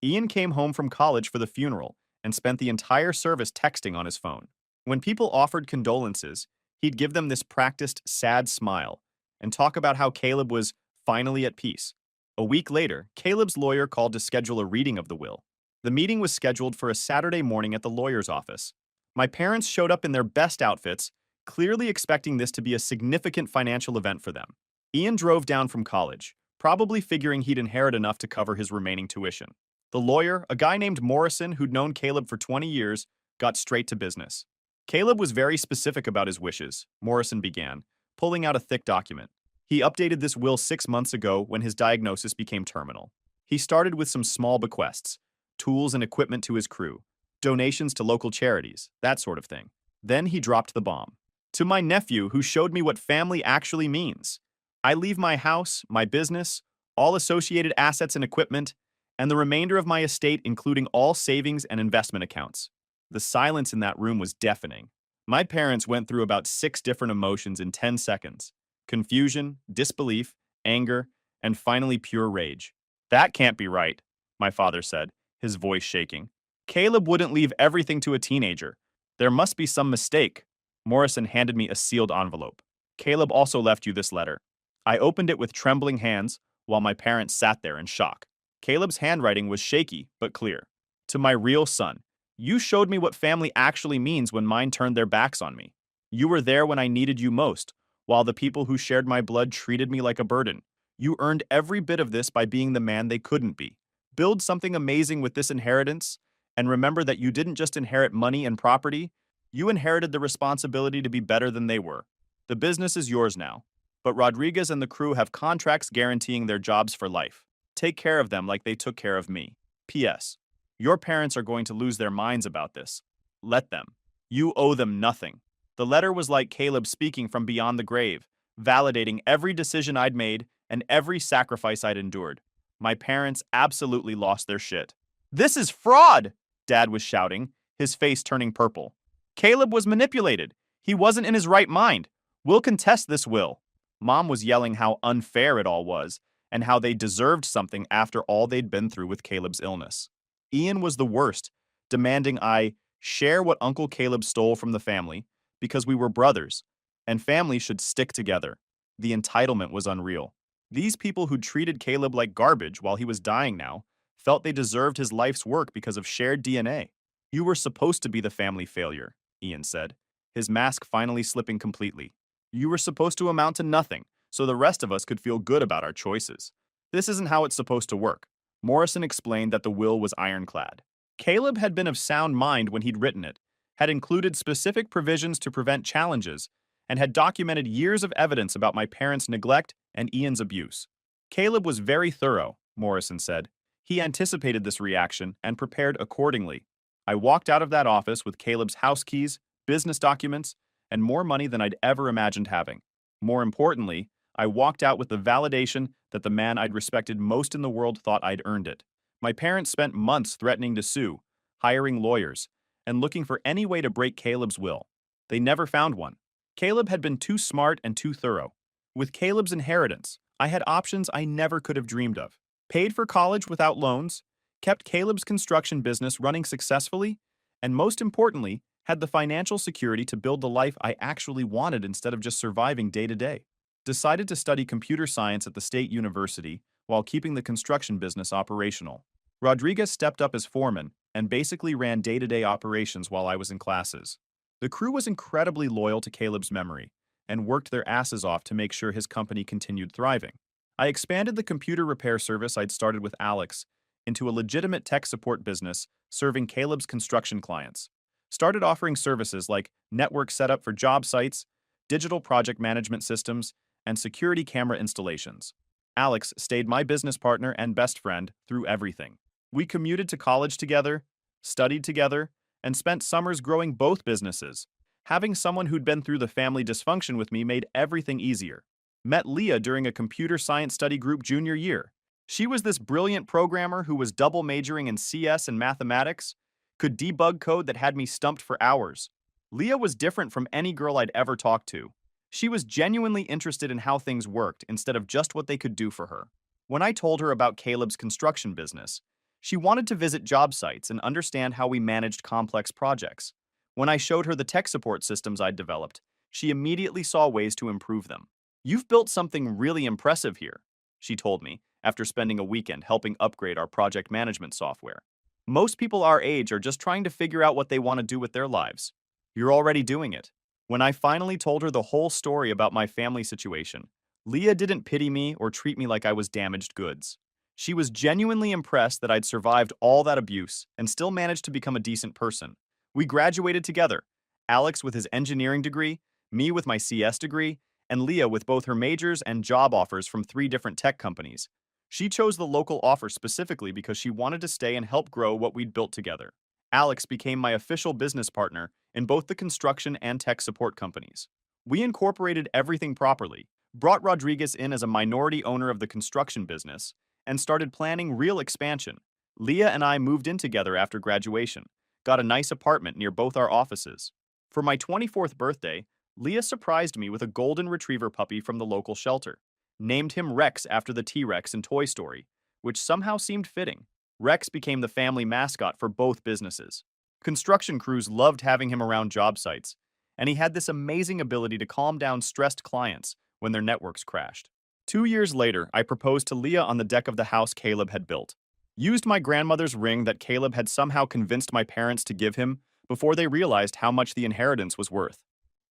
Ian came home from college for the funeral and spent the entire service texting on his phone. When people offered condolences, he'd give them this practiced, sad smile and talk about how Caleb was finally at peace. A week later, Caleb's lawyer called to schedule a reading of the will. The meeting was scheduled for a Saturday morning at the lawyer's office. My parents showed up in their best outfits, clearly expecting this to be a significant financial event for them. Ian drove down from college, probably figuring he'd inherit enough to cover his remaining tuition. The lawyer, a guy named Morrison who'd known Caleb for 20 years, got straight to business. Caleb was very specific about his wishes, Morrison began, pulling out a thick document. He updated this will 6 months ago when his diagnosis became terminal. He started with some small bequests, tools and equipment to his crew, donations to local charities, that sort of thing. Then he dropped the bomb. To my nephew, who showed me what family actually means. I leave my house, my business, all associated assets and equipment, and the remainder of my estate, including all savings and investment accounts. The silence in that room was deafening. My parents went through about 6 different emotions in 10 seconds. Confusion, disbelief, anger, and finally pure rage. That can't be right, my father said, his voice shaking. Caleb wouldn't leave everything to a teenager. There must be some mistake. Morrison handed me a sealed envelope. Caleb also left you this letter. I opened it with trembling hands while my parents sat there in shock. Caleb's handwriting was shaky but clear. To my real son, you showed me what family actually means when mine turned their backs on me. You were there when I needed you most, while the people who shared my blood treated me like a burden. You earned every bit of this by being the man they couldn't be. Build something amazing with this inheritance, and remember that you didn't just inherit money and property, you inherited the responsibility to be better than they were. The business is yours now, but Rodriguez and the crew have contracts guaranteeing their jobs for life. Take care of them like they took care of me. P.S. Your parents are going to lose their minds about this. Let them. You owe them nothing. The letter was like Caleb speaking from beyond the grave, validating every decision I'd made and every sacrifice I'd endured. My parents absolutely lost their shit. This is fraud! Dad was shouting, his face turning purple. Caleb was manipulated. He wasn't in his right mind. We'll contest this will. Mom was yelling how unfair it all was and how they deserved something after all they'd been through with Caleb's illness. Ian was the worst, demanding I share what Uncle Caleb stole from the family because we were brothers, and family should stick together. The entitlement was unreal. These people who treated Caleb like garbage while he was dying now felt they deserved his life's work because of shared DNA. You were supposed to be the family failure, Ian said, his mask finally slipping completely. You were supposed to amount to nothing, so the rest of us could feel good about our choices. This isn't how it's supposed to work. Morrison explained that the will was ironclad. Caleb had been of sound mind when he'd written it, had included specific provisions to prevent challenges, and had documented years of evidence about my parents' neglect and Ian's abuse. Caleb was very thorough, Morrison said. He anticipated this reaction and prepared accordingly. I walked out of that office with Caleb's house keys, business documents, and more money than I'd ever imagined having. More importantly, I walked out with the validation that the man I'd respected most in the world thought I'd earned it. My parents spent months threatening to sue, hiring lawyers, and looking for any way to break Caleb's will. They never found one. Caleb had been too smart and too thorough. With Caleb's inheritance, I had options I never could have dreamed of. Paid for college without loans, kept Caleb's construction business running successfully, and most importantly, had the financial security to build the life I actually wanted instead of just surviving day to day. Decided to study computer science at the state university while keeping the construction business operational. Rodriguez stepped up as foreman and basically ran day-to-day operations while I was in classes. The crew was incredibly loyal to Caleb's memory and worked their asses off to make sure his company continued thriving. I expanded the computer repair service I'd started with Alex into a legitimate tech support business serving Caleb's construction clients. Started offering services like network setup for job sites, digital project management systems, and security camera installations. Alex stayed my business partner and best friend through everything. We commuted to college together, studied together, and spent summers growing both businesses. Having someone who'd been through the family dysfunction with me made everything easier. Met Leah during a computer science study group junior year. She was this brilliant programmer who was double majoring in CS and mathematics, could debug code that had me stumped for hours. Leah was different from any girl I'd ever talked to. She was genuinely interested in how things worked instead of just what they could do for her. When I told her about Caleb's construction business, she wanted to visit job sites and understand how we managed complex projects. When I showed her the tech support systems I'd developed, she immediately saw ways to improve them. "You've built something really impressive here," she told me after spending a weekend helping upgrade our project management software. "Most people our age are just trying to figure out what they want to do with their lives. You're already doing it." When I finally told her the whole story about my family situation, Leah didn't pity me or treat me like I was damaged goods. She was genuinely impressed that I'd survived all that abuse and still managed to become a decent person. We graduated together, Alex with his engineering degree, me with my CS degree, and Leah with both her majors and job offers from 3 different tech companies. She chose the local offer specifically because she wanted to stay and help grow what we'd built together. Alex became my official business partner in both the construction and tech support companies. We incorporated everything properly, brought Rodriguez in as a minority owner of the construction business, and started planning real expansion. Leah and I moved in together after graduation, got a nice apartment near both our offices. For my 24th birthday, Leah surprised me with a golden retriever puppy from the local shelter, named him Rex after the T-Rex in Toy Story, which somehow seemed fitting. Rex became the family mascot for both businesses. Construction crews loved having him around job sites, and he had this amazing ability to calm down stressed clients when their networks crashed. 2 years later, I proposed to Leah on the deck of the house Caleb had built. Used my grandmother's ring that Caleb had somehow convinced my parents to give him before they realized how much the inheritance was worth.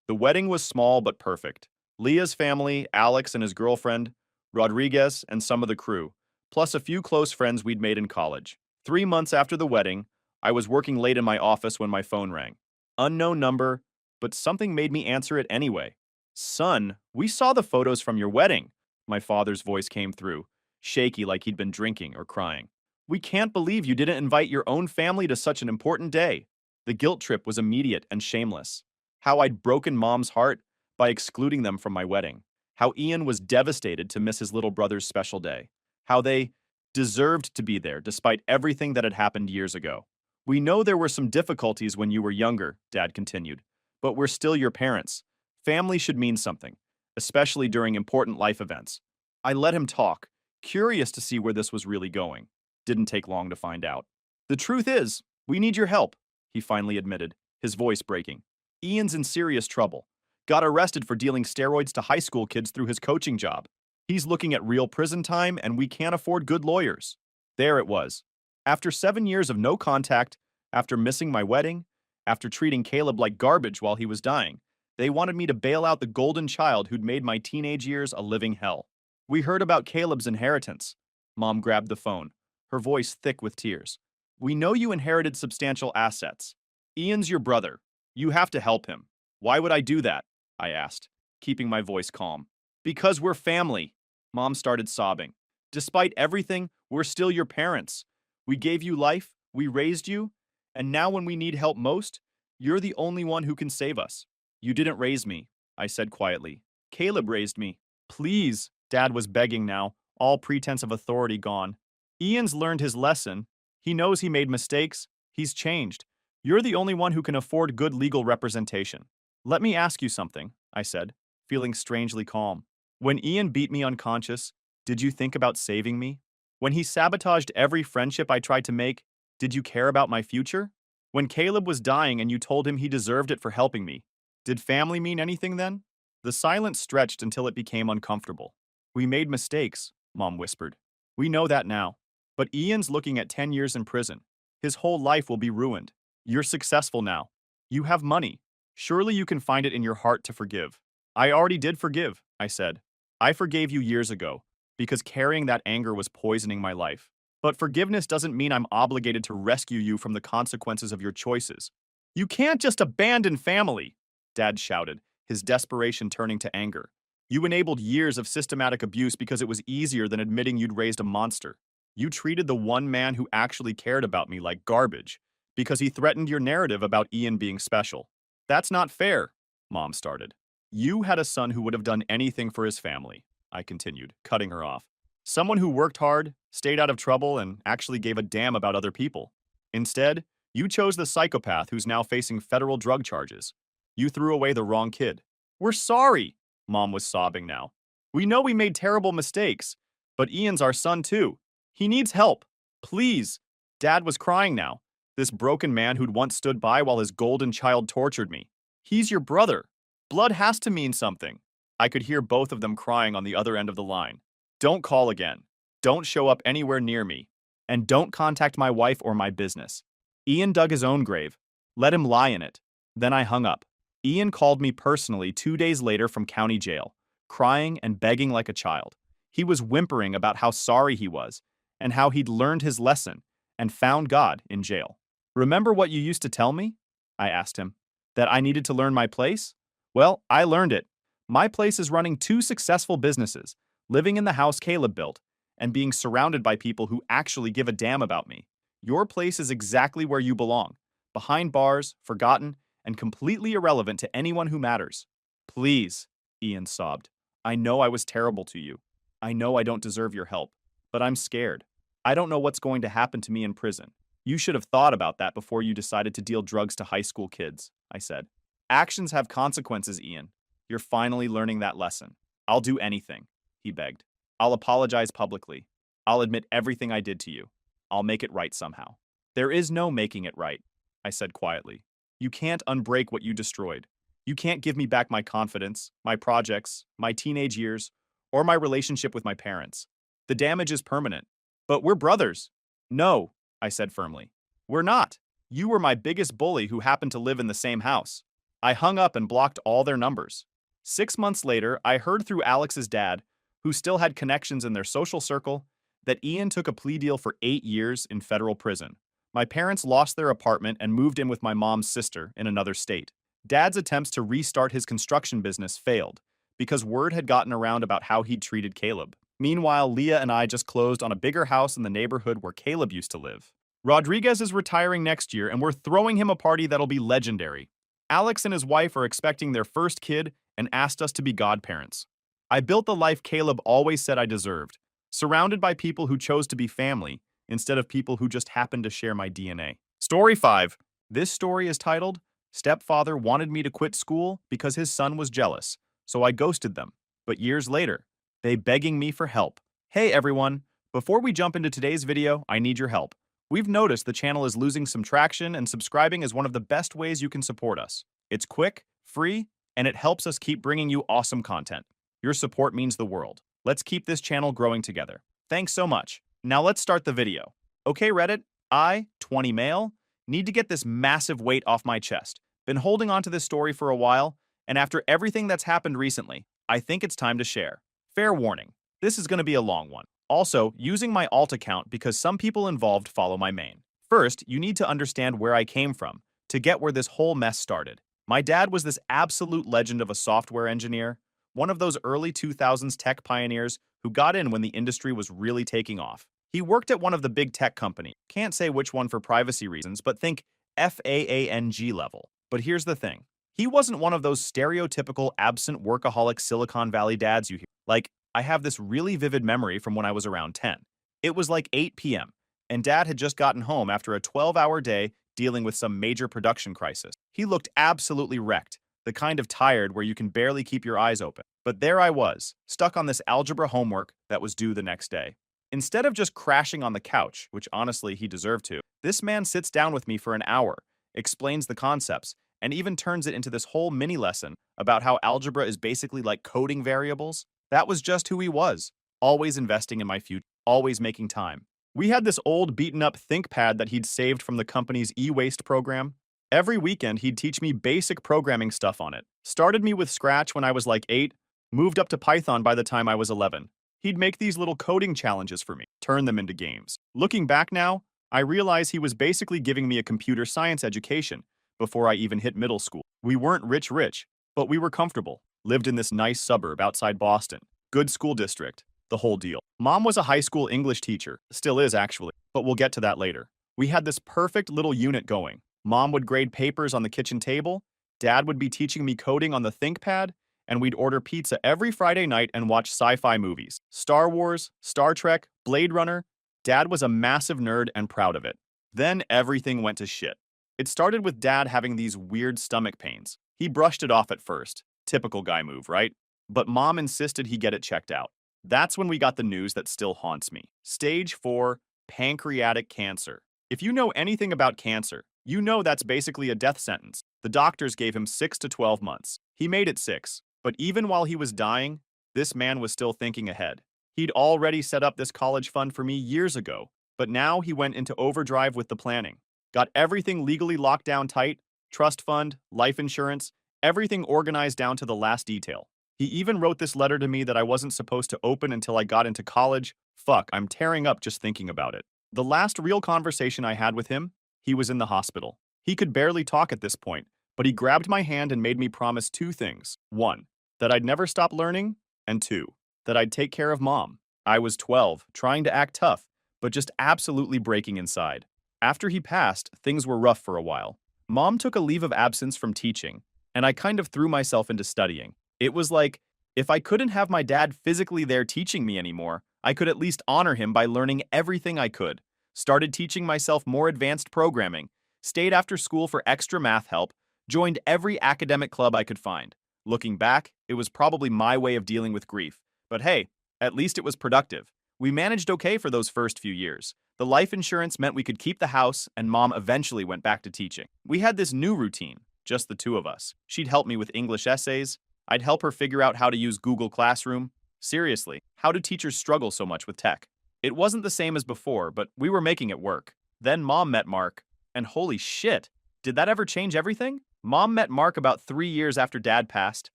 The wedding was small but perfect. Leah's family, Alex and his girlfriend, Rodriguez, and some of the crew, plus a few close friends we'd made in college. 3 months after the wedding, I was working late in my office when my phone rang. Unknown number, but something made me answer it anyway. "Son, we saw the photos from your wedding," my father's voice came through, shaky like he'd been drinking or crying. "We can't believe you didn't invite your own family to such an important day." The guilt trip was immediate and shameless. How I'd broken Mom's heart by excluding them from my wedding. How Ian was devastated to miss his little brother's special day. How they deserved to be there despite everything that had happened years ago. "We know there were some difficulties when you were younger," Dad continued, "but we're still your parents. Family should mean something, especially during important life events." I let him talk, curious to see where this was really going. Didn't take long to find out. "The truth is, we need your help," he finally admitted, his voice breaking. "Ian's in serious trouble. Got arrested for dealing steroids to high school kids through his coaching job. He's looking at real prison time, and we can't afford good lawyers." There it was. After 7 years of no contact, after missing my wedding, after treating Caleb like garbage while he was dying, they wanted me to bail out the golden child who'd made my teenage years a living hell. "We heard about Caleb's inheritance." Mom grabbed the phone, her voice thick with tears. "We know you inherited substantial assets. Ian's your brother. You have to help him." "Why would I do that?" I asked, keeping my voice calm. "Because we're family." Mom started sobbing. "Despite everything, we're still your parents. We gave you life, we raised you, and now when we need help most, you're the only one who can save us." "You didn't raise me," I said quietly. "Caleb raised me." "Please," Dad was begging now, all pretense of authority gone. "Ian's learned his lesson. He knows he made mistakes. He's changed. You're the only one who can afford good legal representation." "Let me ask you something," I said, feeling strangely calm. "When Ian beat me unconscious, did you think about saving me? When he sabotaged every friendship I tried to make, did you care about my future? When Caleb was dying and you told him he deserved it for helping me, did family mean anything then?" The silence stretched until it became uncomfortable. "We made mistakes," Mom whispered. "We know that now. But Ian's looking at 10 years in prison. His whole life will be ruined. You're successful now. You have money. Surely you can find it in your heart to forgive." "I already did forgive," I said. "I forgave you years ago, because carrying that anger was poisoning my life. But forgiveness doesn't mean I'm obligated to rescue you from the consequences of your choices." "You can't just abandon family," Dad shouted, his desperation turning to anger. "You enabled years of systematic abuse because it was easier than admitting you'd raised a monster. You treated the one man who actually cared about me like garbage, because he threatened your narrative about Ian being special." "That's not fair," Mom started. You had a son who would have done anything for his family, I continued, cutting her off. Someone who worked hard, stayed out of trouble, and actually gave a damn about other people. Instead, you chose the psychopath who's now facing federal drug charges. You threw away the wrong kid. We're sorry, Mom was sobbing now. We know we made terrible mistakes, but Ian's our son too. He needs help. Please. Dad was crying now. This broken man who'd once stood by while his golden child tortured me. He's your brother. Blood has to mean something. I could hear both of them crying on the other end of the line. Don't call again. Don't show up anywhere near me. And don't contact my wife or my business. Ian dug his own grave. Let him lie in it. Then I hung up. Ian called me personally 2 days later from county jail, crying and begging like a child. He was whimpering about how sorry he was and how he'd learned his lesson and found God in jail. Remember what you used to tell me? I asked him. That I needed to learn my place? Well, I learned it. My place is running 2 successful businesses, living in the house Caleb built, and being surrounded by people who actually give a damn about me. Your place is exactly where you belong, behind bars, forgotten, and completely irrelevant to anyone who matters. Please, Ian sobbed. I know I was terrible to you. I know I don't deserve your help, but I'm scared. I don't know what's going to happen to me in prison. You should have thought about that before you decided to deal drugs to high school kids, I said. Actions have consequences, Ian. You're finally learning that lesson. I'll do anything, he begged. I'll apologize publicly. I'll admit everything I did to you. I'll make it right somehow. There is no making it right, I said quietly. You can't unbreak what you destroyed. You can't give me back my confidence, my projects, my teenage years, or my relationship with my parents. The damage is permanent. But we're brothers. No, I said firmly. We're not. You were my biggest bully who happened to live in the same house. I hung up and blocked all their numbers. 6 months later, I heard through Alex's dad, who still had connections in their social circle, that Ian took a plea deal for 8 years in federal prison. My parents lost their apartment and moved in with my mom's sister in another state. Dad's attempts to restart his construction business failed because word had gotten around about how he'd treated Caleb. Meanwhile, Leah and I just closed on a bigger house in the neighborhood where Caleb used to live. Rodriguez is retiring next year, and we're throwing him a party that'll be legendary. Alex and his wife are expecting their first kid and asked us to be godparents. I built the life Caleb always said I deserved, surrounded by people who chose to be family instead of people who just happened to share my DNA. Story 5. This story is titled, Stepfather wanted me to quit school because his son was jealous, so I ghosted them. But years later, they begging me for help. Hey everyone, before we jump into today's video, I need your help. We've noticed the channel is losing some traction, and subscribing is one of the best ways you can support us. It's quick, free, and it helps us keep bringing you awesome content. Your support means the world. Let's keep this channel growing together. Thanks so much. Now let's start the video. Okay Reddit, I, 20 male, need to get this massive weight off my chest. Been holding on to this story for a while, and after everything that's happened recently, I think it's time to share. Fair warning, this is going to be a long one. Also, using my alt account because some people involved follow my main. First, you need to understand where I came from to get where this whole mess started. My dad was this absolute legend of a software engineer, one of those early 2000s tech pioneers who got in when the industry was really taking off. He worked at one of the big tech companies. Can't say which one for privacy reasons, but think FAANG level. But here's the thing. He wasn't one of those stereotypical absent workaholic Silicon Valley dads you hear. Like, I have this really vivid memory from when I was around 10. It was like 8 p.m., and Dad had just gotten home after a 12-hour day dealing with some major production crisis. He looked absolutely wrecked, the kind of tired where you can barely keep your eyes open. But there I was, stuck on this algebra homework that was due the next day. Instead of just crashing on the couch, which honestly he deserved to, this man sits down with me for an hour, explains the concepts, and even turns it into this whole mini lesson about how algebra is basically like coding variables. That was just who he was, always investing in my future, always making time. We had this old beaten-up ThinkPad that he'd saved from the company's e-waste program. Every weekend, he'd teach me basic programming stuff on it. Started me with Scratch when I was like 8, moved up to Python by the time I was 11. He'd make these little coding challenges for me, turn them into games. Looking back now, I realize he was basically giving me a computer science education before I even hit middle school. We weren't rich, but we were comfortable. Lived in this nice suburb outside Boston. Good school district. The whole deal. Mom was a high school English teacher. Still is, actually. But we'll get to that later. We had this perfect little unit going. Mom would grade papers on the kitchen table. Dad would be teaching me coding on the ThinkPad. and we'd order pizza every Friday night and watch sci-fi movies. Star Wars, Star Trek, Blade Runner. Dad was a massive nerd and proud of it. Then everything went to shit. It started with Dad having these weird stomach pains. He brushed it off at first. Typical guy move, right? But Mom insisted he get it checked out. That's when we got the news that still haunts me. Stage 4, pancreatic cancer. If you know anything about cancer, you know that's basically a death sentence. The doctors gave him 6 to 12 months. He made it 6. But even while he was dying, this man was still thinking ahead. He'd already set up this college fund for me years ago, but now he went into overdrive with the planning. Got everything legally locked down tight, trust fund, life insurance, everything organized down to the last detail. He even wrote this letter to me that I wasn't supposed to open until I got into college. Fuck, I'm tearing up just thinking about it. The last real conversation I had with him, he was in the hospital. He could barely talk at this point, but he grabbed my hand and made me promise 2 things. 1, that I'd never stop learning, and 2, that I'd take care of Mom. I was 12, trying to act tough, but just absolutely breaking inside. After he passed, things were rough for a while. Mom took a leave of absence from teaching, and I kind of threw myself into studying. It was like, if I couldn't have my dad physically there teaching me anymore, I could at least honor him by learning everything I could. Started teaching myself more advanced programming, stayed after school for extra math help, joined every academic club I could find. Looking back, it was probably my way of dealing with grief. But hey, at least it was productive. We managed okay for those first few years. The life insurance meant we could keep the house, and Mom eventually went back to teaching. We had this new routine, just the 2 of us. She'd help me with English essays. I'd help her figure out how to use Google Classroom. Seriously, how do teachers struggle so much with tech? It wasn't the same as before, but we were making it work. Then Mom met Mark, and holy shit, did that ever change everything? Mom met Mark about 3 years after Dad passed.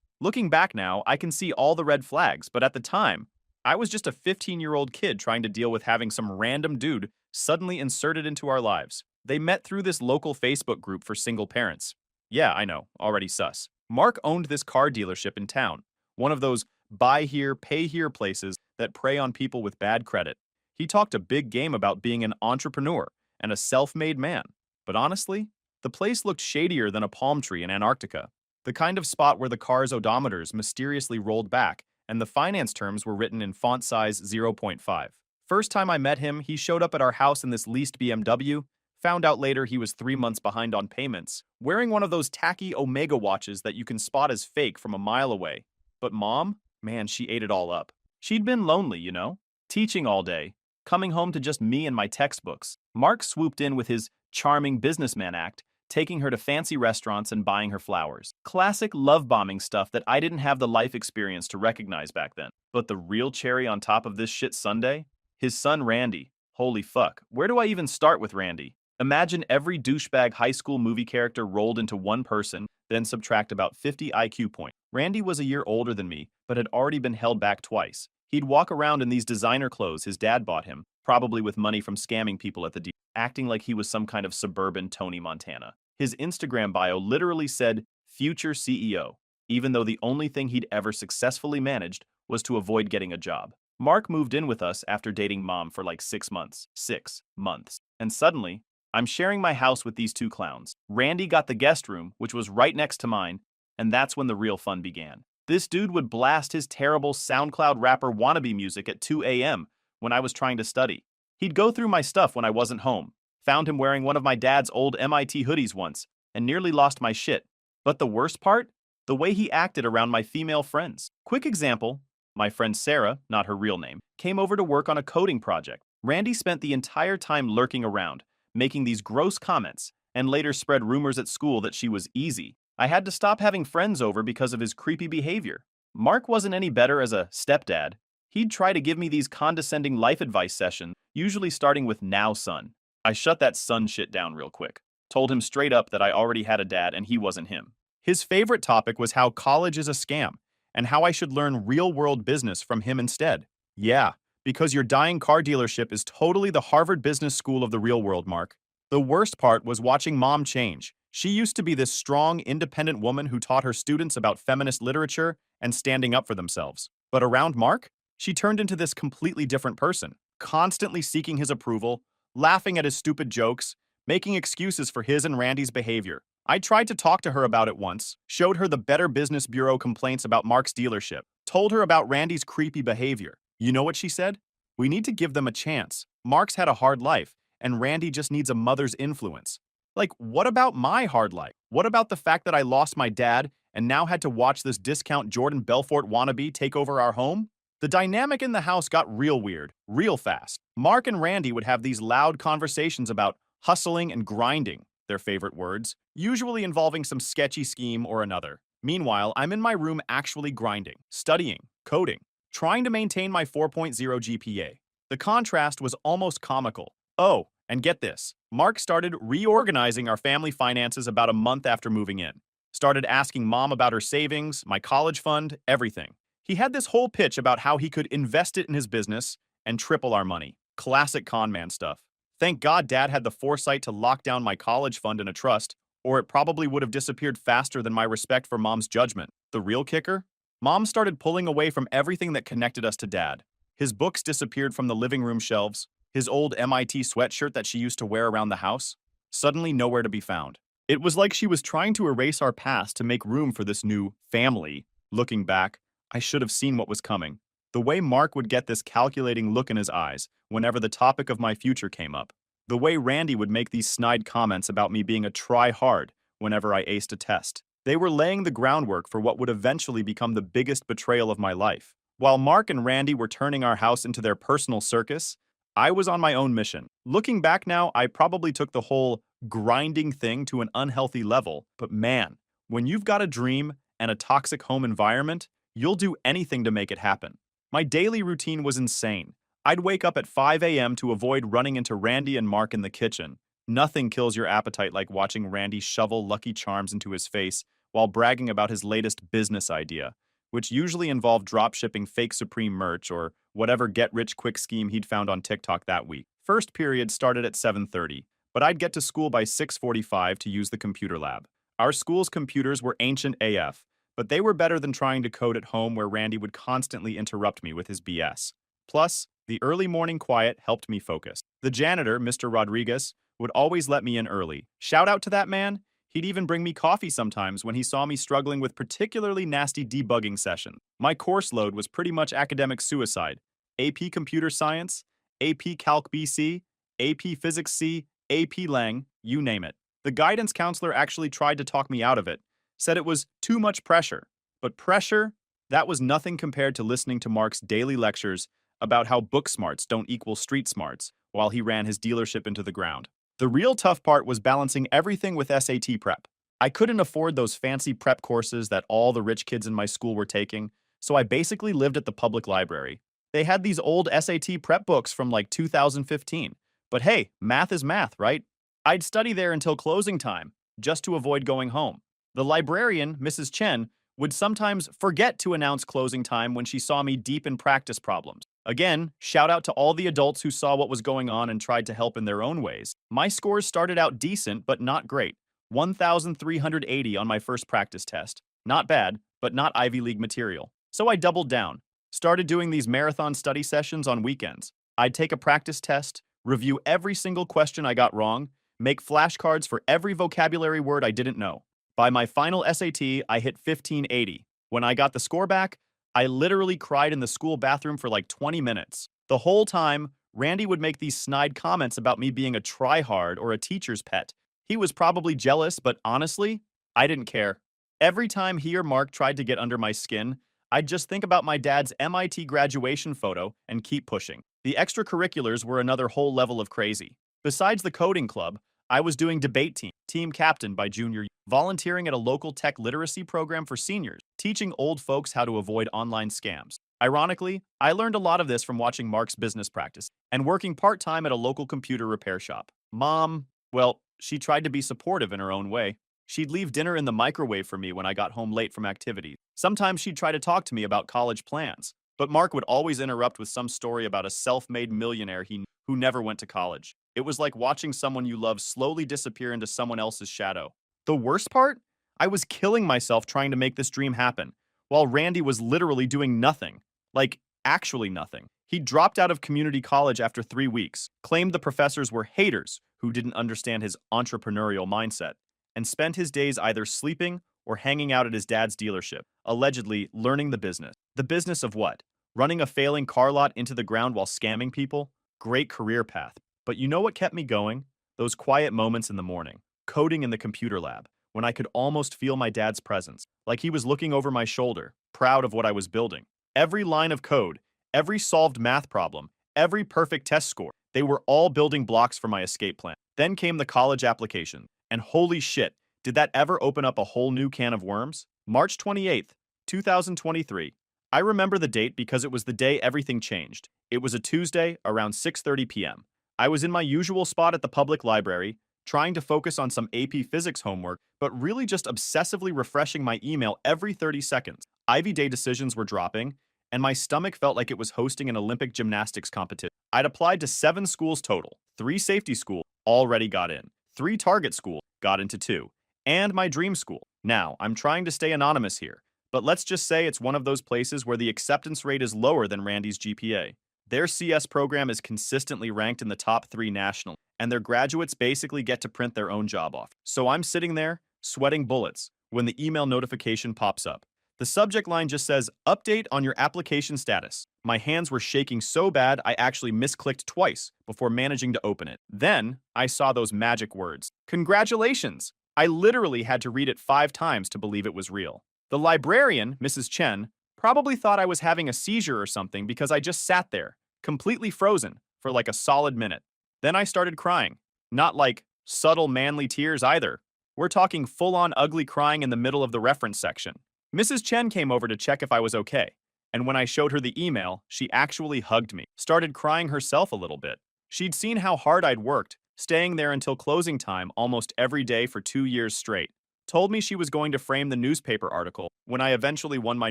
Looking back now, I can see all the red flags, but at the time, I was just a 15-year-old kid trying to deal with having some random dude suddenly inserted into our lives. They met through this local Facebook group for single parents. Yeah, I know, already sus. Mark owned this car dealership in town, one of those buy here, pay here places that prey on people with bad credit. He talked a big game about being an entrepreneur and a self-made man. But honestly, the place looked shadier than a palm tree in Antarctica. The kind of spot where the car's odometers mysteriously rolled back and the finance terms were written in font size 0.5. First time I met him, he showed up at our house in this leased BMW. Found out later he was 3 months behind on payments, wearing one of those tacky Omega watches that you can spot as fake from a mile away. But Mom, man, she ate it all up. She'd been lonely, you know? Teaching all day, coming home to just me and my textbooks. Mark swooped in with his charming businessman act, taking her to fancy restaurants and buying her flowers. Classic love-bombing stuff that I didn't have the life experience to recognize back then. But the real cherry on top of this shit sundae? His son Randy. Holy fuck, where do I even start with Randy? Imagine every douchebag high school movie character rolled into one person, then subtract about 50 IQ points. Randy was a year older than me, but had already been held back twice. He'd walk around in these designer clothes his dad bought him, probably with money from scamming people at the deal, acting like he was some kind of suburban Tony Montana. His Instagram bio literally said, "Future CEO," even though the only thing he'd ever successfully managed was to avoid getting a job. Mark moved in with us after dating Mom for like 6 months. 6 months. And suddenly, I'm sharing my house with these 2 clowns. Randy got the guest room, which was right next to mine, and that's when the real fun began. This dude would blast his terrible SoundCloud rapper wannabe music at 2 a.m. when I was trying to study. He'd go through my stuff when I wasn't home. Found him wearing one of my dad's old MIT hoodies once, and nearly lost my shit. But the worst part? The way he acted around my female friends. Quick example, my friend Sarah, not her real name, came over to work on a coding project. Randy spent the entire time lurking around, making these gross comments, and later spread rumors at school that she was easy. I had to stop having friends over because of his creepy behavior. Mark wasn't any better as a stepdad. He'd try to give me these condescending life advice sessions, usually starting with "now, son." I shut that son shit down real quick. Told him straight up that I already had a dad and he wasn't him. His favorite topic was how college is a scam, and how I should learn real-world business from him instead. Yeah, because your dying car dealership is totally the Harvard Business School of the real world, Mark. The worst part was watching Mom change. She used to be this strong, independent woman who taught her students about feminist literature and standing up for themselves. But around Mark, she turned into this completely different person, constantly seeking his approval, laughing at his stupid jokes, making excuses for his and Randy's behavior. I tried to talk to her about it once, showed her the Better Business Bureau complaints about Mark's dealership, told her about Randy's creepy behavior. You know what she said? We need to give them a chance. Mark's had a hard life, and Randy just needs a mother's influence. Like, what about my hard life? What about the fact that I lost my dad and now had to watch this discount Jordan Belfort wannabe take over our home? The dynamic in the house got real weird, real fast. Mark and Randy would have these loud conversations about hustling and grinding, their favorite words, usually involving some sketchy scheme or another. Meanwhile, I'm in my room actually grinding, studying, coding, trying to maintain my 4.0 GPA. The contrast was almost comical. Oh, and get this, Mark started reorganizing our family finances about a month after moving in. Started asking mom about her savings, my college fund, everything. He had this whole pitch about how he could invest it in his business and triple our money. Classic con man stuff. Thank God Dad had the foresight to lock down my college fund in a trust, or it probably would have disappeared faster than my respect for Mom's judgment. The real kicker? Mom started pulling away from everything that connected us to Dad. His books disappeared from the living room shelves, his old MIT sweatshirt that she used to wear around the house, suddenly nowhere to be found. It was like she was trying to erase our past to make room for this new family. Looking back, I should have seen what was coming. The way Mark would get this calculating look in his eyes whenever the topic of my future came up. The way Randy would make these snide comments about me being a try-hard whenever I aced a test. They were laying the groundwork for what would eventually become the biggest betrayal of my life. While Mark and Randy were turning our house into their personal circus, I was on my own mission. Looking back now, I probably took the whole grinding thing to an unhealthy level, but man, when you've got a dream and a toxic home environment, you'll do anything to make it happen. My daily routine was insane. I'd wake up at 5 a.m. to avoid running into Randy and Mark in the kitchen. Nothing kills your appetite like watching Randy shovel Lucky Charms into his face while bragging about his latest business idea, which usually involved dropshipping fake Supreme merch or whatever get-rich-quick scheme he'd found on TikTok that week. First period started at 7:30, but I'd get to school by 6:45 to use the computer lab. Our school's computers were ancient AF, but they were better than trying to code at home where Randy would constantly interrupt me with his BS. Plus, the early morning quiet helped me focus. The janitor, Mr. Rodriguez, would always let me in early. Shout out to that man. He'd even bring me coffee sometimes when he saw me struggling with particularly nasty debugging sessions. My course load was pretty much academic suicide. AP Computer Science, AP Calc BC, AP Physics C, AP Lang, you name it. The guidance counselor actually tried to talk me out of it, said it was too much pressure. But pressure? That was nothing compared to listening to Mark's daily lectures about how book smarts don't equal street smarts while he ran his dealership into the ground. The real tough part was balancing everything with SAT prep. I couldn't afford those fancy prep courses that all the rich kids in my school were taking, so I basically lived at the public library. They had these old SAT prep books from like 2015. But hey, math is math, right? I'd study there until closing time, just to avoid going home. The librarian, Mrs. Chen, would sometimes forget to announce closing time when she saw me deep in practice problems. Again, shout out to all the adults who saw what was going on and tried to help in their own ways. My scores started out decent, but not great. 1,380 on my first practice test. Not bad, but not Ivy League material. So I doubled down. Started doing these marathon study sessions on weekends. I'd take a practice test, review every single question I got wrong, make flashcards for every vocabulary word I didn't know. By my final SAT, I hit 1580. When I got the score back, I literally cried in the school bathroom for like 20 minutes. The whole time, Randy would make these snide comments about me being a tryhard or a teacher's pet. He was probably jealous, but honestly, I didn't care. Every time he or Mark tried to get under my skin, I'd just think about my dad's MIT graduation photo and keep pushing. The extracurriculars were another whole level of crazy. Besides the coding club, I was doing debate team captain by junior year, volunteering at a local tech literacy program for seniors, teaching old folks how to avoid online scams. Ironically, I learned a lot of this from watching Mark's business practice and working part-time at a local computer repair shop. Mom, well, she tried to be supportive in her own way. She'd leave dinner in the microwave for me when I got home late from activities. Sometimes she'd try to talk to me about college plans, but Mark would always interrupt with some story about a self-made millionaire who never went to college. It was like watching someone you love slowly disappear into someone else's shadow. The worst part? I was killing myself trying to make this dream happen, while Randy was literally doing nothing. Like, actually nothing. He dropped out of community college after 3 weeks, claimed the professors were haters who didn't understand his entrepreneurial mindset, and spent his days either sleeping or hanging out at his dad's dealership, allegedly learning the business. The business of what? Running a failing car lot into the ground while scamming people? Great career path. But you know what kept me going? Those quiet moments in the morning, coding in the computer lab, when I could almost feel my dad's presence, like he was looking over my shoulder, proud of what I was building. Every line of code, every solved math problem, every perfect test score, they were all building blocks for my escape plan. Then came the college application, and holy shit, did that ever open up a whole new can of worms? March 28th, 2023. I remember the date because it was the day everything changed. It was a Tuesday around 6:30 p.m. I was in my usual spot at the public library, trying to focus on some AP physics homework, but really just obsessively refreshing my email every 30 seconds. Ivy Day decisions were dropping, and my stomach felt like it was hosting an Olympic gymnastics competition. I'd applied to 7 schools total. 3 safety schools already got in. 3 target schools got into 2. And my dream school. Now, I'm trying to stay anonymous here, but let's just say it's one of those places where the acceptance rate is lower than Randy's GPA. Their CS program is consistently ranked in the top 3 nationally, and their graduates basically get to print their own job off. So I'm sitting there, sweating bullets, when the email notification pops up. The subject line just says, "Update on your application status." My hands were shaking so bad I actually misclicked twice before managing to open it. Then, I saw those magic words. Congratulations! I literally had to read it 5 times to believe it was real. The librarian, Mrs. Chen, probably thought I was having a seizure or something because I just sat there, completely frozen, for like a solid minute. Then I started crying. Not like subtle manly tears either. We're talking full-on ugly crying in the middle of the reference section. Mrs. Chen came over to check if I was okay, and when I showed her the email, she actually hugged me, started crying herself a little bit. She'd seen how hard I'd worked, staying there until closing time almost every day for 2 years straight. Told me she was going to frame the newspaper article when I eventually won my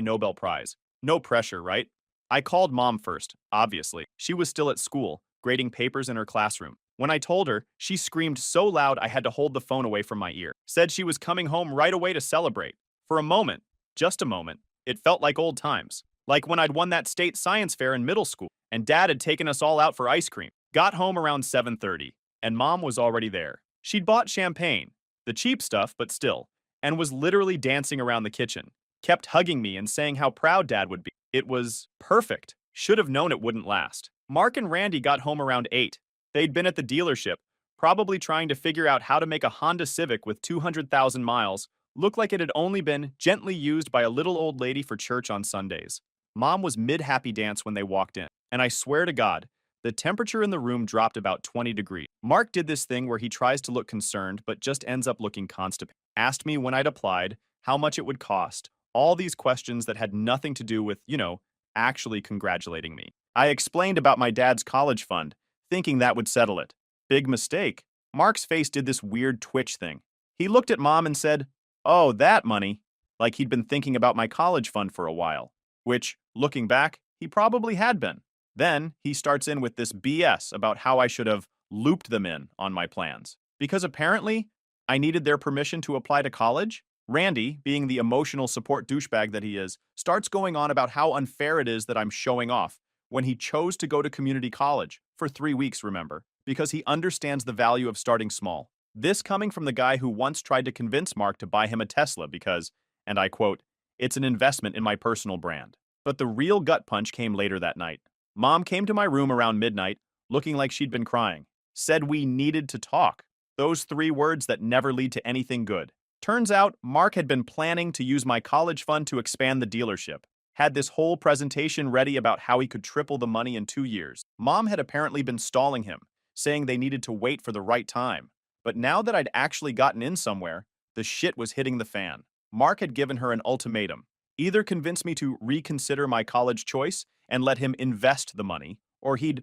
Nobel Prize. No pressure, right? I called Mom first, obviously. She was still at school, grading papers in her classroom. When I told her, she screamed so loud I had to hold the phone away from my ear. Said she was coming home right away to celebrate. For a moment, just a moment, it felt like old times. Like when I'd won that state science fair in middle school, and Dad had taken us all out for ice cream. Got home around 7:30, and Mom was already there. She'd bought champagne, the cheap stuff, but still, and was literally dancing around the kitchen. Kept hugging me and saying how proud Dad would be. It was perfect. Should have known it wouldn't last. Mark and Randy got home around 8. They'd been at the dealership, probably trying to figure out how to make a Honda Civic with 200,000 miles look like it had only been gently used by a little old lady for church on Sundays. Mom was mid-happy dance when they walked in, and I swear to God, the temperature in the room dropped about 20 degrees. Mark did this thing where he tries to look concerned but just ends up looking constipated. Asked me when I'd applied, how much it would cost, all these questions that had nothing to do with, actually congratulating me. I explained about my dad's college fund, thinking that would settle it. Big mistake. Mark's face did this weird twitch thing. He looked at Mom and said, "Oh, that money," like he'd been thinking about my college fund for a while. Which, looking back, he probably had been. Then, he starts in with this BS about how I should have looped them in on my plans. Because apparently, I needed their permission to apply to college? Randy, being the emotional support douchebag that he is, starts going on about how unfair it is that I'm showing off when he chose to go to community college, for 3 weeks, remember, because he understands the value of starting small. This coming from the guy who once tried to convince Mark to buy him a Tesla because, and I quote, "It's an investment in my personal brand." But the real gut punch came later that night. Mom came to my room around midnight, looking like she'd been crying. Said we needed to talk. Those 3 words that never lead to anything good. Turns out, Mark had been planning to use my college fund to expand the dealership. Had this whole presentation ready about how he could triple the money in 2 years. Mom had apparently been stalling him, saying they needed to wait for the right time. But now that I'd actually gotten in somewhere, the shit was hitting the fan. Mark had given her an ultimatum. Either convince me to reconsider my college choice and let him invest the money, or he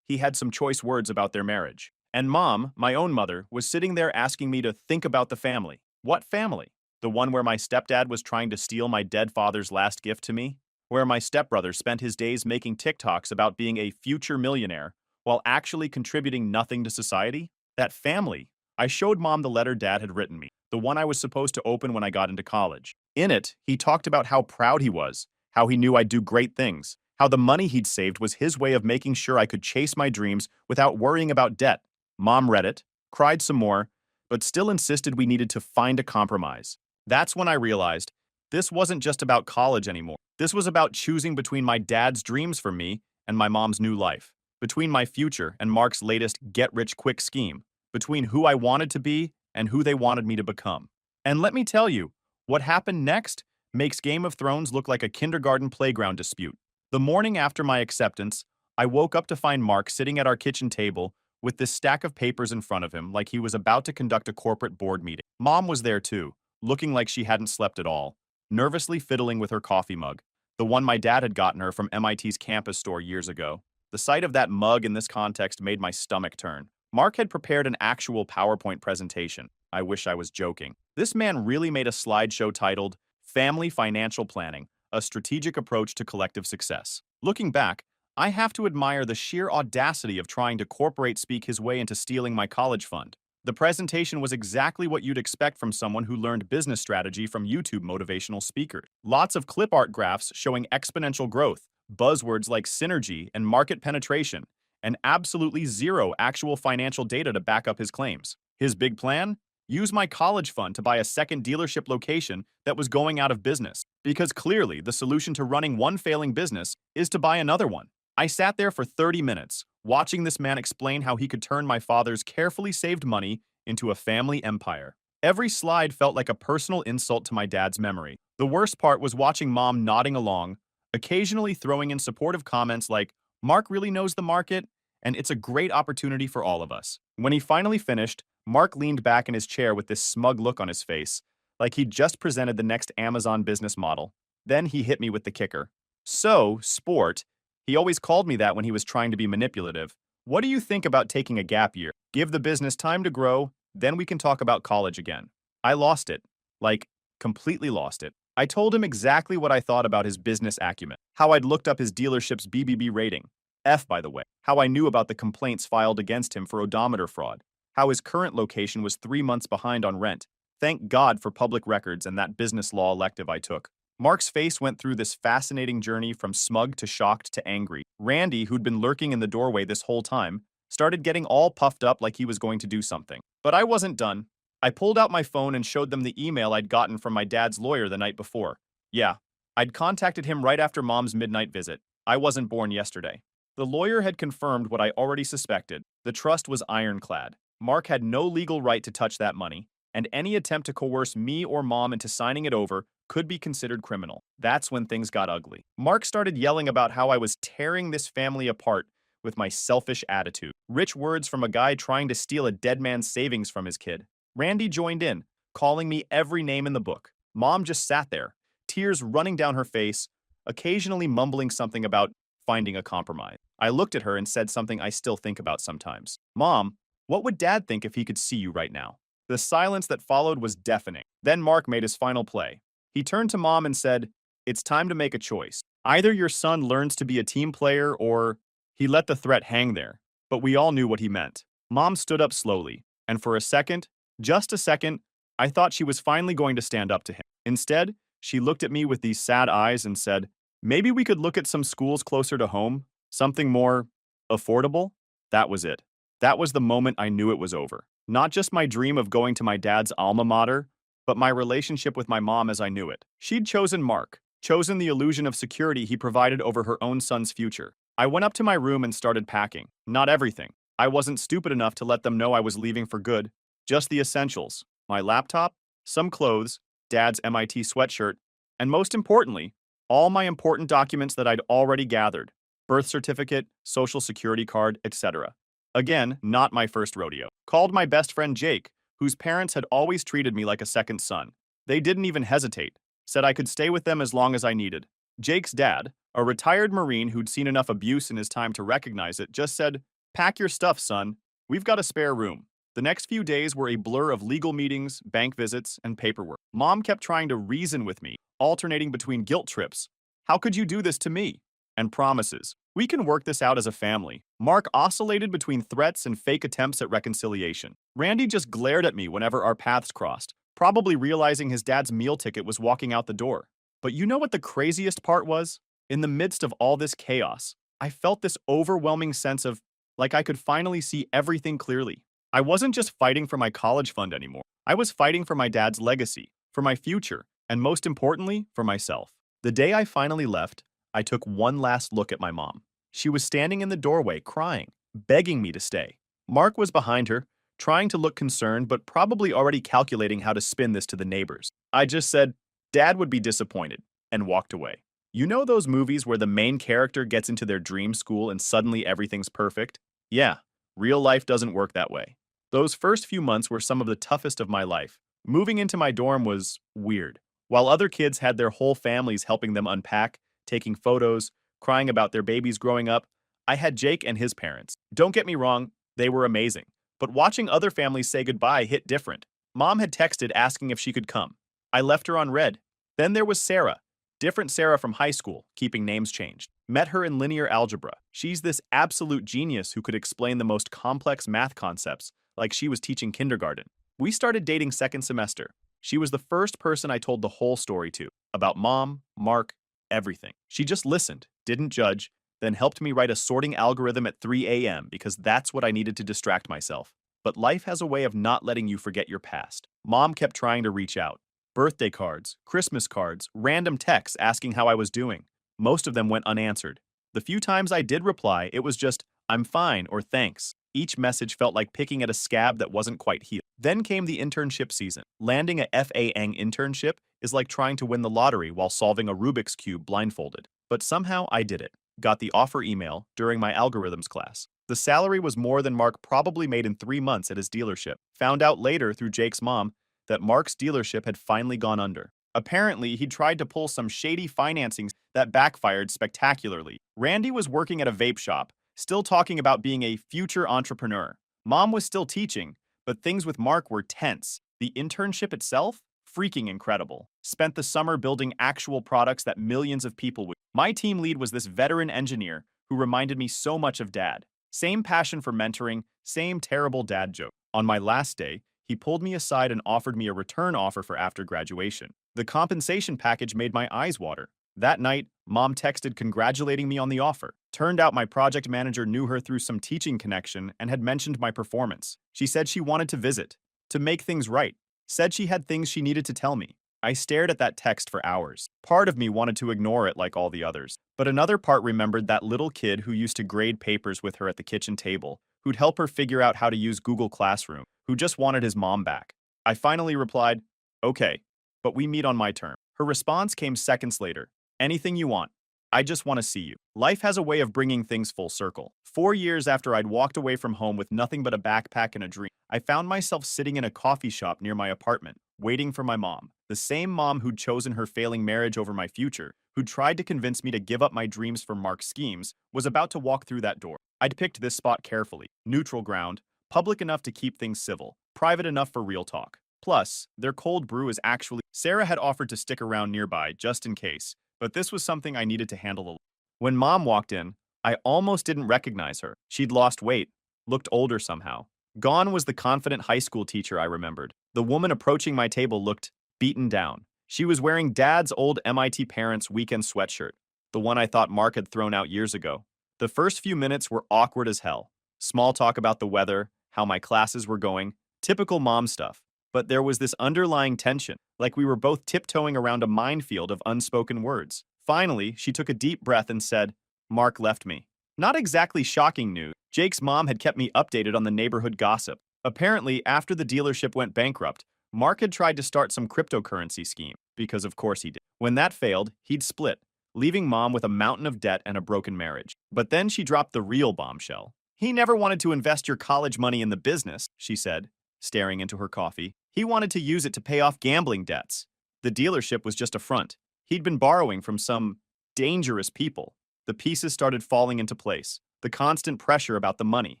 had some choice words about their marriage. And Mom, my own mother, was sitting there asking me to think about the family. What family? The one where my stepdad was trying to steal my dead father's last gift to me? Where my stepbrother spent his days making TikToks about being a future millionaire while actually contributing nothing to society? That family. I showed Mom the letter Dad had written me, the one I was supposed to open when I got into college. In it, he talked about how proud he was, how he knew I'd do great things, how the money he'd saved was his way of making sure I could chase my dreams without worrying about debt. Mom read it, cried some more, but still insisted we needed to find a compromise. That's when I realized this wasn't just about college anymore. This was about choosing between my dad's dreams for me and my mom's new life, between my future and Mark's latest get-rich-quick scheme, between who I wanted to be and who they wanted me to become. And let me tell you, what happened next makes Game of Thrones look like a kindergarten playground dispute. The morning after my acceptance, I woke up to find Mark sitting at our kitchen table with this stack of papers in front of him like he was about to conduct a corporate board meeting. Mom was there too, looking like she hadn't slept at all, nervously fiddling with her coffee mug, the one my dad had gotten her from MIT's campus store years ago. The sight of that mug in this context made my stomach turn. Mark had prepared an actual PowerPoint presentation. I wish I was joking. This man really made a slideshow titled Family Financial Planning, a Strategic Approach to Collective Success. Looking back, I have to admire the sheer audacity of trying to corporate speak his way into stealing my college fund. The presentation was exactly what you'd expect from someone who learned business strategy from YouTube motivational speakers. Lots of clip art graphs showing exponential growth, buzzwords like synergy and market penetration, and absolutely zero actual financial data to back up his claims. His big plan? Use my college fund to buy a second dealership location that was going out of business, because clearly the solution to running one failing business is to buy another one. I sat there for 30 minutes, watching this man explain how he could turn my father's carefully saved money into a family empire. Every slide felt like a personal insult to my dad's memory. The worst part was watching Mom nodding along, occasionally throwing in supportive comments like, "Mark really knows the market, and it's a great opportunity for all of us." When he finally finished, Mark leaned back in his chair with this smug look on his face, like he'd just presented the next Amazon business model. Then he hit me with the kicker. "So, sport, he always called me that when he was trying to be manipulative. What do you think about taking a gap year? Give the business time to grow, then we can talk about college again." I lost it. Like, completely lost it. I told him exactly what I thought about his business acumen, how I'd looked up his dealership's BBB rating, F by the way, how I knew about the complaints filed against him for odometer fraud, how his current location was 3 months behind on rent. Thank God for public records and that business law elective I took. Mark's face went through this fascinating journey from smug to shocked to angry. Randy, who'd been lurking in the doorway this whole time, started getting all puffed up like he was going to do something. But I wasn't done. I pulled out my phone and showed them the email I'd gotten from my dad's lawyer the night before. Yeah, I'd contacted him right after Mom's midnight visit. I wasn't born yesterday. The lawyer had confirmed what I already suspected. The trust was ironclad. Mark had no legal right to touch that money, and any attempt to coerce me or Mom into signing it over could be considered criminal. That's when things got ugly. Mark started yelling about how I was tearing this family apart with my selfish attitude. Rich words from a guy trying to steal a dead man's savings from his kid. Randy joined in, calling me every name in the book. Mom just sat there, tears running down her face, occasionally mumbling something about finding a compromise. I looked at her and said something I still think about sometimes. "Mom, what would Dad think if he could see you right now?" The silence that followed was deafening. Then Mark made his final play. He turned to Mom and said, "It's time to make a choice. Either your son learns to be a team player or..." He let the threat hang there, but we all knew what he meant. Mom stood up slowly, and for a second, just a second, I thought she was finally going to stand up to him. Instead, she looked at me with these sad eyes and said, "Maybe we could look at some schools closer to home, something more affordable." That was it. That was the moment I knew it was over. Not just my dream of going to my dad's alma mater, but my relationship with my mom as I knew it. She'd chosen Mark, chosen the illusion of security he provided over her own son's future. I went up to my room and started packing. Not everything. I wasn't stupid enough to let them know I was leaving for good. Just the essentials. My laptop, some clothes, Dad's MIT sweatshirt, and most importantly, all my important documents that I'd already gathered. Birth certificate, social security card, etc. Again, not my first rodeo. Called my best friend Jake, whose parents had always treated me like a second son. They didn't even hesitate. Said I could stay with them as long as I needed. Jake's dad, a retired Marine who'd seen enough abuse in his time to recognize it, just said, "Pack your stuff, son. We've got a spare room." The next few days were a blur of legal meetings, bank visits, and paperwork. Mom kept trying to reason with me, alternating between guilt trips. "How could you do this to me?" and promises. "We can work this out as a family." Mark oscillated between threats and fake attempts at reconciliation. Randy just glared at me whenever our paths crossed, probably realizing his dad's meal ticket was walking out the door. But you know what the craziest part was? In the midst of all this chaos, I felt this overwhelming sense of, like I could finally see everything clearly. I wasn't just fighting for my college fund anymore. I was fighting for my dad's legacy, for my future, and most importantly, for myself. The day I finally left, I took one last look at my mom. She was standing in the doorway, crying, begging me to stay. Mark was behind her, trying to look concerned, but probably already calculating how to spin this to the neighbors. I just said, Dad would be disappointed, and walked away. You know those movies where the main character gets into their dream school and suddenly everything's perfect? Yeah, real life doesn't work that way. Those first few months were some of the toughest of my life. Moving into my dorm was weird. While other kids had their whole families helping them unpack, taking photos, crying about their babies growing up, I had Jake and his parents. Don't get me wrong, they were amazing. But watching other families say goodbye hit different. Mom had texted asking if she could come. I left her on red. Then there was Sarah. Different Sarah from high school, keeping names changed. Met her in linear algebra. She's this absolute genius who could explain the most complex math concepts, like she was teaching kindergarten. We started dating second semester. She was the first person I told the whole story to, about mom, Mark, everything. She just listened, didn't judge, then helped me write a sorting algorithm at 3 a.m. because that's what I needed to distract myself. But life has a way of not letting you forget your past. Mom kept trying to reach out. Birthday cards, Christmas cards, random texts asking how I was doing. Most of them went unanswered. The few times I did reply, it was just, I'm fine or thanks. Each message felt like picking at a scab that wasn't quite healed. Then came the internship season. Landing a FA-eng internship is like trying to win the lottery while solving a Rubik's Cube blindfolded. But somehow I did it. Got the offer email during my algorithms class. The salary was more than Mark probably made in 3 months at his dealership. Found out later through Jake's mom that Mark's dealership had finally gone under. Apparently, he tried to pull some shady financing that backfired spectacularly. Randy was working at a vape shop, still talking about being a future entrepreneur. Mom was still teaching, but things with Mark were tense. The internship itself? Freaking incredible. Spent the summer building actual products that millions of people would. My team lead was this veteran engineer who reminded me so much of Dad. Same passion for mentoring, same terrible dad joke. On my last day, he pulled me aside and offered me a return offer for after graduation. The compensation package made my eyes water. That night, Mom texted congratulating me on the offer. Turned out my project manager knew her through some teaching connection and had mentioned my performance. She said she wanted to visit, to make things right. Said she had things she needed to tell me. I stared at that text for hours. Part of me wanted to ignore it like all the others, but another part remembered that little kid who used to grade papers with her at the kitchen table, who'd help her figure out how to use Google Classroom, who just wanted his mom back. I finally replied, okay, but we meet on my term. Her response came seconds later. Anything you want. I just want to see you. Life has a way of bringing things full circle. 4 years after I'd walked away from home with nothing but a backpack and a dream, I found myself sitting in a coffee shop near my apartment, waiting for my mom. The same mom who'd chosen her failing marriage over my future, who'd tried to convince me to give up my dreams for Mark's schemes, was about to walk through that door. I'd picked this spot carefully. Neutral ground, public enough to keep things civil, private enough for real talk. Plus, their cold brew is actually... Sarah had offered to stick around nearby just in case, but this was something I needed to handle alone. When Mom walked in, I almost didn't recognize her. She'd lost weight, looked older somehow. Gone was the confident high school teacher I remembered. The woman approaching my table looked beaten down. She was wearing Dad's old MIT parents' weekend sweatshirt, the one I thought Mark had thrown out years ago. The first few minutes were awkward as hell. Small talk about the weather, how my classes were going, typical mom stuff. But there was this underlying tension, like we were both tiptoeing around a minefield of unspoken words. Finally, she took a deep breath and said, Mark left me. Not exactly shocking news. Jake's mom had kept me updated on the neighborhood gossip. Apparently, after the dealership went bankrupt, Mark had tried to start some cryptocurrency scheme, because of course he did. When that failed, he'd split, leaving Mom with a mountain of debt and a broken marriage. But then she dropped the real bombshell. He never wanted to invest your college money in the business, she said, staring into her coffee. He wanted to use it to pay off gambling debts. The dealership was just a front. He'd been borrowing from some dangerous people. The pieces started falling into place. The constant pressure about the money,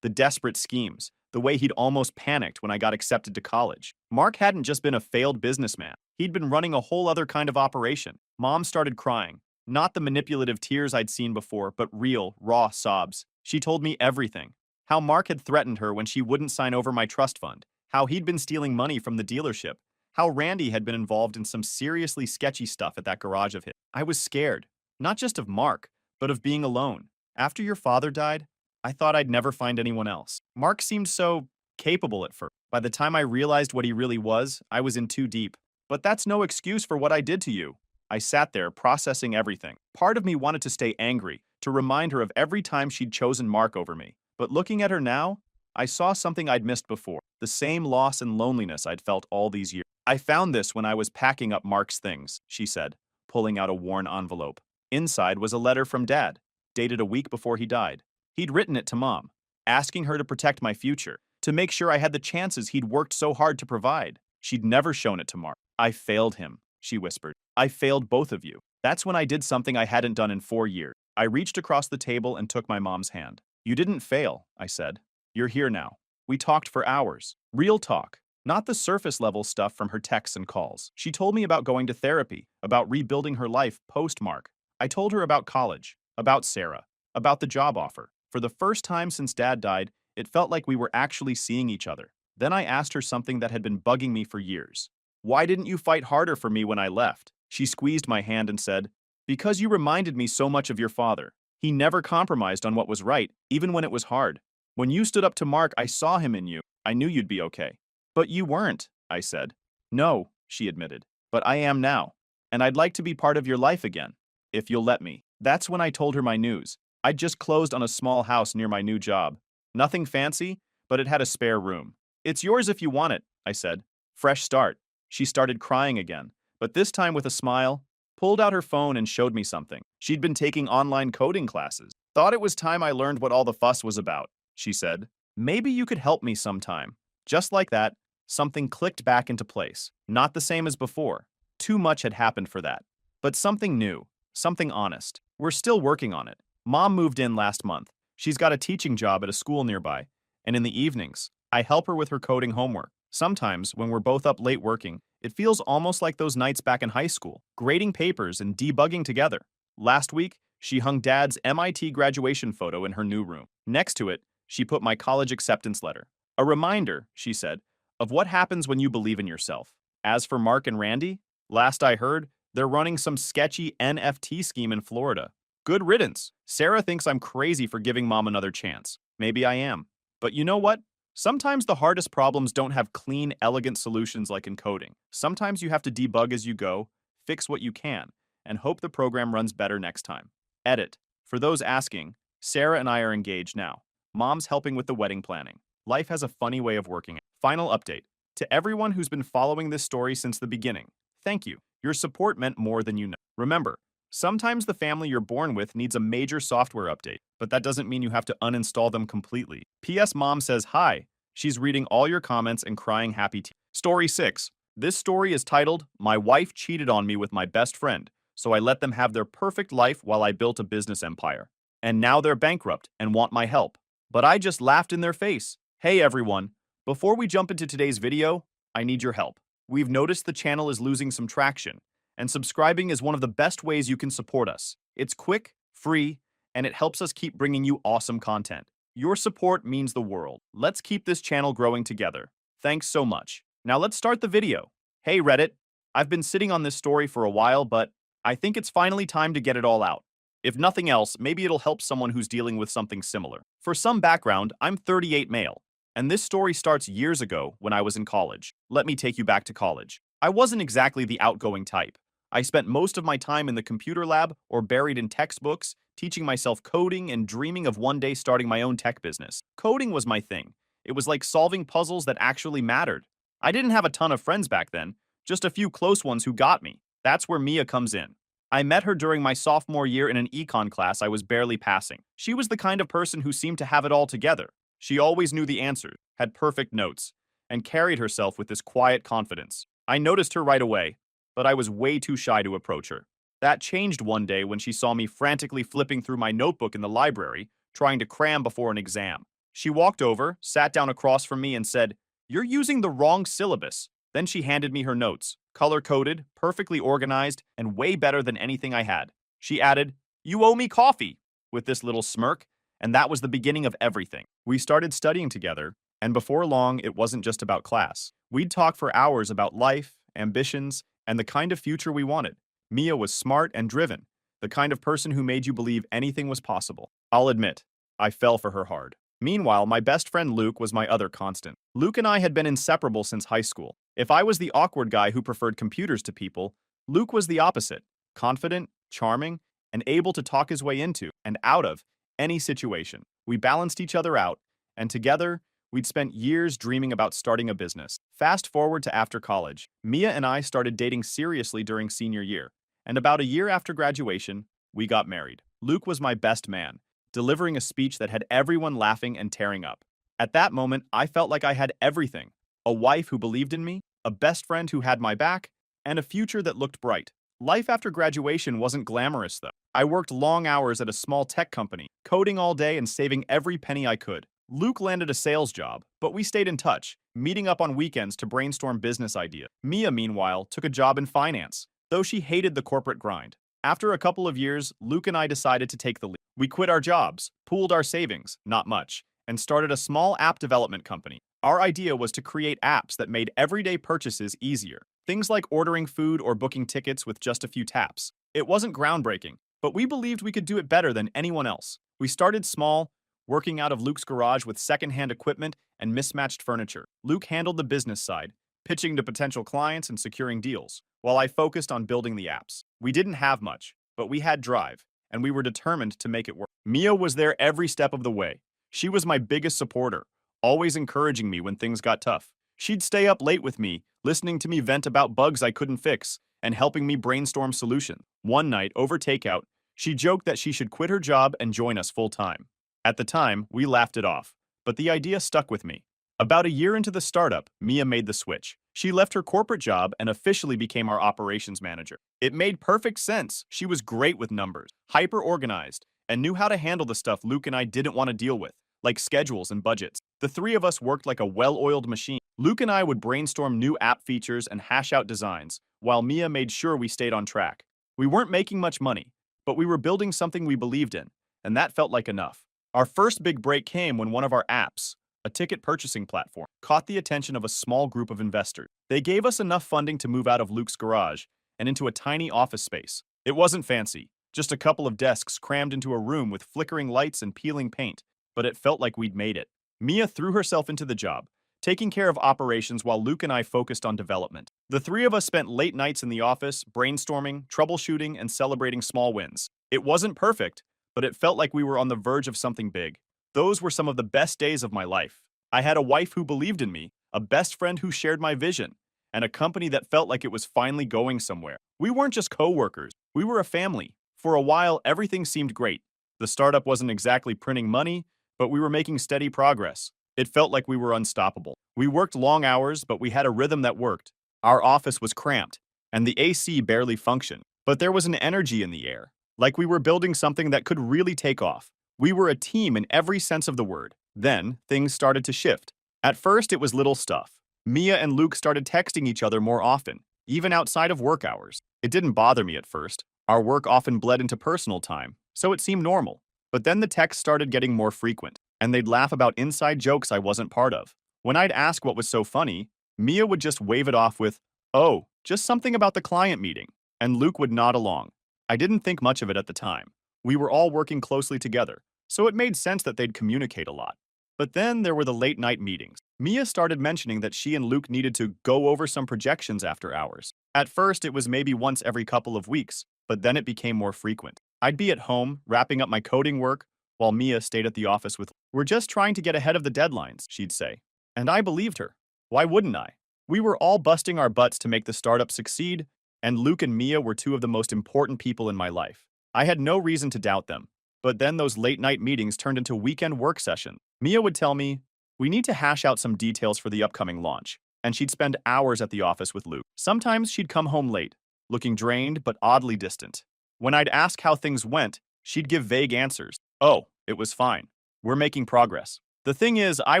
the desperate schemes, the way he'd almost panicked when I got accepted to college. Mark hadn't just been a failed businessman. He'd been running a whole other kind of operation. Mom started crying. Not the manipulative tears I'd seen before, but real, raw sobs. She told me everything. How Mark had threatened her when she wouldn't sign over my trust fund. How he'd been stealing money from the dealership. How Randy had been involved in some seriously sketchy stuff at that garage of his. I was scared. Not just of Mark, but of being alone. After your father died, I thought I'd never find anyone else. Mark seemed so capable at first. By the time I realized what he really was, I was in too deep. But that's no excuse for what I did to you. I sat there, processing everything. Part of me wanted to stay angry, to remind her of every time she'd chosen Mark over me. But looking at her now, I saw something I'd missed before, the same loss and loneliness I'd felt all these years. I found this when I was packing up Mark's things, she said, pulling out a worn envelope. Inside was a letter from Dad, dated a week before he died. He'd written it to Mom, asking her to protect my future, to make sure I had the chances he'd worked so hard to provide. She'd never shown it to Mark. I failed him, she whispered. I failed both of you. That's when I did something I hadn't done in 4 years. I reached across the table and took my mom's hand. You didn't fail, I said. You're here now. We talked for hours. Real talk. Not the surface level stuff from her texts and calls. She told me about going to therapy, about rebuilding her life post-Mark. I told her about college, about Sarah, about the job offer. For the first time since Dad died, it felt like we were actually seeing each other. Then I asked her something that had been bugging me for years. Why didn't you fight harder for me when I left? She squeezed my hand and said, because you reminded me so much of your father. He never compromised on what was right, even when it was hard. When you stood up to Mark, I saw him in you. I knew you'd be okay. But you weren't, I said. No, she admitted. But I am now. And I'd like to be part of your life again, if you'll let me. That's when I told her my news. I'd just closed on a small house near my new job. Nothing fancy, but it had a spare room. It's yours if you want it, I said. Fresh start. She started crying again, but this time with a smile, pulled out her phone and showed me something. She'd been taking online coding classes. Thought it was time I learned what all the fuss was about, she said. Maybe you could help me sometime. Just like that, something clicked back into place. Not the same as before. Too much had happened for that. But something new, something honest. We're still working on it. Mom moved in last month. She's got a teaching job at a school nearby. And in the evenings, I help her with her coding homework. Sometimes, when we're both up late working, it feels almost like those nights back in high school, grading papers and debugging together. Last week, she hung Dad's MIT graduation photo in her new room. Next to it, she put my college acceptance letter. A reminder, she said, of what happens when you believe in yourself. As for Mark and Randy, last I heard, they're running some sketchy NFT scheme in Florida. Good riddance. Sarah thinks I'm crazy for giving Mom another chance. Maybe I am. But you know what? Sometimes the hardest problems don't have clean, elegant solutions like in coding. Sometimes you have to debug as you go, fix what you can, and hope the program runs better next time. Edit. For those asking, Sarah and I are engaged now. Mom's helping with the wedding planning. Life has a funny way of working. Final update. To everyone who's been following this story since the beginning, thank you. Your support meant more than you know. Remember, sometimes the family you're born with needs a major software update, but that doesn't mean you have to uninstall them completely. P.S. Mom says hi. She's reading all your comments and crying happy tears. Story 6. This story is titled, My Wife Cheated on Me with My Best Friend, so I let them have their perfect life while I built a business empire. And now they're bankrupt and want my help. But I just laughed in their face. Hey everyone. Before we jump into today's video, I need your help. We've noticed the channel is losing some traction, and subscribing is one of the best ways you can support us. It's quick, free, and it helps us keep bringing you awesome content. Your support means the world. Let's keep this channel growing together. Thanks so much. Now let's start the video. Hey Reddit, I've been sitting on this story for a while, but I think it's finally time to get it all out. If nothing else, maybe it'll help someone who's dealing with something similar. For some background, I'm 38 male, and this story starts years ago when I was in college. Let me take you back to college. I wasn't exactly the outgoing type. I spent most of my time in the computer lab or buried in textbooks, teaching myself coding and dreaming of one day starting my own tech business. Coding was my thing. It was like solving puzzles that actually mattered. I didn't have a ton of friends back then, just a few close ones who got me. That's where Mia comes in. I met her during my sophomore year in an econ class I was barely passing. She was the kind of person who seemed to have it all together. She always knew the answers, had perfect notes, and carried herself with this quiet confidence. I noticed her right away, but I was way too shy to approach her. That changed one day when she saw me frantically flipping through my notebook in the library, trying to cram before an exam. She walked over, sat down across from me and said, "You're using the wrong syllabus." Then she handed me her notes, color-coded, perfectly organized, and way better than anything I had. She added, "You owe me coffee," with this little smirk, and that was the beginning of everything. We started studying together, and before long, it wasn't just about class. We'd talk for hours about life, ambitions, and the kind of future we wanted. Mia was smart and driven, the kind of person who made you believe anything was possible. I'll admit, I fell for her hard. Meanwhile, my best friend Luke was my other constant. Luke and I had been inseparable since high school. If I was the awkward guy who preferred computers to people, Luke was the opposite, confident, charming, and able to talk his way into and out of any situation. We balanced each other out, and together, we'd spent years dreaming about starting a business. Fast forward to after college, Mia and I started dating seriously during senior year, and about a year after graduation, we got married. Luke was my best man, delivering a speech that had everyone laughing and tearing up. At that moment, I felt like I had everything: a wife who believed in me, a best friend who had my back, and a future that looked bright. Life after graduation wasn't glamorous, though. I worked long hours at a small tech company, coding all day and saving every penny I could. Luke landed a sales job, but we stayed in touch, meeting up on weekends to brainstorm business ideas. Mia, meanwhile, took a job in finance, though she hated the corporate grind. After a couple of years, Luke and I decided to take the leap. We quit our jobs, pooled our savings, not much, and started a small app development company. Our idea was to create apps that made everyday purchases easier. Things like ordering food or booking tickets with just a few taps. It wasn't groundbreaking, but we believed we could do it better than anyone else. We started small, working out of Luke's garage with secondhand equipment and mismatched furniture. Luke handled the business side, pitching to potential clients and securing deals, while I focused on building the apps. We didn't have much, but we had drive, and we were determined to make it work. Mia was there every step of the way. She was my biggest supporter, always encouraging me when things got tough. She'd stay up late with me, listening to me vent about bugs I couldn't fix, and helping me brainstorm solutions. One night, over takeout, she joked that she should quit her job and join us full-time. At the time, we laughed it off, but the idea stuck with me. About a year into the startup, Mia made the switch. She left her corporate job and officially became our operations manager. It made perfect sense. She was great with numbers, hyper-organized, and knew how to handle the stuff Luke and I didn't want to deal with, like schedules and budgets. The three of us worked like a well-oiled machine. Luke and I would brainstorm new app features and hash out designs, while Mia made sure we stayed on track. We weren't making much money, but we were building something we believed in, and that felt like enough. Our first big break came when one of our apps, a ticket purchasing platform, caught the attention of a small group of investors. They gave us enough funding to move out of Luke's garage and into a tiny office space. It wasn't fancy, just a couple of desks crammed into a room with flickering lights and peeling paint, but it felt like we'd made it. Mia threw herself into the job, taking care of operations while Luke and I focused on development. The three of us spent late nights in the office, brainstorming, troubleshooting, and celebrating small wins. It wasn't perfect, but it felt like we were on the verge of something big. Those were some of the best days of my life. I had a wife who believed in me, a best friend who shared my vision, and a company that felt like it was finally going somewhere. We weren't just co-workers, we were a family. For a while, everything seemed great. The startup wasn't exactly printing money, but we were making steady progress. It felt like we were unstoppable. We worked long hours, but we had a rhythm that worked. Our office was cramped, and the AC barely functioned, but there was an energy in the air, like we were building something that could really take off. We were a team in every sense of the word. Then, things started to shift. At first, it was little stuff. Mia and Luke started texting each other more often, even outside of work hours. It didn't bother me at first. Our work often bled into personal time, so it seemed normal. But then the texts started getting more frequent, and they'd laugh about inside jokes I wasn't part of. When I'd ask what was so funny, Mia would just wave it off with, "Oh, just something about the client meeting," and Luke would nod along. I didn't think much of it at the time. We were all working closely together, so it made sense that they'd communicate a lot. But then there were the late-night meetings. Mia started mentioning that she and Luke needed to go over some projections after hours. At first, it was maybe once every couple of weeks, but then it became more frequent. I'd be at home, wrapping up my coding work, while Mia stayed at the office with, "We're just trying to get ahead of the deadlines," she'd say. And I believed her. Why wouldn't I? We were all busting our butts to make the startup succeed, and Luke and Mia were two of the most important people in my life. I had no reason to doubt them. But then those late-night meetings turned into weekend work sessions. Mia would tell me, "We need to hash out some details for the upcoming launch," and she'd spend hours at the office with Luke. Sometimes she'd come home late, looking drained but oddly distant. When I'd ask how things went, she'd give vague answers. "Oh, it was fine. We're making progress." The thing is, I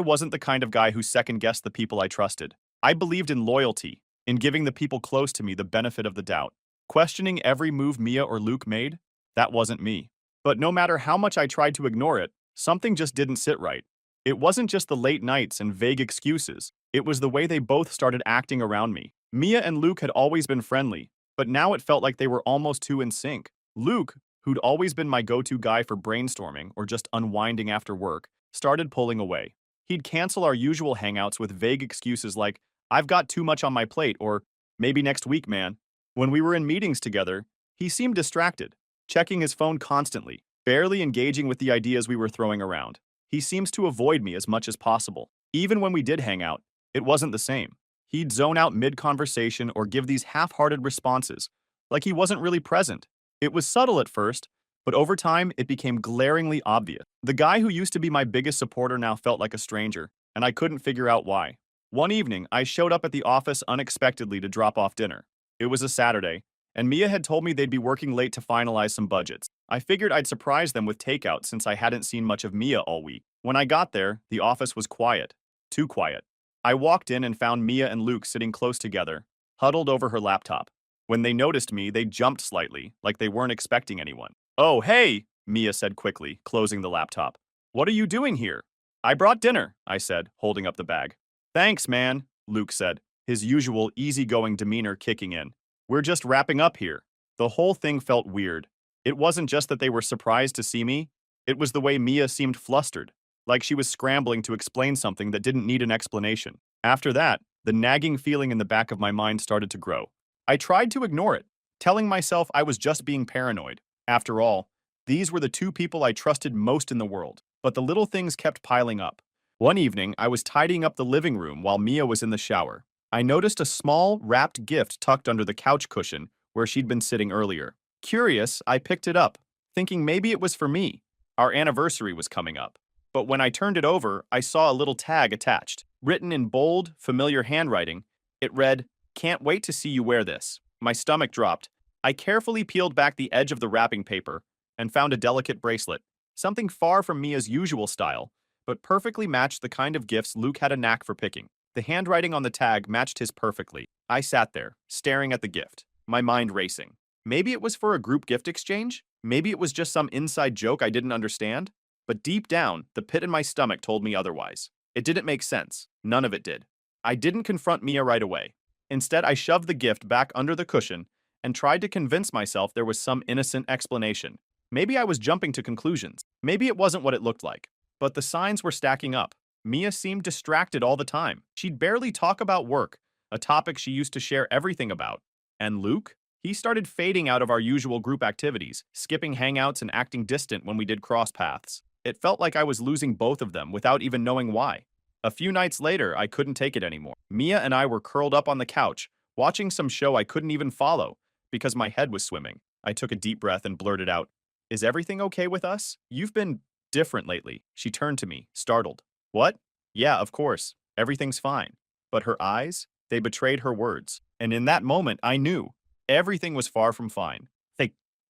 wasn't the kind of guy who second-guessed the people I trusted. I believed in loyalty, in giving the people close to me the benefit of the doubt. Questioning every move Mia or Luke made? That wasn't me. But no matter how much I tried to ignore it, something just didn't sit right. It wasn't just the late nights and vague excuses. It was the way they both started acting around me. Mia and Luke had always been friendly, but now it felt like they were almost too in sync. Luke, who'd always been my go-to guy for brainstorming or just unwinding after work, started pulling away. He'd cancel our usual hangouts with vague excuses like, I've got too much on my plate, or maybe next week, man. When we were in meetings together, he seemed distracted, checking his phone constantly, barely engaging with the ideas we were throwing around. He seems to avoid me as much as possible. Even when we did hang out, it wasn't the same. He'd zone out mid-conversation or give these half-hearted responses, like he wasn't really present. It was subtle at first, but over time it became glaringly obvious. The guy who used to be my biggest supporter now felt like a stranger, and I couldn't figure out why. One evening, I showed up at the office unexpectedly to drop off dinner. It was a Saturday, and Mia had told me they'd be working late to finalize some budgets. I figured I'd surprise them with takeout since I hadn't seen much of Mia all week. When I got there, the office was quiet. Too quiet. I walked in and found Mia and Luke sitting close together, huddled over her laptop. When they noticed me, they jumped slightly, like they weren't expecting anyone. Oh, hey, Mia said quickly, closing the laptop. What are you doing here? I brought dinner, I said, holding up the bag. Thanks, man, Luke said, his usual easygoing demeanor kicking in. We're just wrapping up here. The whole thing felt weird. It wasn't just that they were surprised to see me, it was the way Mia seemed flustered, like she was scrambling to explain something that didn't need an explanation. After that, the nagging feeling in the back of my mind started to grow. I tried to ignore it, telling myself I was just being paranoid. After all, these were the two people I trusted most in the world, but the little things kept piling up. One evening, I was tidying up the living room while Mia was in the shower. I noticed a small, wrapped gift tucked under the couch cushion where she'd been sitting earlier. Curious, I picked it up, thinking maybe it was for me. Our anniversary was coming up. But when I turned it over, I saw a little tag attached. Written in bold, familiar handwriting, it read, "Can't wait to see you wear this." My stomach dropped. I carefully peeled back the edge of the wrapping paper and found a delicate bracelet, something far from Mia's usual style, but perfectly matched the kind of gifts Luke had a knack for picking. The handwriting on the tag matched his perfectly. I sat there, staring at the gift, my mind racing. Maybe it was for a group gift exchange? Maybe it was just some inside joke I didn't understand? But deep down, the pit in my stomach told me otherwise. It didn't make sense. None of it did. I didn't confront Mia right away. Instead, I shoved the gift back under the cushion and tried to convince myself there was some innocent explanation. Maybe I was jumping to conclusions. Maybe it wasn't what it looked like. But the signs were stacking up. Mia seemed distracted all the time. She'd barely talk about work, a topic she used to share everything about. And Luke? He started fading out of our usual group activities, skipping hangouts and acting distant when we did cross paths. It felt like I was losing both of them without even knowing why. A few nights later, I couldn't take it anymore. Mia and I were curled up on the couch, watching some show I couldn't even follow because my head was swimming. I took a deep breath and blurted out, "Is everything okay with us? You've been different lately." She turned to me, startled. What? Yeah, of course. Everything's fine. But her eyes, they betrayed her words. And in that moment, I knew everything was far from fine.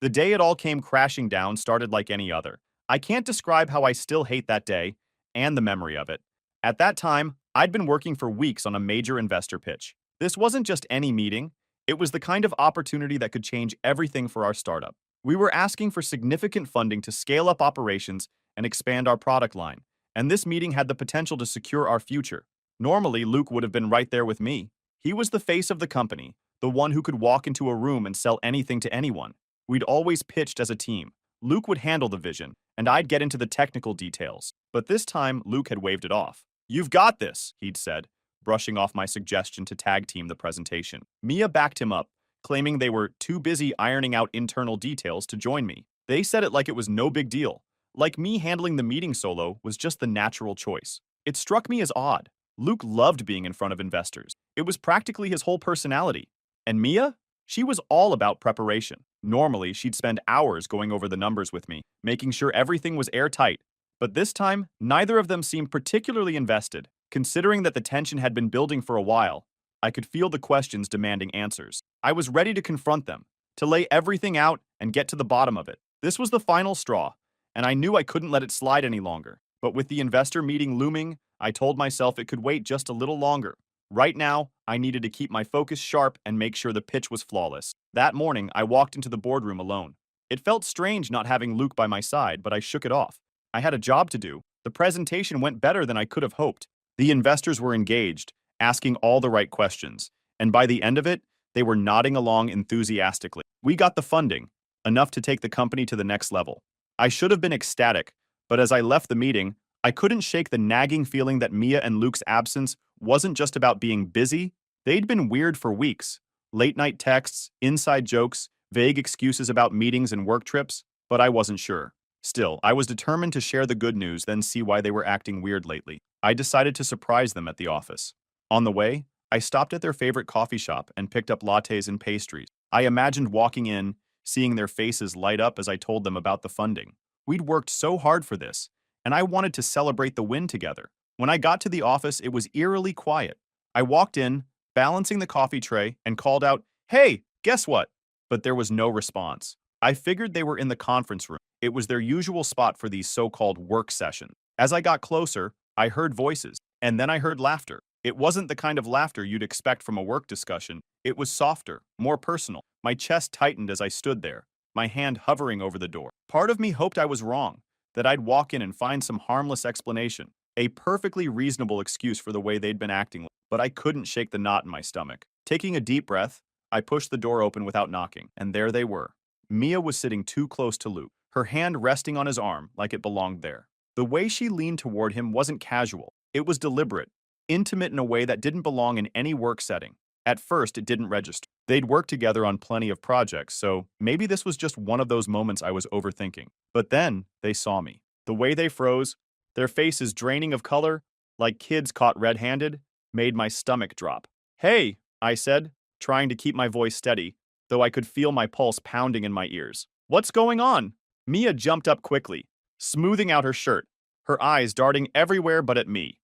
The day it all came crashing down started like any other. I can't describe how I still hate that day and the memory of it. At that time, I'd been working for weeks on a major investor pitch. This wasn't just any meeting. It was the kind of opportunity that could change everything for our startup. We were asking for significant funding to scale up operations and expand our product line, and this meeting had the potential to secure our future. Normally, Luke would have been right there with me. He was the face of the company, the one who could walk into a room and sell anything to anyone. We'd always pitched as a team. Luke would handle the vision, and I'd get into the technical details. But this time, Luke had waved it off. "You've got this," he'd said, brushing off my suggestion to tag team the presentation. Mia backed him up, claiming they were too busy ironing out internal details to join me. They said it like it was no big deal, like me handling the meeting solo was just the natural choice. It struck me as odd. Luke loved being in front of investors. It was practically his whole personality. And Mia? She was all about preparation. Normally, she'd spend hours going over the numbers with me, making sure everything was airtight. But this time, neither of them seemed particularly invested. Considering that the tension had been building for a while, I could feel the questions demanding answers. I was ready to confront them, to lay everything out and get to the bottom of it. This was the final straw, and I knew I couldn't let it slide any longer. But with the investor meeting looming, I told myself it could wait just a little longer. Right now, I needed to keep my focus sharp and make sure the pitch was flawless. That morning, I walked into the boardroom alone. It felt strange not having Luke by my side, but I shook it off. I had a job to do. The presentation went better than I could have hoped. The investors were engaged, asking all the right questions, and by the end of it, they were nodding along enthusiastically. We got the funding, enough to take the company to the next level. I should have been ecstatic, but as I left the meeting, I couldn't shake the nagging feeling that Mia and Luke's absence wasn't just about being busy. They'd been weird for weeks. Late night texts, inside jokes, vague excuses about meetings and work trips, but I wasn't sure. Still, I was determined to share the good news, then see why they were acting weird lately. I decided to surprise them at the office. On the way, I stopped at their favorite coffee shop and picked up lattes and pastries. I imagined walking in, seeing their faces light up as I told them about the funding. We'd worked so hard for this, and I wanted to celebrate the win together. When I got to the office, it was eerily quiet. I walked in, balancing the coffee tray, and called out, "Hey, guess what?" But there was no response. I figured they were in the conference room. It was their usual spot for these so-called work sessions. As I got closer, I heard voices, and then I heard laughter. It wasn't the kind of laughter you'd expect from a work discussion. It was softer, more personal. My chest tightened as I stood there, my hand hovering over the door. Part of me hoped I was wrong, that I'd walk in and find some harmless explanation, a perfectly reasonable excuse for the way they'd been acting, but I couldn't shake the knot in my stomach. Taking a deep breath, I pushed the door open without knocking, and there they were. Mia was sitting too close to Luke, her hand resting on his arm like it belonged there. The way she leaned toward him wasn't casual. It was deliberate, intimate in a way that didn't belong in any work setting. At first, it didn't register. They'd worked together on plenty of projects, so maybe this was just one of those moments I was overthinking. But then, they saw me. The way they froze, their faces draining of color, like kids caught red-handed, made my stomach drop. "Hey," I said, trying to keep my voice steady, though I could feel my pulse pounding in my ears. "What's going on?" Mia jumped up quickly, smoothing out her shirt, her eyes darting everywhere but at me.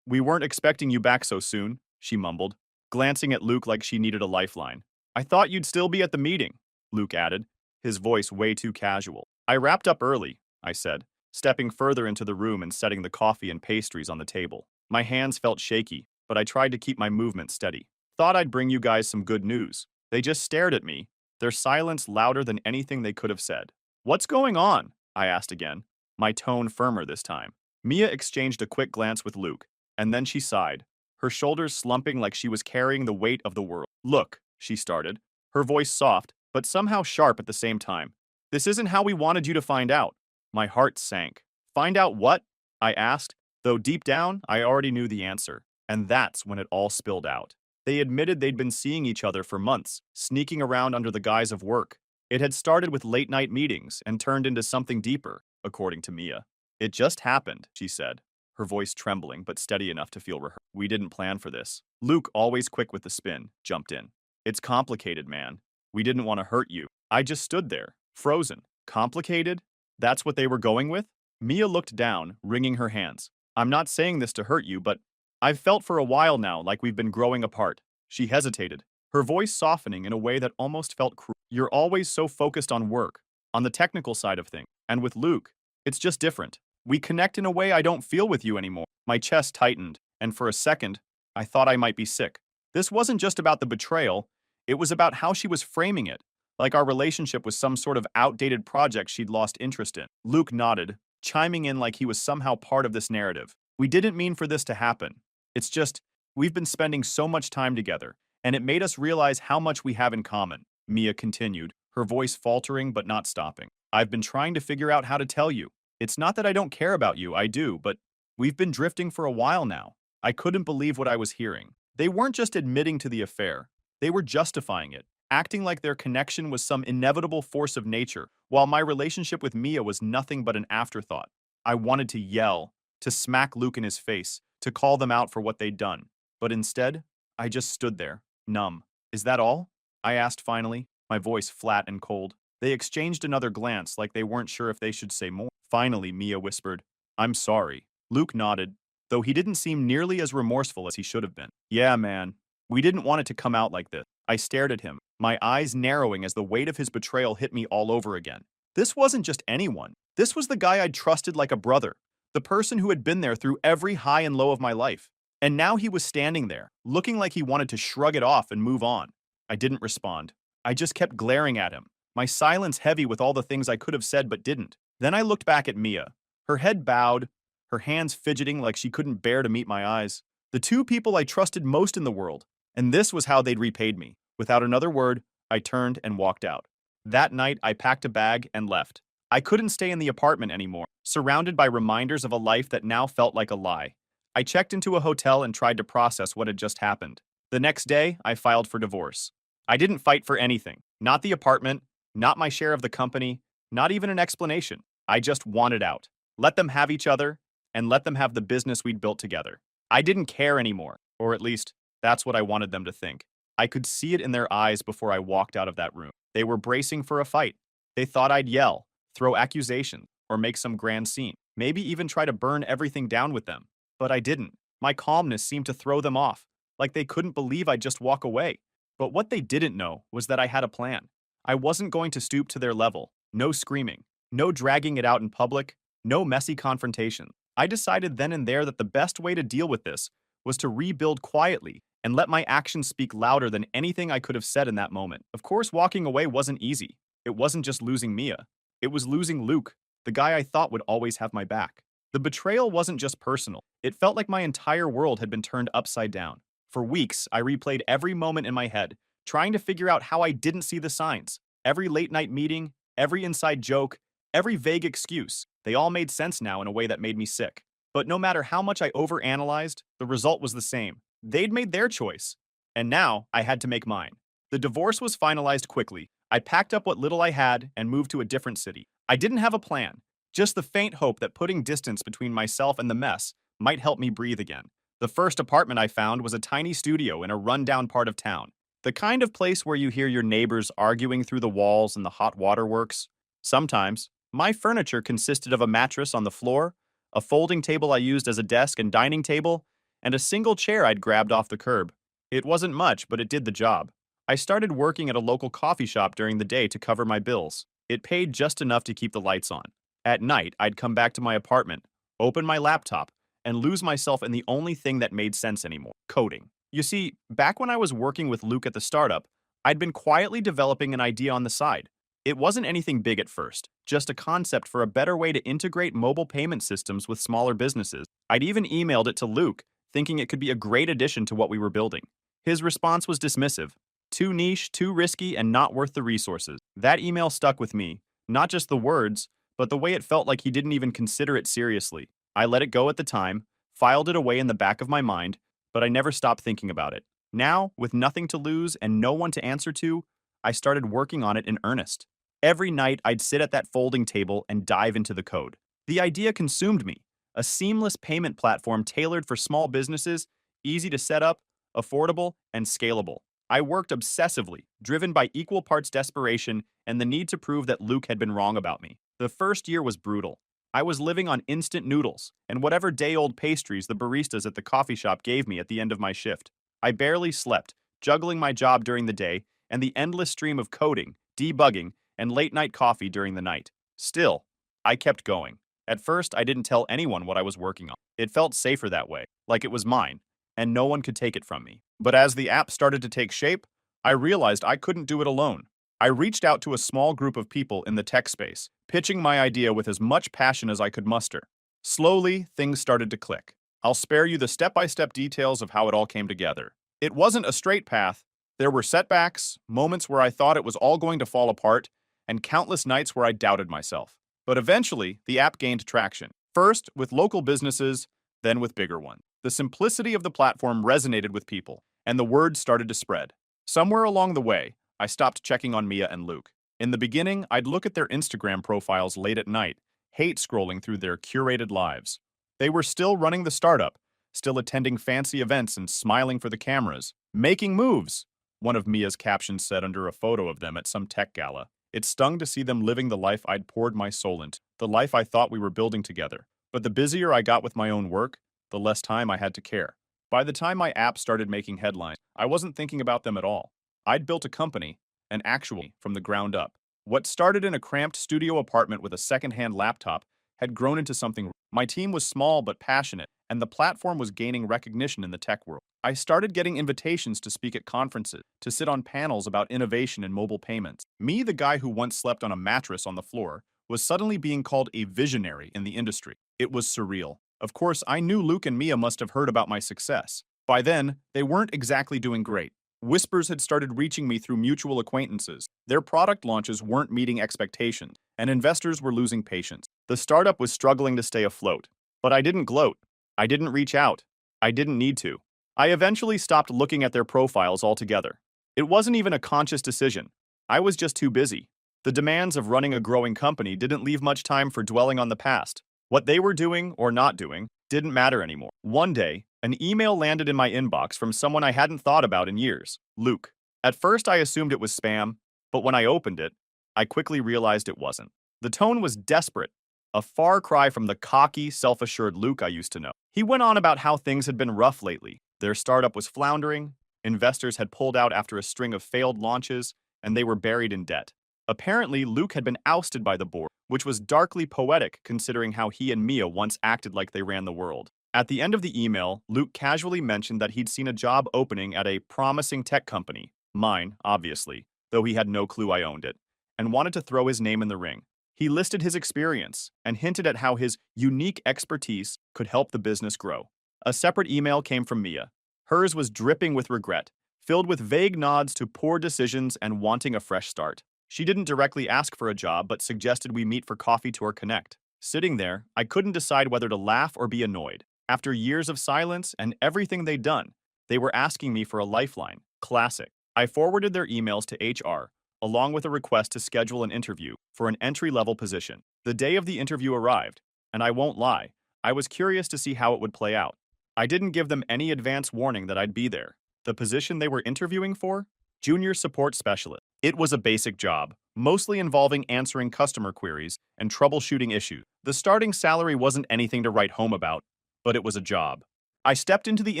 We weren't expecting you back so soon," she mumbled, glancing at Luke like she needed a lifeline. "I thought you'd still be at the meeting," Luke added, his voice way too casual. "I wrapped up early," I said, stepping further into the room and setting the coffee and pastries on the table. My hands felt shaky, but I tried to keep my movement steady. "Thought I'd bring you guys some good news." They just stared at me, their silence louder than anything they could have said. "What's going on?" I asked again, my tone firmer this time. Mia exchanged a quick glance with Luke, and then she sighed, her shoulders slumping like she was carrying the weight of the world. "Look," she started, her voice soft, but somehow sharp at the same time. "This isn't how we wanted you to find out." My heart sank. "Find out what?" I asked, though deep down, I already knew the answer. And that's when it all spilled out. They admitted they'd been seeing each other for months, sneaking around under the guise of work. It had started with late-night meetings and turned into something deeper, according to Mia. "It just happened," she said, her voice trembling but steady enough to feel rehearsed. "We didn't plan for this." Luke, always quick with the spin, jumped in. "It's complicated, man. We didn't want to hurt you." I just stood there, frozen. Complicated? That's what they were going with? Mia looked down, wringing her hands. "I'm not saying this to hurt you, but I've felt for a while now like we've been growing apart." She hesitated, her voice softening in a way that almost felt cruel. "You're always so focused on work, on the technical side of things. And with Luke, it's just different. We connect in a way I don't feel with you anymore." My chest tightened, and for a second, I thought I might be sick. This wasn't just about the betrayal, it was about how she was framing it, like our relationship was some sort of outdated project she'd lost interest in. Luke nodded, chiming in like he was somehow part of this narrative. "We didn't mean for this to happen. It's just, we've been spending so much time together, and it made us realize how much we have in common," Mia continued, her voice faltering but not stopping. "I've been trying to figure out how to tell you. It's not that I don't care about you, I do, but we've been drifting for a while now." I couldn't believe what I was hearing. They weren't just admitting to the affair. They were justifying it, acting like their connection was some inevitable force of nature, while my relationship with Mia was nothing but an afterthought. I wanted to yell, to smack Luke in his face, to call them out for what they'd done. But instead, I just stood there, numb. "Is that all?" I asked finally, my voice flat and cold. They exchanged another glance like they weren't sure if they should say more. Finally, Mia whispered, "I'm sorry." Luke nodded, though he didn't seem nearly as remorseful as he should have been. "Yeah, man. We didn't want it to come out like this." I stared at him, my eyes narrowing as the weight of his betrayal hit me all over again. This wasn't just anyone. This was the guy I'd trusted like a brother, the person who had been there through every high and low of my life. And now he was standing there, looking like he wanted to shrug it off and move on. I didn't respond. I just kept glaring at him, my silence heavy with all the things I could have said but didn't. Then I looked back at Mia, her head bowed, her hands fidgeting like she couldn't bear to meet my eyes. The two people I trusted most in the world, and this was how they'd repaid me. Without another word, I turned and walked out. That night, I packed a bag and left. I couldn't stay in the apartment anymore. surrounded by reminders of a life that now felt like a lie. I checked into a hotel and tried to process what had just happened. The next day, I filed for divorce. I didn't fight for anything. Not the apartment, not my share of the company, not even an explanation. I just wanted out. Let them have each other, and let them have the business we'd built together. I didn't care anymore, or at least, that's what I wanted them to think. I could see it in their eyes before I walked out of that room. They were bracing for a fight. They thought I'd yell, throw accusations, or make some grand scene. Maybe even try to burn everything down with them. But I didn't. My calmness seemed to throw them off, like they couldn't believe I'd just walk away. But what they didn't know was that I had a plan. I wasn't going to stoop to their level. No screaming. No dragging it out in public. No messy confrontation. I decided then and there that the best way to deal with this was to rebuild quietly and let my actions speak louder than anything I could have said in that moment. Of course, walking away wasn't easy. It wasn't just losing Mia. It was losing Luke, the guy I thought would always have my back. The betrayal wasn't just personal. It felt like my entire world had been turned upside down. For weeks, I replayed every moment in my head, trying to figure out how I didn't see the signs. Every late-night meeting, every inside joke, every vague excuse. They all made sense now in a way that made me sick. But no matter how much I overanalyzed, the result was the same. They'd made their choice. And now, I had to make mine. The divorce was finalized quickly. I packed up what little I had and moved to a different city. I didn't have a plan, just the faint hope that putting distance between myself and the mess might help me breathe again. The first apartment I found was a tiny studio in a rundown part of town. The kind of place where you hear your neighbors arguing through the walls and the hot water works. Sometimes, my furniture consisted of a mattress on the floor, a folding table I used as a desk and dining table, and a single chair I'd grabbed off the curb. It wasn't much, but it did the job. I started working at a local coffee shop during the day to cover my bills. It paid just enough to keep the lights on. At night, I'd come back to my apartment, open my laptop, and lose myself in the only thing that made sense anymore, coding. You see, back when I was working with Luke at the startup, I'd been quietly developing an idea on the side. It wasn't anything big at first, just a concept for a better way to integrate mobile payment systems with smaller businesses. I'd even emailed it to Luke, thinking it could be a great addition to what we were building. His response was dismissive. Too niche, too risky, and not worth the resources. That email stuck with me. Not just the words, but the way it felt like he didn't even consider it seriously. I let it go at the time, filed it away in the back of my mind, but I never stopped thinking about it. Now, with nothing to lose and no one to answer to, I started working on it in earnest. Every night, I'd sit at that folding table and dive into the code. The idea consumed me. A seamless payment platform tailored for small businesses, easy to set up, affordable, and scalable. I worked obsessively, driven by equal parts desperation and the need to prove that Luke had been wrong about me. The first year was brutal. I was living on instant noodles and whatever day-old pastries the baristas at the coffee shop gave me at the end of my shift. I barely slept, juggling my job during the day and the endless stream of coding, debugging, and late-night coffee during the night. Still, I kept going. At first, I didn't tell anyone what I was working on. It felt safer that way, like it was mine, and no one could take it from me. But as the app started to take shape, I realized I couldn't do it alone. I reached out to a small group of people in the tech space, pitching my idea with as much passion as I could muster. Slowly, things started to click. I'll spare you the step-by-step details of how it all came together. It wasn't a straight path. There were setbacks, moments where I thought it was all going to fall apart, and countless nights where I doubted myself. But eventually, the app gained traction. First, with local businesses, then with bigger ones. The simplicity of the platform resonated with people, and the word started to spread. Somewhere along the way, I stopped checking on Mia and Luke. In the beginning, I'd look at their Instagram profiles late at night, hate scrolling through their curated lives. They were still running the startup, still attending fancy events and smiling for the cameras. Making moves, one of Mia's captions said under a photo of them at some tech gala. It stung to see them living the life I'd poured my soul into, the life I thought we were building together. But the busier I got with my own work, the less time I had to care. By the time my app started making headlines, I wasn't thinking about them at all. I'd built a company, and actually, from the ground up. What started in a cramped studio apartment with a second-hand laptop had grown into something. My team was small but passionate, and the platform was gaining recognition in the tech world. I started getting invitations to speak at conferences, to sit on panels about innovation in mobile payments. Me, the guy who once slept on a mattress on the floor, was suddenly being called a visionary in the industry. It was surreal. Of course, I knew Luke and Mia must have heard about my success. By then, they weren't exactly doing great. Whispers had started reaching me through mutual acquaintances. Their product launches weren't meeting expectations, and investors were losing patience. The startup was struggling to stay afloat, but I didn't gloat. I didn't reach out. I didn't need to. I eventually stopped looking at their profiles altogether. It wasn't even a conscious decision. I was just too busy. The demands of running a growing company didn't leave much time for dwelling on the past. What they were doing or not doing didn't matter anymore. One day, an email landed in my inbox from someone I hadn't thought about in years, Luke. At first, I assumed it was spam, but when I opened it, I quickly realized it wasn't. The tone was desperate, a far cry from the cocky, self-assured Luke I used to know. He went on about how things had been rough lately. Their startup was floundering, investors had pulled out after a string of failed launches, and they were buried in debt. Apparently, Luke had been ousted by the board, which was darkly poetic considering how he and Mia once acted like they ran the world. At the end of the email, Luke casually mentioned that he'd seen a job opening at a promising tech company, mine, obviously, though he had no clue I owned it, and wanted to throw his name in the ring. He listed his experience and hinted at how his unique expertise could help the business grow. A separate email came from Mia. Hers was dripping with regret, filled with vague nods to poor decisions and wanting a fresh start. She didn't directly ask for a job, but suggested we meet for coffee to connect. Sitting there, I couldn't decide whether to laugh or be annoyed. After years of silence and everything they'd done, they were asking me for a lifeline. Classic. I forwarded their emails to HR, along with a request to schedule an interview for an entry-level position. The day of the interview arrived, and I won't lie, I was curious to see how it would play out. I didn't give them any advance warning that I'd be there. The position they were interviewing for? Junior support specialist. It was a basic job, mostly involving answering customer queries and troubleshooting issues. The starting salary wasn't anything to write home about, but it was a job. I stepped into the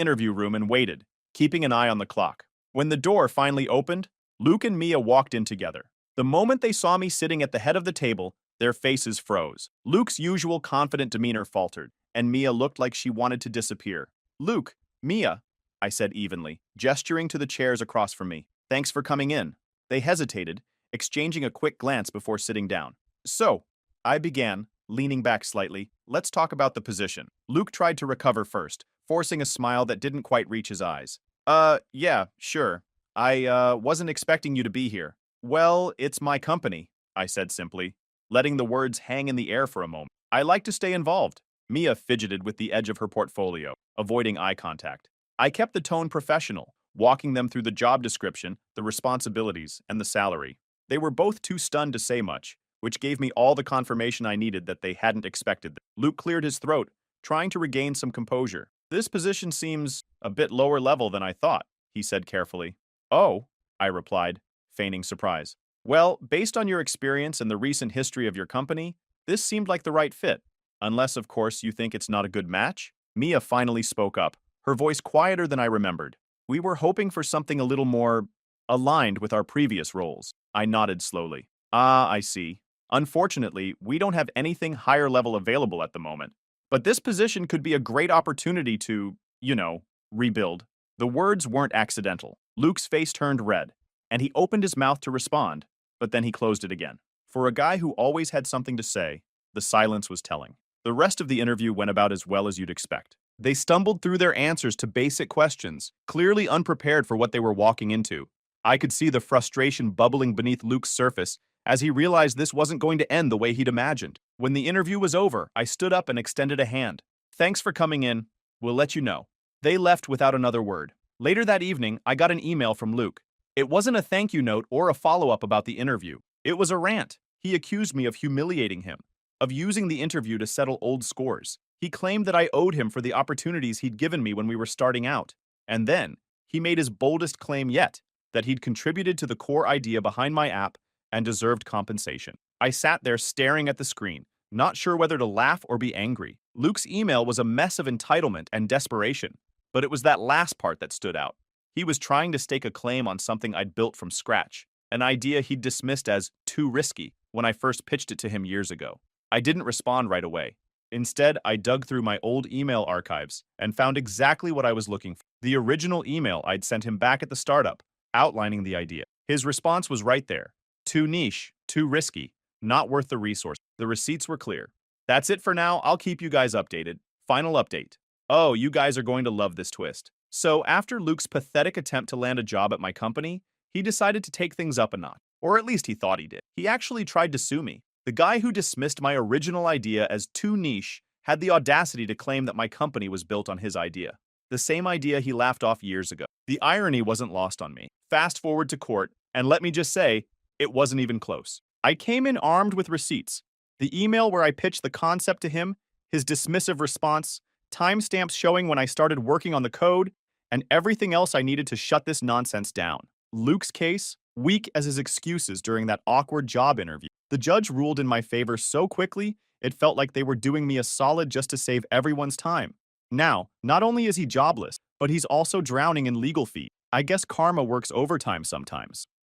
interview room and waited, keeping an eye on the clock. When the door finally opened, Luke and Mia walked in together. The moment they saw me sitting at the head of the table, their faces froze. Luke's usual confident demeanor faltered, and Mia looked like she wanted to disappear. Luke, Mia, I said evenly, gesturing to the chairs across from me. Thanks for coming in. They hesitated, exchanging a quick glance before sitting down. So, I began, leaning back slightly. Let's talk about the position. Luke tried to recover first, forcing a smile that didn't quite reach his eyes. Yeah, sure. I wasn't expecting you to be here. Well, it's my company, I said simply, letting the words hang in the air for a moment. I like to stay involved. Mia fidgeted with the edge of her portfolio, avoiding eye contact. I kept the tone professional, walking them through the job description, the responsibilities, and the salary. They were both too stunned to say much, which gave me all the confirmation I needed that they hadn't expected. Luke cleared his throat, trying to regain some composure. This position seems a bit lower level than I thought, he said carefully. Oh, I replied, feigning surprise. Well, based on your experience and the recent history of your company, this seemed like the right fit. Unless, of course, you think it's not a good match? Mia finally spoke up, her voice quieter than I remembered. We were hoping for something a little more aligned with our previous roles. I nodded slowly. Ah, I see. Unfortunately, we don't have anything higher level available at the moment. But this position could be a great opportunity to, rebuild. The words weren't accidental. Luke's face turned red, and he opened his mouth to respond, but then he closed it again. For a guy who always had something to say, the silence was telling. The rest of the interview went about as well as you'd expect. They stumbled through their answers to basic questions, clearly unprepared for what they were walking into. I could see the frustration bubbling beneath Luke's surface as he realized this wasn't going to end the way he'd imagined. When the interview was over, I stood up and extended a hand. Thanks for coming in. We'll let you know. They left without another word. Later that evening, I got an email from Luke. It wasn't a thank you note or a follow-up about the interview. It was a rant. He accused me of humiliating him, of using the interview to settle old scores. He claimed that I owed him for the opportunities he'd given me when we were starting out. And then, he made his boldest claim yet, that he'd contributed to the core idea behind my app and deserved compensation. I sat there staring at the screen, not sure whether to laugh or be angry. Luke's email was a mess of entitlement and desperation, but it was that last part that stood out. He was trying to stake a claim on something I'd built from scratch, an idea he'd dismissed as too risky when I first pitched it to him years ago. I didn't respond right away. Instead, I dug through my old email archives and found exactly what I was looking for. The original email I'd sent him back at the startup, outlining the idea. His response was right there. Too niche, too risky, not worth the resource. The receipts were clear. That's it for now. I'll keep you guys updated. Final update. Oh, you guys are going to love this twist. So after Luke's pathetic attempt to land a job at my company, he decided to take things up a notch. Or at least he thought he did. He actually tried to sue me. The guy who dismissed my original idea as too niche had the audacity to claim that my company was built on his idea. The same idea he laughed off years ago. The irony wasn't lost on me. Fast forward to court, and let me just say, it wasn't even close. I came in armed with receipts. The email where I pitched the concept to him, his dismissive response, timestamps showing when I started working on the code, and everything else I needed to shut this nonsense down. Luke's case, weak as his excuses during that awkward job interview. The judge ruled in my favor so quickly, it felt like they were doing me a solid just to save everyone's time. Now, not only is he jobless, but he's also drowning in legal fees. I guess karma works overtime sometimes.